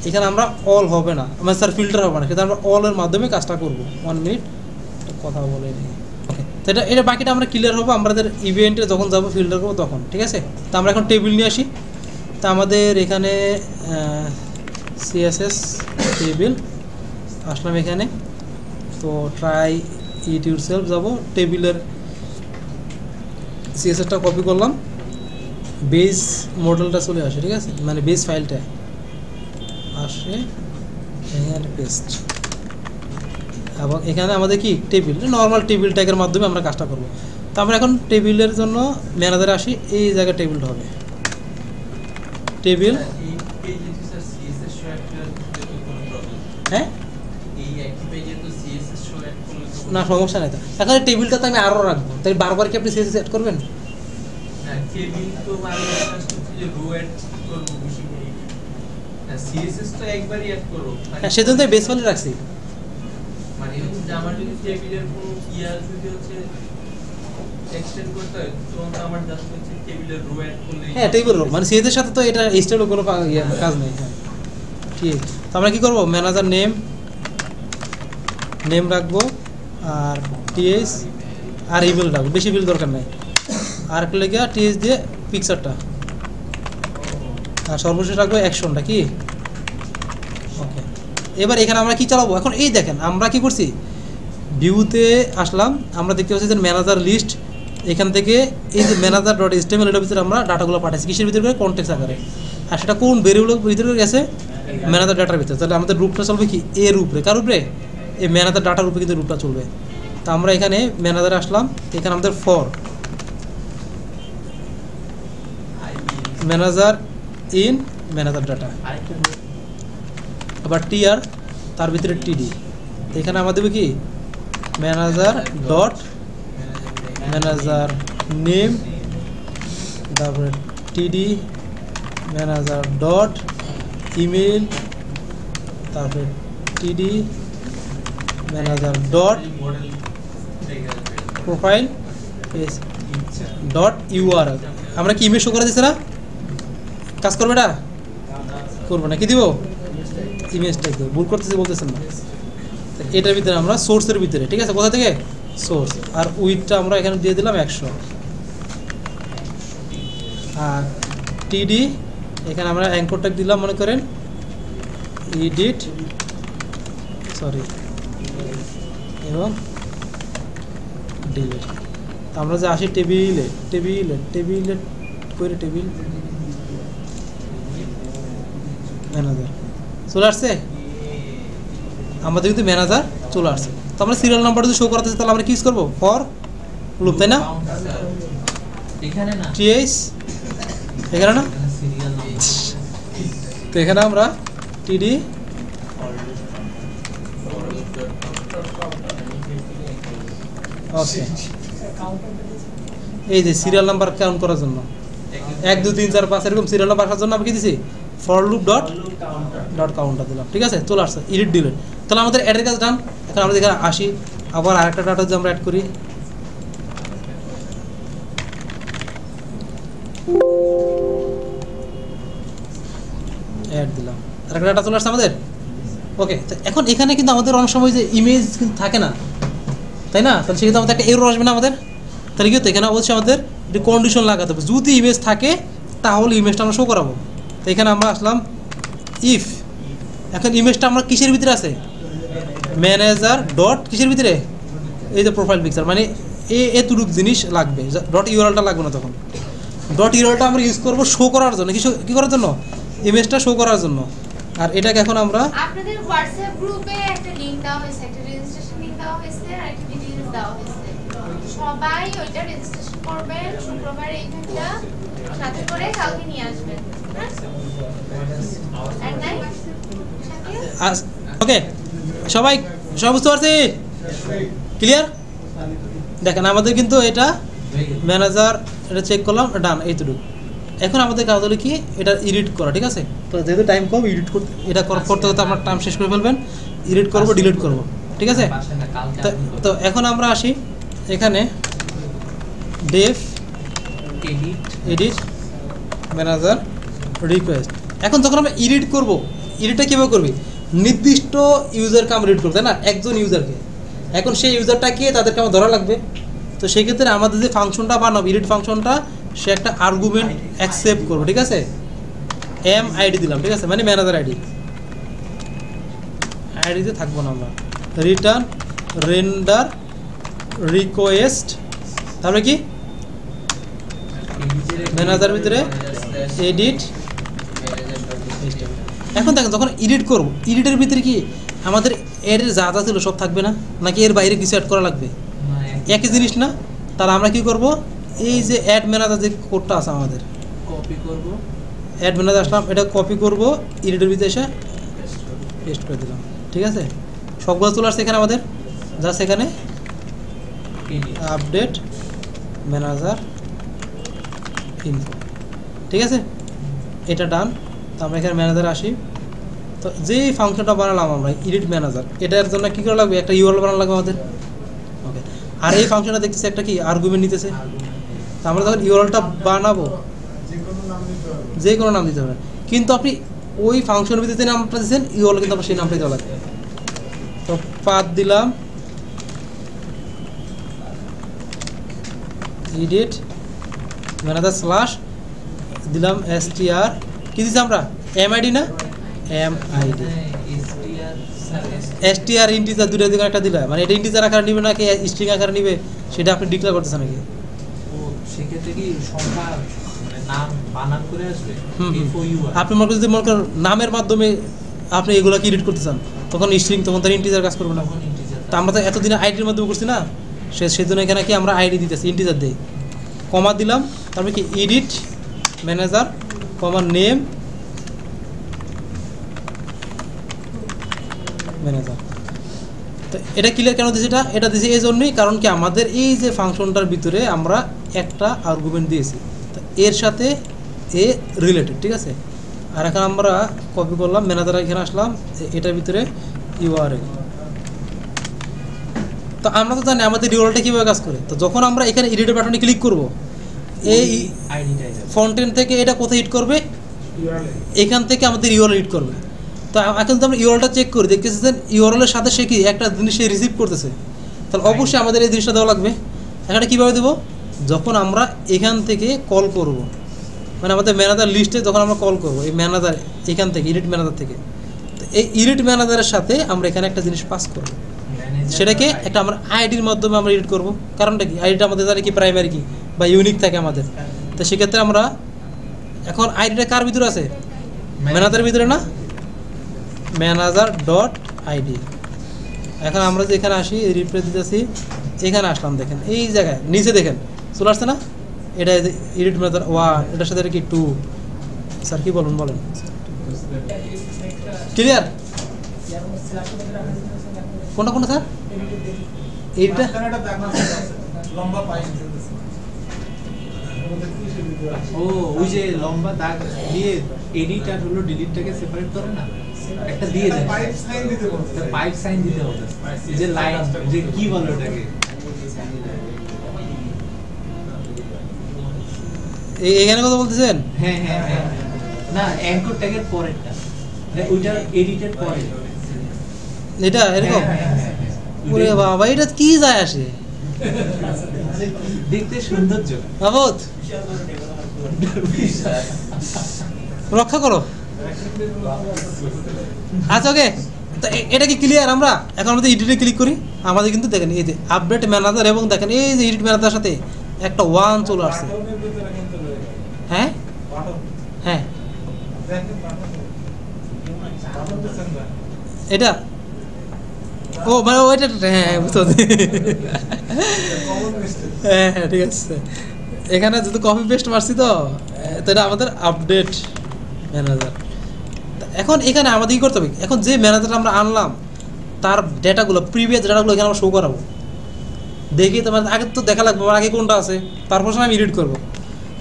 এখানে আমরা অল হবে না, আমার স্যার ফিল্টার হবে না, সেটা আমরা অলের মাধ্যমে কাজটা করবো। 1 মিনিট কথা বলে নিই। ওকে, তো এটা বাকিটা আমরা ক্লিয়ার হবো আমাদের ইভেন্টে যখন যাবো ফিল্টার করবো তখন, ঠিক আছে। তো আমরা এখন টেবিল নিয়ে আসি। তা আমাদের এখানে সিএসএস টেবিল আসলাম এখানে, তো ট্রাই ইট ইউরসেলফ যাব, টেবিলের সিএসএসটা কপি করলাম, বেস মডেলটা চলে আসে, ঠিক আছে, মানে বেস ফাইলটা আসে এখানে পেস্ট, এবং এখানে আমাদের কি টেবিল, নর্মাল টেবিল ট্যাগের মাধ্যমে আমরা কাজটা করব। তো আমরা এখন টেবিলের জন্য ম্যানেজারে আসি, এই জায়গায় টেবিলটা হবে টেবিল। এই পেজে কি স্যার সিএসএস শো অ্যাড করতে কোনো প্রবলেম? হ্যাঁ, এই একই পেজে তো সিএসএস শো অ্যাড করলে তো না সমস্যা নেই। তো এখন এই টেবিলটা তো আমি আরও রাখবো, তাই বারবার কি আপনি সিএসএস অ্যাড করবেন? না, টেবিল তো মানে জাস্ট হচ্ছে যে রো অ্যাড করব বেশি করে। না, সিএসএস তো একবারই অ্যাড করব। হ্যাঁ, সেজন্য তো বেস ফাইলে রাখছি। মানে হচ্ছে যে আমার যদি টেবিলের কোনো ইয়ার যদি হচ্ছে এক্সটেন্ড করতে হয়, তখন তো আমার জাস্ট হচ্ছে টেবিলের রো অ্যাড করলে হ্যাঁ, টেবিল রো, মানে সিএসএস সাথে তো এটা স্টাইলও কোনো কাজ নেই। হ্যাঁ, ঠিক। তো আমরা কী করবো, ম্যানেজার নেম রাখবো, আর টিএস আর ইমেল রাখবো, বেশি বিল দরকার নেই, আর একটা লেগে টিএস দিয়ে পিকচারটা, আর সর্বশেষ রাখবো অ্যাকশনটা কি। ওকে, এবার এখানে আমরা কি চালাবো, এখন এই দেখেন আমরা কি করছি, ভিউতে আসলাম, আমরা দেখতে পাচ্ছি যে ম্যানেজার লিস্ট, এখান থেকে এই যে ম্যানেজার ডট এসটিএমএল এর ভিতরে আমরা ডাটাগুলো পাঠাচ্ছি, কিসের ভিতরে করে, কনটেক্সট আকারে, আর সেটা কোন ভেরিয়েবলের ভিতরে গেছে, ম্যানেজার ডাটার ভিতরে। তাহলে আমাদের রূপটা চলবে কি, এর উপরে, কার উপরে, এই ম্যানেজার ডাটার উপরে কিন্তু রূপটা চলবে। তো আমরা এখানে ম্যানেজারে আসলাম, এখানে আমাদের for manager in manager data, আবার টিআর তার ভিতরে টিডি, এখানে আমাদের কি ম্যানেজার ডট ম্যানেজার নেম, তারপরে টিডি ম্যানেজার ডট ইমেল, তারপরে টিডি ম্যানেজার ডট মডেল দেখে আসবে। Profile dot URL. আমরা কি ইমেজ শো করে দিচ্ছি না, কাজ করবে এটা, করবো না, কি দিব, ইমেজটাই দেবো, ভুল করতেছি বলতেছেন না। এটার ভিতরে আমরা সোর্সের ভিতরে, ঠিক আছে, কোথা থেকে, সোর্স, আর উইথটা আমরা এখানে দিয়ে দিলাম 100, আর টিডি এখানে আমরা অ্যাঙ্কর ট্যাগ দিলাম, মনে করেন এডিট, সরি, এবং ডিলিট। আমরা যে আসি টেবিলে করে টেবিল ম্যানেজার চলে আসছে, আমাদের কিন্তু ম্যানেজার চলে আসছে। তো আমরা সিরিয়াল নাম্বার যদি শো করাতে চাই, তাহলে আমরা কি ইউজ করবো, ফর লুপ, তাই না, এখানে না, টিএস এখানে না, সিরিয়াল তো এখানে আমরা টিডি ওকে, এই যে সিরিয়াল নাম্বার কাউন্ট করার জন্য 1 2 3 4 5 এরকম সিরিয়াল নাম্বার আসার জন্য আমি কি দিছি, ফর লুপ ডট কাউন্টার দিলাম, ঠিক আছে, চলে আসছে, এডিট ডিলিট। তাহলে আমাদের অ্যাডের কাজ ডান। এখন আমরা এখানে আসি, আবার আরেকটা ডাটা যদি আমরা অ্যাড করি, অ্যাড দিলাম, আরেকটা ডাটা চলে আসছে আমাদের। ওকে, তো এখন এখানে কিন্তু আমাদের অনেক সময় যে ইমেজ কিন্তু থাকে না, তাই না, তাহলে সেক্ষেত্রে আমাদের একটা এরর আসবে না আমাদের, তাহলে কি হতো, এখানে অবশ্যই আমাদের একটি কন্ডিশন লাগাতে হবে, যদি ইমেজ থাকে তাহলে ইমেজটা আমরা শো করাবো। তো এখানে আমরা আসলাম ইফ, এখন ইমেজটা আমরা কিসের ভিতরে আছে, ম্যানেজার ডট কিসের ভিতরে, এই যে প্রোফাইল পিকচার, মানে এতটুকু জিনিস লাগবে, ডট ইউআরএলটা লাগবে না, তখন ডট ইউআরএলটা আমরা ইউজ করবো শো করার জন্য, কি করার জন্য, ইমেজটা শো করার জন্য। আর এটাকে এখন আমরা আপনাদের হোয়াটসঅ্যাপ গ্রুপে একটা লিংক দেওয়া হয়েছে, একটা রেজিস্ট্রেশন লিংক দেওয়া হয়েছে, আর একটা ডিটেইলস দেওয়া হয়েছে, সবাই ওইটা রেজিস্ট্রেশন করবেন, শুক্রবার এই ঘন্টা সাথে করে কালকে নিয়ে আসবেন, হ্যাঁ, at night? ওকে, সবাই বুঝতে পারছি, ক্লিয়ার? দেখেন আমাদের কিন্তু এটা ম্যানেজার, এটা চেক করলাম, ডান, এইটুকু। এখন আমাদের কাজ হলো কি, এটা এডিট করা, ঠিক আছে, তো যেহেতু টাইম কম, এডিট করতে, এটা করতে করতে আমার টাইম শেষ করে ফেলবেন, এডিট করবো, ডিলিট করবো, ঠিক আছে। তো এখন আমরা আসি এখানে ডেভ এডিট ম্যানেজার রিকোয়েস্ট। এখন যখন আমরা এডিট করবো, এডিটটা কীভাবে করবি, নির্দিষ্ট ইউজারকে আমরা এডিট করবো, তাই না, একজন ইউজারকে। এখন সেই ইউজারটাকে তাদেরকে আমার ধরা লাগবে, তো সেই ক্ষেত্রে আমাদের যে ফাংশনটা বানাবো, এডিট ফাংশনটা, সে একটা আর্গুমেন্ট অ্যাকসেপ্ট করবে, ঠিক আছে, এম আইডি দিলাম, ঠিক আছে, মানে ম্যানেজার আইডি, আইডিতে থাকবো না আমরা। রিটার্ন রেন্ডার রিকোয়েস্ট, তারপরে কি ম্যানেজার ভিতরে এডিট। এখন দেখেন যখন এডিট করব, এডিটের ভিতরে কি আমাদের এর যা যা ছিল সব থাকবে না, নাকি এর বাইরে কিছু অ্যাড করা লাগবে? একই জিনিস না। তাহলে আমরা কি করব, এই যে অ্যাড ম্যানেজার যে কোডটা আছে আমাদের, কপি করব, অ্যাড ম্যানেজার আসলাম, এটা কপি করব, এডিটের ভিতরে এসে পেস্ট করে দিলাম, ঠিক আছে। সবগুলো চলে আসছে এখানে আমাদের, যা সেখানে আপডেট ম্যানেজার ইনফো, ঠিক আছে, এটা ডান। তো আমরা এখানে ম্যানেজার আসি। তো যেই ফাংশনটা বানালাম আমরা এডিট ম্যানেজার, এটার জন্য কী করা লাগবে, একটা ইউআরএল বানানো লাগবে আমাদের, ওকে। আর এই ফাংশনটা দেখতেছি একটা কি আর্গুমেন্ট নিতেছে। তো আমরা যখন ইউআরএলটা বানাবো যে কোনো নাম দিতে হবে, কিন্তু আপনি ওই ফাংশনের ভিতরে যে নামটা দিচ্ছেন ইউআরএল কিন্তু আপনার সেই নামটাই দেওয়া লাগবে। তো পাথ দিলাম এডিট ম্যানেজার স্ল্যাশ দিলাম str, কি দিচ্ছি আমরা এমআইডি না এমআইডি, str ইন্টিজার দুটো দিকে একটা দিলাম, মানে এটা ইন্টিজার আকারে নিবে নাকি স্ট্রিং আকারে নিবে সেটা আপনি ডিক্লেয়ার করতেছেন নাকি? ও সেক্ষেত্রে কি সংখ্যা মানে নাম বানান করে আসবে FOUR? আপনি মনে করেন যদি মনে করেন নামের মাধ্যমে আপনি এগুলো কি এডিট করতে চান, তখন স্ট্রিং, তখন তার ইন্টিজার কাজ করবে না। তখন ইন্টিজার। তা আমরা তো এতদিনে আইডির মাধ্যমে করছি না, সেজন্য এখানে কি আমরা আইডি দিতেছি, ইন্টিজার দিই, কমা দিলাম, তারপরে কি এডিট ম্যানেজার কমা নেম ম্যানেজার। তো এটা ক্লিয়ার কেন দিয়েছি, এটা দিয়েছি এই জন্যই, কারণ কি আমাদের এই যে ফাংশনটার ভিতরে আমরা একটা আর্গুমেন্ট দিয়েছি, তো এর সাথে এ রিলেটেড, ঠিক আছে। আর এখন আমরা কপি করলাম, ম্যানেজার এখানে আসলাম, এটার ভিতরে ইউআরএল। তো আমরা তো জানি আমাদের ইউআরএলটা কীভাবে কাজ করে। তো যখন আমরা এখানে এডিট বাটনে ক্লিক করব, এই ফ্রন্ট এন্ড থেকে এটা কোথায় হিট করবে, এখান থেকে আমাদের ইউআরএল হিট করবে। তো এখন যদি আমরা ইউআরএলটা চেক করি, দেখতেছেন ইউআরএলের সাথে সে কি একটা জিনিস সে রিসিভ করতেছে, তাহলে অবশ্যই আমাদের এই জিনিসটা দেওয়া লাগবে। এখানে কীভাবে দেবো, যখন আমরা এখান থেকে কল করব, মানে আমাদের ম্যানেজার লিস্টে যখন আমরা কল করব, এই ম্যানেজার এখান থেকে এডিট ম্যানেজার থেকে, তো এই এডিট ম্যানেজারের সাথে আমরা এখানে একটা জিনিস পাস করব, সেটাকে একটা আমরা আইডির মাধ্যমে আমরা এডিট করব। কারণটা কি, আইডিটা আমাদের জানি কি প্রাইমারি কি বা ইউনিক থাকে আমাদের। তো সেক্ষেত্রে আমরা এখন আইডিটা কার ভিতরে আছে, ম্যানেজারের ভিতরে না, ম্যানেজার ডট আইডি। এখন আমরা যে এখানে আসি রিপ্লেস দিতেছি, এখানে আসলাম, দেখেন এই জায়গায় নিচে দেখেন চলে আসছে না, এটা এডিট ম্যানেজার 1, এটার সাথে কি 2, স্যার কি বলুন ক্লিয়ার? কোনটা কোনটা স্যার, এইটা ও ওই যে লম্বা দাগ দিয়ে এডিট আর হলো ডিলিটটাকে সেপারেট করে না, একটা দিয়ে দেন, পাইপ সাইন দিতে বলতে, পাইপ সাইন দিতে হবে, এই যে লাইন যে কি বলে ওটাকে, এখানে কথা বলতেছেন? হ্যাঁ হ্যাঁ হ্যাঁ, না অ্যাঙ্কর ট্যাগের পরেরটা, ওইটা এডিটের পরে, এটা এরকম, ওরে বাবা এটা কি যায় আসে, দেখতে সৌন্দর্য বাবদ রক্ষা করো। আচ্ছা ওকে, তো এটা কি ক্লিয়ার? আমরা এখন আমাদের এডিটে ক্লিক করি, আমাদের কিন্তু দেখেন এই যে আপডেট ম্যানেজার, এবং দেখেন এই যে এডিট ম্যানেজারের সাথে একটা 1 চলে আসছে। হ্যাঁ হ্যাঁ, এটা ও মানে ওইটা, হ্যাঁ বুঝতে পারছি, হ্যাঁ হ্যাঁ ঠিক আছে। এখানে যেহেতু কপি পেস্ট মারছি, তো এটা আমাদের আপডেট ম্যানেজার। এখন এখানে আমাদের কী করতে হবে, এখন যে ম্যানেজারটা আমরা আনলাম তার ডেটাগুলো, প্রিভিয়াস ডেটাগুলো এখানে আমরা শো করাবো। দেখি তোমার আগে তো দেখা লাগবে আমার আগে কোনটা আছে, তারপর আমি এডিট করবো।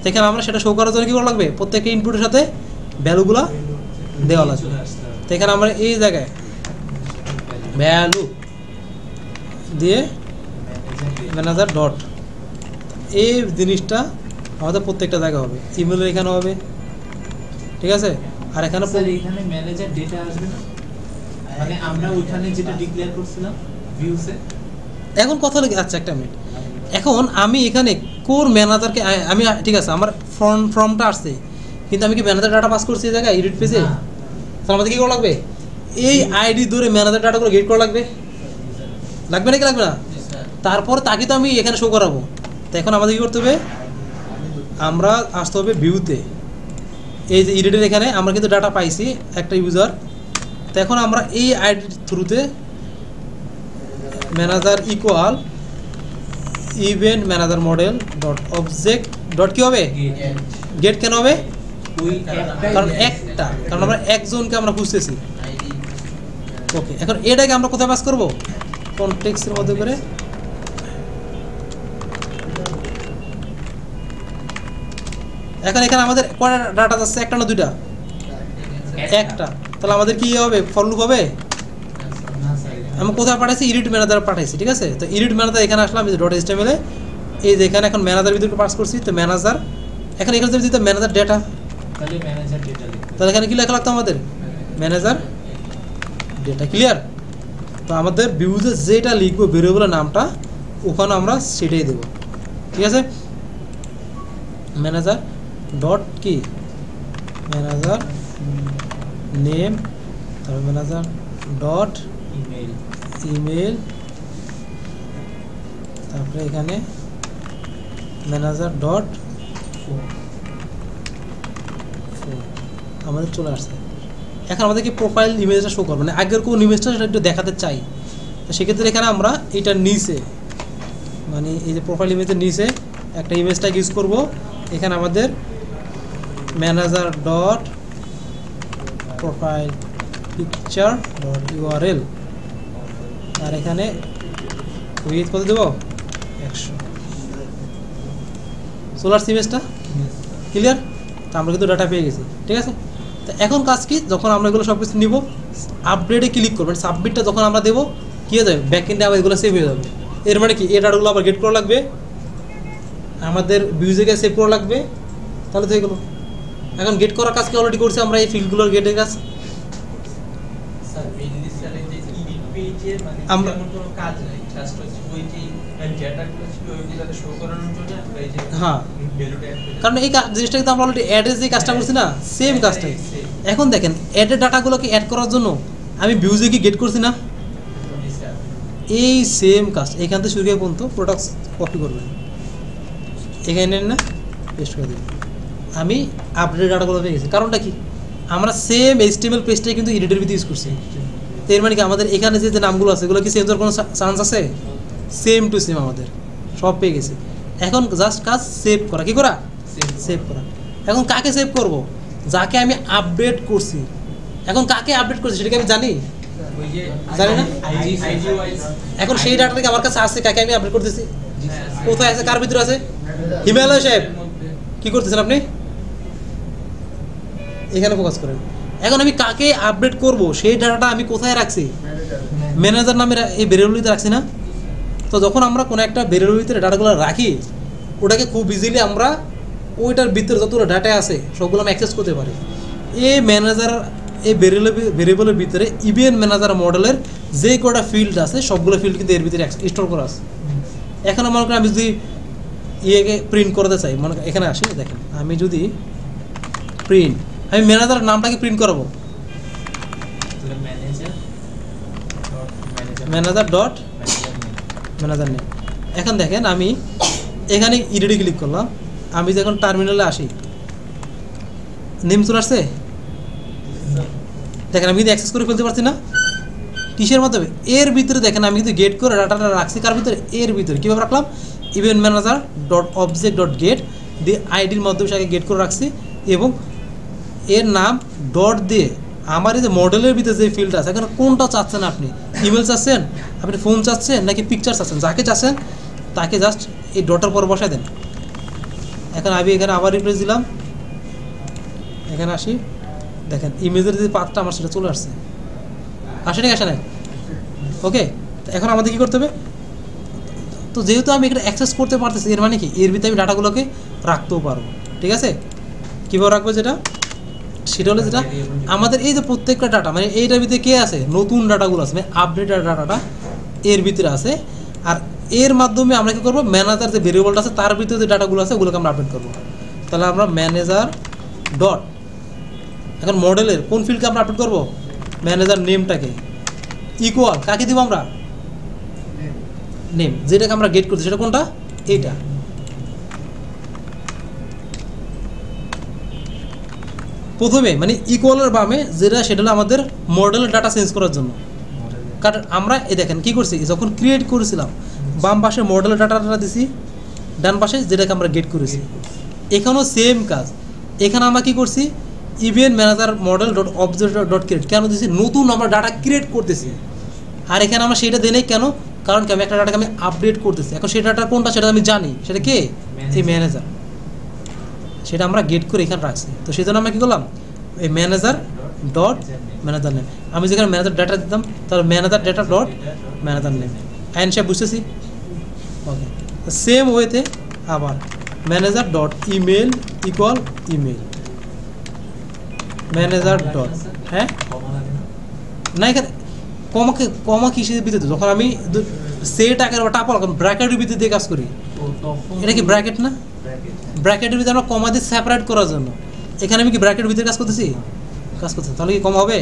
সেখানে আমরা সেটা শো করার জন্য কী করা লাগবে, প্রত্যেকটা ইনপুটের সাথে ভ্যালুগুলো দেওয়া লাগবে। তো এখানে আমরা এই জায়গায় ভ্যালু দিয়ে ম্যানেজার ডট, এই জিনিসটা আমাদের প্রত্যেকটা জায়গা হবে, ইমেলের এখানে হবে, ঠিক আছে। আর এখানে এখানে ম্যানেজার ডেটা আসবে না, মানে আমরা ওইখানে যেটা ডিক্লেয়ার করছিলাম ভিউসে। এখন কথা হলো, আচ্ছা একটা মিনিট, এখন আমি এখানে কোর ম্যানেজারকে আমি, ঠিক আছে আমার ফর্মটা আসছে, কিন্তু আমি কি ম্যানেজার ডাটা পাস করছি এই জায়গায় এডিট পেজে? তাহলে আমাদের কি করা লাগবে? এই আইডি ধরে ম্যানেজার ডাটাগুলো গেট করা লাগবে, লাগবে নাকি লাগবে না? তারপর তাকে তো আমি এখানে শো করাবো। তো এখন আমাদের কী করতে হবে, আমরা আসতে হবে ভিউতে। এই যে এডিটের এখানে আমরা কিন্তু ডাটা পাইছি একটা ইউজার। তো এখন আমরা এই আইডির থ্রুতে manager equal event manager model dot object dot কী হবে, গেট কেন হবে? কারণ একটা, কারণ আমরা একজনকে আমরা খুঁজতেছি। ওকে, এখন এটাকে আমরা কোথায় পাস করবো? কনটেক্সটের মধ্যে করে। এখন এখানে আমাদের কয়টা ডাটা যাচ্ছে? একটা না দুইটা? একটা। তাহলে আমাদের কি হবে, ফর লুপ হবে? আমি কোথায় পাঠাইছি? এডিট ম্যানেজার পাঠাইছি, ঠিক আছে। তো এডিট ম্যানেজার এখানে আসলাম, ডট এইচটিএমএল এই যে এখানে এখন ম্যানেজার ভিতরে পাস করছি। তো ম্যানেজার এখন এখানে যদি দিতে ম্যানেজার ডেটা, তাহলে এখানে কি লেখা লাগতো আমাদের? Manager data. ক্লিয়ার? তো আমাদের ভিউজে যেটা লিখবো ভেরিয়েবলের নামটা ওখানে আমরা সেটাই দেবো, ঠিক আছে। ম্যানেজার ডট কি, ম্যানেজার নেম, তারপর ম্যানেজার ডট ইমেল, তারপরে এখানে ম্যানেজার ডট আমাদের চলে আসছে। এখন আমাদের কি প্রোফাইল ইমেজটা শো করবে, মানে আগের কোন ইমেজটা সেটা একটু দেখাতে চাই। তো সেক্ষেত্রে এখানে আমরা এটার নিচে, মানে এই যে প্রোফাইল ইমেজের নিচে একটা ইমেজটা ইউজ করব। এখানে আমাদের manager dot profile picture dot URL, আর এখানে উইথ কত দেবো? 100। সোলার ইমেজটা ক্লিয়ার? তো আমরা কিন্তু ডাটা পেয়ে গেছি, ঠিক আছে। তো এখন কাজ কি, যখন আমরা এগুলো সব কিছু নিব, আপডেটে ক্লিক করবেন, সাবমিটটা যখন আমরা দেবো কী হয়ে যাবে, ব্যাকএন্ডে আবার এগুলো সেভ হয়ে যাবে। এর মানে কি, এই ডাটাগুলো আবার গেট করা লাগবে, আমাদের ভিউজে সেভ করা লাগবে, তাহলে তো এগুলো এখন গেট করার কাজকে অলরেডি করছি আমরা, এই ফিল্ডগুলোর গেটের কাজ। আমরা হ্যাঁ, কারণ এই জিনিসটা কিন্তু আমরা অলরেডি অ্যাডের যে কাজটা করছি না, সেম কাজটাই। এখন দেখেন অ্যাডের ডাটাগুলোকে অ্যাড করার জন্য আমি ভিউজে কি গেট করছি না, এই সেম কাজ এখান থেকে শুরু করে পর্যন্ত প্রোডাক্ট কপি করবেন, এখানে না পেস্ট করে দেবেন। আমি আপডেট ডাটাগুলো পেয়ে গেছি। কারণটা কি, আমরা সেম এইচটিএমএল পেজটাই কিন্তু এডিটের ভিতরে ইউজ করছি। তো এর মানে কি, আমাদের এখানে যে নামগুলো আছে এগুলো কি চেঞ্জ হওয়ার কোনো চান্স আছে? সেম টু সেম আমাদের সব পেয়ে গেছে। এখন জাস্ট কাজ সেভ করা, কি করা? সেভ করা। এখন কাকে সেভ করব? যাকে আমি আপডেট করছি। এখন কাকে আপডেট করছি সেটাকে আমি জানি, জানি না। এখন সেই ডাটাটাকে আমার কাছে আসছে, কাকে আমি আপডেট করতেছি, কোথায় আছে, কার ভিতরে আছে? হিমালয় সাহেব কি করতেছেন আপনি? এখানে ফোকাস করেন। এখন আমি কাকে আপডেট করব সেই ডাটাটা আমি কোথায় রাখছি? ম্যানেজার নামের এই ভেরিয়েবলটিতে রাখছি না। তো যখন আমরা কোনো একটা ভেরিয়েবলের ভিতরে ডাটাগুলো রাখি, ওটাকে খুব ইজিলি আমরা ওইটার ভিতরে যতগুলো ডাটা আছে সবগুলো আমি অ্যাক্সেস করতে পারি। এই ম্যানেজার, এই ভেরিয়েবলের ভিতরে ইভেন্ট ম্যানেজার মডেলের যে কটা ফিল্ড আছে সবগুলো ফিল্ড কিন্তু এর ভিতরে স্টোর করা আছে। এখন মনে করেন আমি যদি ইয়েকে প্রিন্ট করতে চাই, মনে করেন এখানে আসি, দেখেন আমি যদি প্রিন্ট, আমি ম্যানেজার নামটাকে প্রিন্ট করাবো, ম্যানেজার ডট ম্যানেজার নেম। এখন দেখেন আমি এখানে ইডিটে ক্লিক করলাম, আমি যখন টার্মিনালে আসি নেম চলে আসছে, দেখেন আমি কিন্তু অ্যাক্সেস করে ফেলতে পারছি না কিসের মাধ্যমে? এর ভিতরে দেখেন আমি কিন্তু গেট করে ডাটাটা রাখছি কার ভিতরে? এর ভিতরে। কীভাবে রাখলাম? Event manager dot object dot gate দিয়ে আইডির মাধ্যমে সেটাকে গেট করে রাখছি, এবং এর নাম ডট দিয়ে আমার এই যে মডেলের ভিতরে যে ফিল্ড আছে, এখানে কোনটা চাচ্ছেন আপনি? ইমেল চাচ্ছেন, আপনি ফোন চাচ্ছেন, নাকি পিকচার চাচ্ছেন? যাকে চাচ্ছেন তাকে জাস্ট এই ডটের পর বসায় দেন। এখন আমি এখানে আবার রিপ্লেস দিলাম, এখানে আসি, দেখেন ইমেজের যে পাথটা আমার সেটা চলে আসছে, আসে নাকি আসে না? ওকে, এখন আমাদের কী করতে হবে? তো যেহেতু আমি এটা অ্যাক্সেস করতে পারতেছি, এর মানে কি এর ভিতরে আমি ডাটাগুলোকে রাখতেও পারবো, ঠিক আছে। কীভাবে রাখবো যেটা, সেটা হলো যেটা আমাদের এই যে প্রত্যেকটা ডাটা, মানে এইটার ভিতরে কে আছে? নতুন ডাটাগুলো আছে, মানে আপডেটেড ডাটাটা এর ভিতরে আছে। আর এর মাধ্যমে আমরা কী করবো? ম্যানেজার যে ভেরিয়েবলটা আছে তার ভিতরে যে ডাটাগুলো আছে ওগুলোকে আমরা আপডেট করবো। তাহলে আমরা ম্যানেজার ডট, এখন মডেলের কোন ফিল্ডকে আমরা আপডেট করব, ম্যানেজার নেমটাকে, ইকুয়াল কাকে দিব আমরা, নেম, যেটাকে আমরা গেট করছি সেটা কোনটা, এইটা। প্রথমে মানে ইকুয়ালের বামে যেটা, সেটা হলো আমাদের মডেলের ডাটা চেঞ্জ করার জন্য। কারণ আমরা এই দেখেন কী করছি, যখন ক্রিয়েট করেছিলাম বাম পাশে মডেলের ডাটাটা দিছি, ডান পাশে যেটাকে আমরা গেট করেছি। এখানেও সেম কাজ, এখানে আমরা কী করছি, event manager model dot object dot create কেন দিছি, নতুন আমরা ডাটা ক্রিয়েট করতেছি। আর এখানে আমরা সেটা দেই কেন, কারণ কি আমি একটা ডাটাকে আমি আপডেট করতেছি। এখন সেই ডাটা কোনটা সেটা আমি জানি, সেটা কে, এই ম্যানেজার, সেটা আমরা গেট করে এখানে রাখছি। তো সেই জন্য আমরা কী করলাম, এই ম্যানেজার ডট ম্যানেজার নেম, আমি যেখানে ম্যানেজার ডাটা দিতাম তাহলে manager data dot manager name. আইন সাহেব বুঝতেছি? ওকে, সেম ওয়েতে আবার manager dot email equal email, manager dot, হ্যাঁ না এখানে কমা কিসের ভিতরে, যখন আমি সেট আকারে বা টাপা ব্র্যাকেটের ভিতরে দিয়ে কাজ করি, এটা কি ব্র্যাকেট না, ব্র্যাকেটের ভিতরে আমরা কমা দিয়ে সেপারেট করার জন্য, এখানে আমি কি ব্র্যাকেটের ভিতরে কাজ করতেছি, তাহলে কি কমা হবে?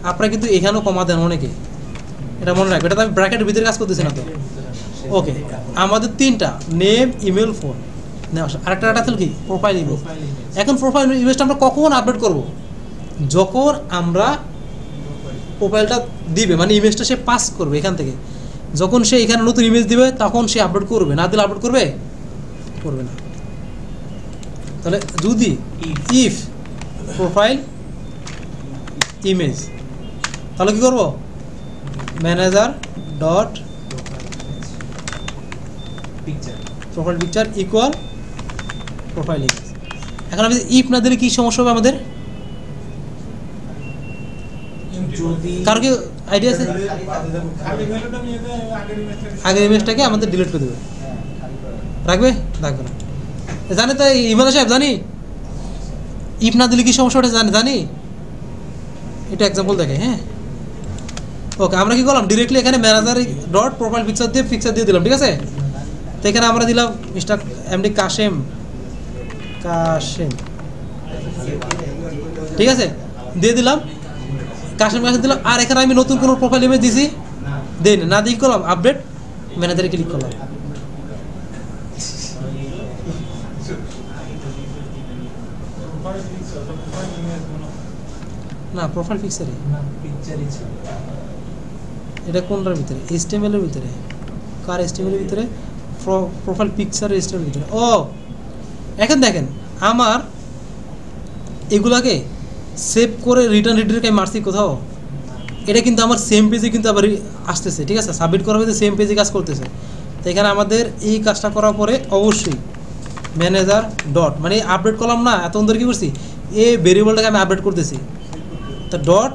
আপনারা কিন্তু এখানেও কমা দেন অনেকে, এটা মনে রাখবে, এটা তো আমি ব্র্যাকেটের ভিতরে কাজ করতেছি না তো। ওকে, আমাদের তিনটা নেম, ইমেল, ফোন, আরেকটা ডাটা ছিল কি প্রোফাইল ইমেজ। এখন প্রোফাইল ইমেজটা আমরা কখন আপডেট করব, যখন আমরা প্রোফাইলটা দিবে, মানে ইমেজটা সে পাস করবে এখান থেকে, যখন সে এখানে নতুন ইমেজ দিবে তখন সে আপলোড করবে, না দিলে আপলোড করবে, করবে না। তাহলে যদি ইফ প্রোফাইল ইমেজ, তাহলে কি করব, manager dot profile picture equal profile image. এখন আমি ইফ না দিলে কি সমস্যা হবে আমাদের, কারো কি আইডিয়া আছে? আগের ইমেজটাকে আমাদের ডিলিট করে দেবে, রাখবে রাখবে না, জানে তো ইমেল সাহেব, জানি ইফ না দিলে কি সমস্যাটা জানি, এটা এক্সাম্পল দেখে। হ্যাঁ, ওকে, আমরা কি করলাম, ডিরেক্টলি এখানে ম্যানেজার ডট প্রোফাইল পিকচার দিয়ে দিলাম, ঠিক আছে। তো এখানে আমরা দিলাম মিস্টার এমডি কাশেম, ঠিক আছে, দিয়ে দিলাম কাশেম দিলাম। আর এখানে আমি নতুন কোনো প্রোফাইল ইমেজ দিছি, দেই না দিয়ে করলাম আপডেট ম্যানেজারে ক্লিক করলাম। না প্রোফাইল পিকচারই, এটা কোনটার ভিতরে, HTML এর ভিতরে, কার HTML এর ভিতরে, প্রোফাইল পিকচার HTML এর ভিতরে। ও এখন দেখেন আমার এগুলাকে সেভ করে রিটার্ন রিডারকে মারছি কোথাও, এটা কিন্তু আমার সেম পেজে কিন্তু আবার আসতেছে, ঠিক আছে, সাবমিট করার মধ্যে সেম পেজে কাজ করতেছে। তো এখানে আমাদের এই কাজটা করার পরে অবশ্যই ম্যানেজার ডট, মানে আপডেট করলাম না, এত ধরে কী করছি, এই ভেরিয়েবলটাকে আমি আপডেট করতেছি, তো ডট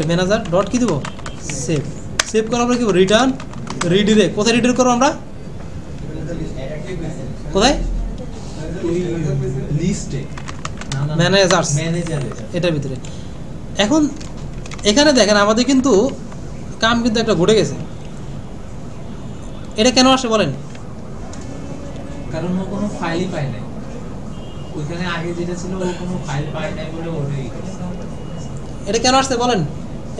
ম্যানেজার ডট কী দেবো, সেভ করার পরে কী রিটার্ন রিডিরেক্ট, কোথায় রিডিরেক্ট করবো আমরা, কোথায়, ম্যানেজার, এটার ভিতরে। এখন এখানে দেখেন আমাদের কিন্তু কাম কিন্তু একটা ঘটে গেছে, এটা কেন আসে বলেন, কারণ ও কোনো ফাইলই পায় নাই, ওইখানে আগে যেটা ছিল ও কোনো ফাইল পায় নাই বলে ওটাই। এটা কেন আসছে বলেন,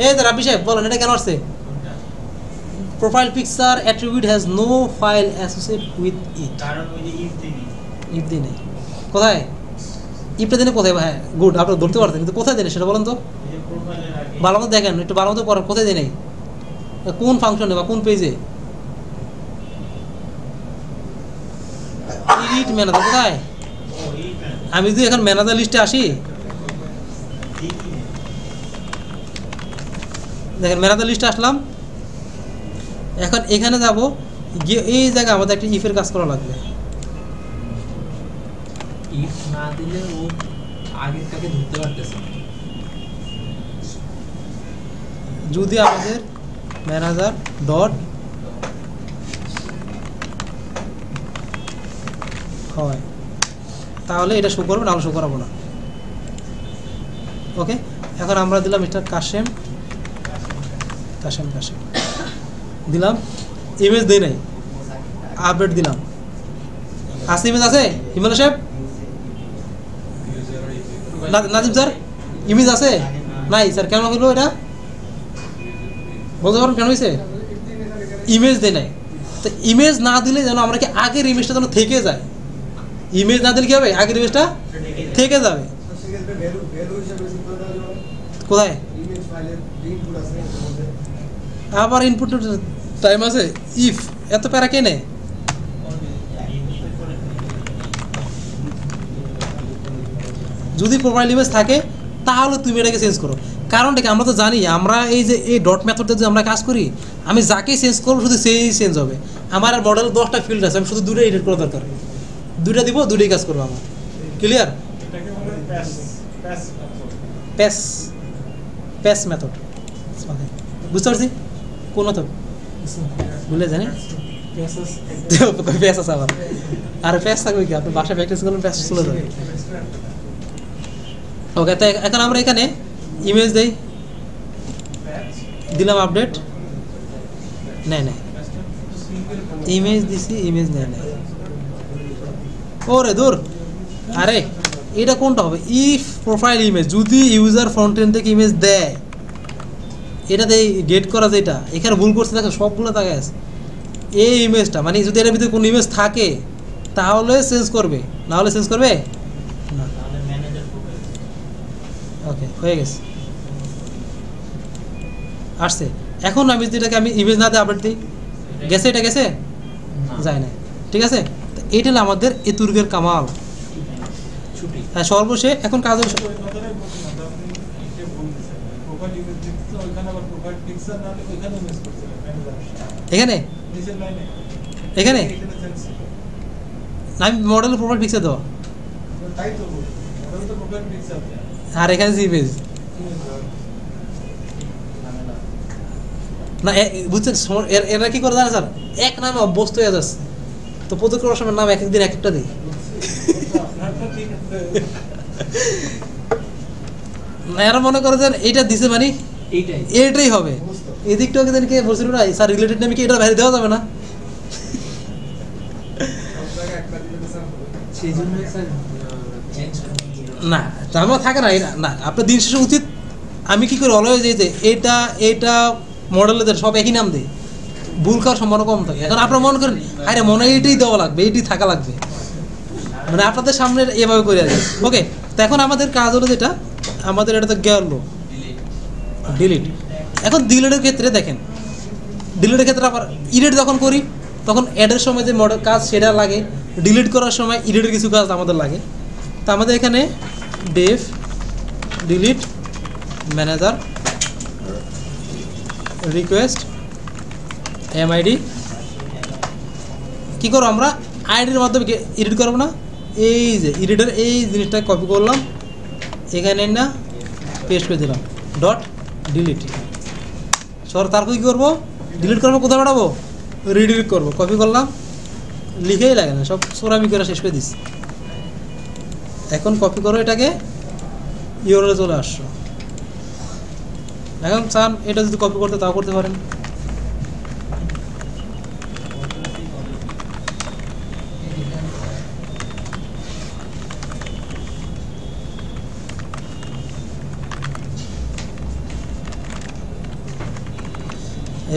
এই যে রাবি সাহেব বলেন, এটা কেন আসছে, profile picture attribute has no file associated with it, কারণ ওই যে ইফ দিই নেই, কোথায় ইফটা দিনে কোথায়, হ্যাঁ গুড, আপনারা ধরতে পারতেন, কিন্তু কোথায় দেন সেটা বলেন তো, ভালো মতো দেখেন, একটু ভালো মতো পড়েন, কোথায় দেয় নেই, কোন ফাংশনে বা কোন পেজে, ইট ম্যানেজার কোথায়, আমি যদি এখন ম্যানেজার লিস্টে আসি, দেখেন ম্যানেজার লিস্টে আসলাম, এখন এখানে যাব গিয়ে এই জায়গায় আমাদের একটা ইফের কাজ করা লাগবে, ইফ না দিলে ও আগেরটাকে ধরতে পারতেছে না। যদি আমাদের ম্যানেজার ডট হয় তাহলে এটা শো করবে, নাহলে শো করাবো না। ওকে, এখন আমরা দিলাম মিস্টার কাশেম দিলাম, ইমেজ দিই নাই, আপডেট দিলাম, আছে ইমেজ আছে হিমালয় সাহেব, নাজিম স্যার ইমেজ আছে নাই স্যার কেন হলো এটা বলতে পারেন কেন হয়েছে ইমেজ দেয় নাই তো ইমেজ না দিলে যেন আমরা কি আগের ইমেজটা যেন থেকে যায় ইমেজ না দিলে কি হবে আগের ইমেজটা থেকে যাবে কোথায় আবার ইনপুট টাইম আছে ইফ এত প্যারা কে নেয় যদি প্রোফাইল ইমেজ থাকে তাহলে তুমি এটাকে চেঞ্জ করো কারণটা কি আমরা তো জানি আমরা এই যে এই ডট মেথডে যে আমরা কাজ করি আমি যাকেই চেঞ্জ করবো শুধু সেই চেঞ্জ হবে আমার আর মডেল 10টা ফিল্ড আছে আমি শুধু দুটো এডিট করা দরকার দুইটা দিব দুটোই কাজ করবো আমার ক্লিয়ার প্যাস প্যাস মেথড বুঝতে পারছি কোন মেথড ভুলে জানি প্যাস আছে আবার আর প্যাস থাকবে কি আপনি বাসায় প্র্যাকটিস করলেন প্যাস চলে যাবে ওকে তো এখন আমরা এখানে ইমেজ দেই দিলাম আপডেট নেয় নেয় ইমেজ দিছি ইমেজ নেয় নেয় ওরে দূর আরে এটা কোনটা হবে ইফ প্রোফাইল ইমেজ যদি ইউজার ফ্রন্ট এন্ড থেকে ইমেজ দেয় এটাতে গেট করা যেটা এখানে ভুল করছে দেখো সবগুলো তাকায় আছে এই ইমেজটা মানে যদি এর ভিতরে কোনো ইমেজ থাকে তাহলে চেঞ্জ করবে না হলে চেঞ্জ করবে না ওকে হয়ে গেছে আসছে এখন আমি যেটাকে আমি ইমেজ না দিয়ে আপডেট দিই গেছে এটা গেছে যায় না ঠিক আছে এটা হলো আমাদের এতুর্গের কামাল হ্যাঁ সর্বশেষ এখন কাজ এখানে এখানে আমি মডেল প্রোফাইল পিকচার দেওয়া আর এখানে ইমেজ না বুঝছেন এরা কি করে জানে স্যার এক নামে অভ্যস্ত হয়ে যাচ্ছে তো প্রতি করার সময় নাম এক একদিন এক একটা দিই এরা মনে করে যে এইটা দিছে মানে এইটাই হবে এদিকটা কে বলছিল না স্যার রিলেটেড নামে কি এটা বাইরে দেওয়া যাবে না না আমার থাকে না না আপনার দিন শেষে উচিত আমি কি করি অলওয়েজ এই যে এটা এটা মডেলদের সব একই নাম দেয় ভুল খাওয়ার সম্ভাবনা কম থাকে এখন আপনারা মনে করেন আরে মনে এইটাই দেওয়া লাগবে এইটাই থাকা লাগবে মানে আপনাদের সামনে এভাবে করে আছে ওকে তো এখন আমাদের কাজ হলো যেটা আমাদের এটা তো গেল ডিলিট এখন ডিলিটের ক্ষেত্রে দেখেন ডিলিটের ক্ষেত্রে আবার ইডিট যখন করি তখন অ্যাডের সময় যে মডেল কাজ সেটা লাগে ডিলিট করার সময় ইডিটের কিছু কাজ আমাদের লাগে তো আমাদের এখানে ডেফ ডিলিট ম্যানেজার রিকোয়েস্ট এমআইডি কী করো আমরা আইডির মাধ্যমে এডিট করবো না এই যে এডিটার এই জিনিসটা কপি করলাম এখানে না পেস্ট করে দিলাম ডট ডিলিট সর তারপর কী করবো ডিলিট করবো কোথায় পাঠাবো রিডিলিট করবো কপি করলাম লিখেই লাগে না সব সোরামি করে শেষ করে দিচ্ছি এখন কপি করো এটাকে ইউআরএলে চলে আসছো এখন চান এটা যদি কপি করতে তাও করতে পারেন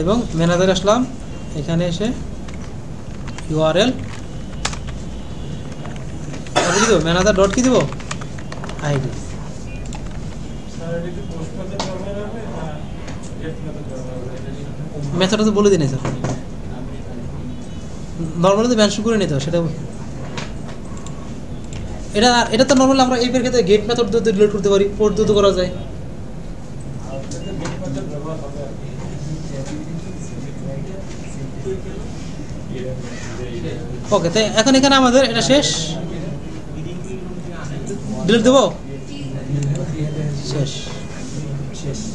এবং ম্যানেজারে আসলাম এখানে এসে ইউআরএল কি দেবো ম্যানেজার ডট কি দেবো আইডি মেথডটা তো বলে দিন স্যার নর্মালি তো মেনশন করে নিতে হবে সেটা এটা এটা তো নর্মালি আমরা এই ক্ষেত্রে গেট মেথড দিয়ে ডিলিট করতে পারি পোর্ট দিয়ে করা যায় ওকে তো এখন এখানে আমাদের এটা শেষ ডিলিট দেবো শেষ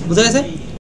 বুঝা গেছে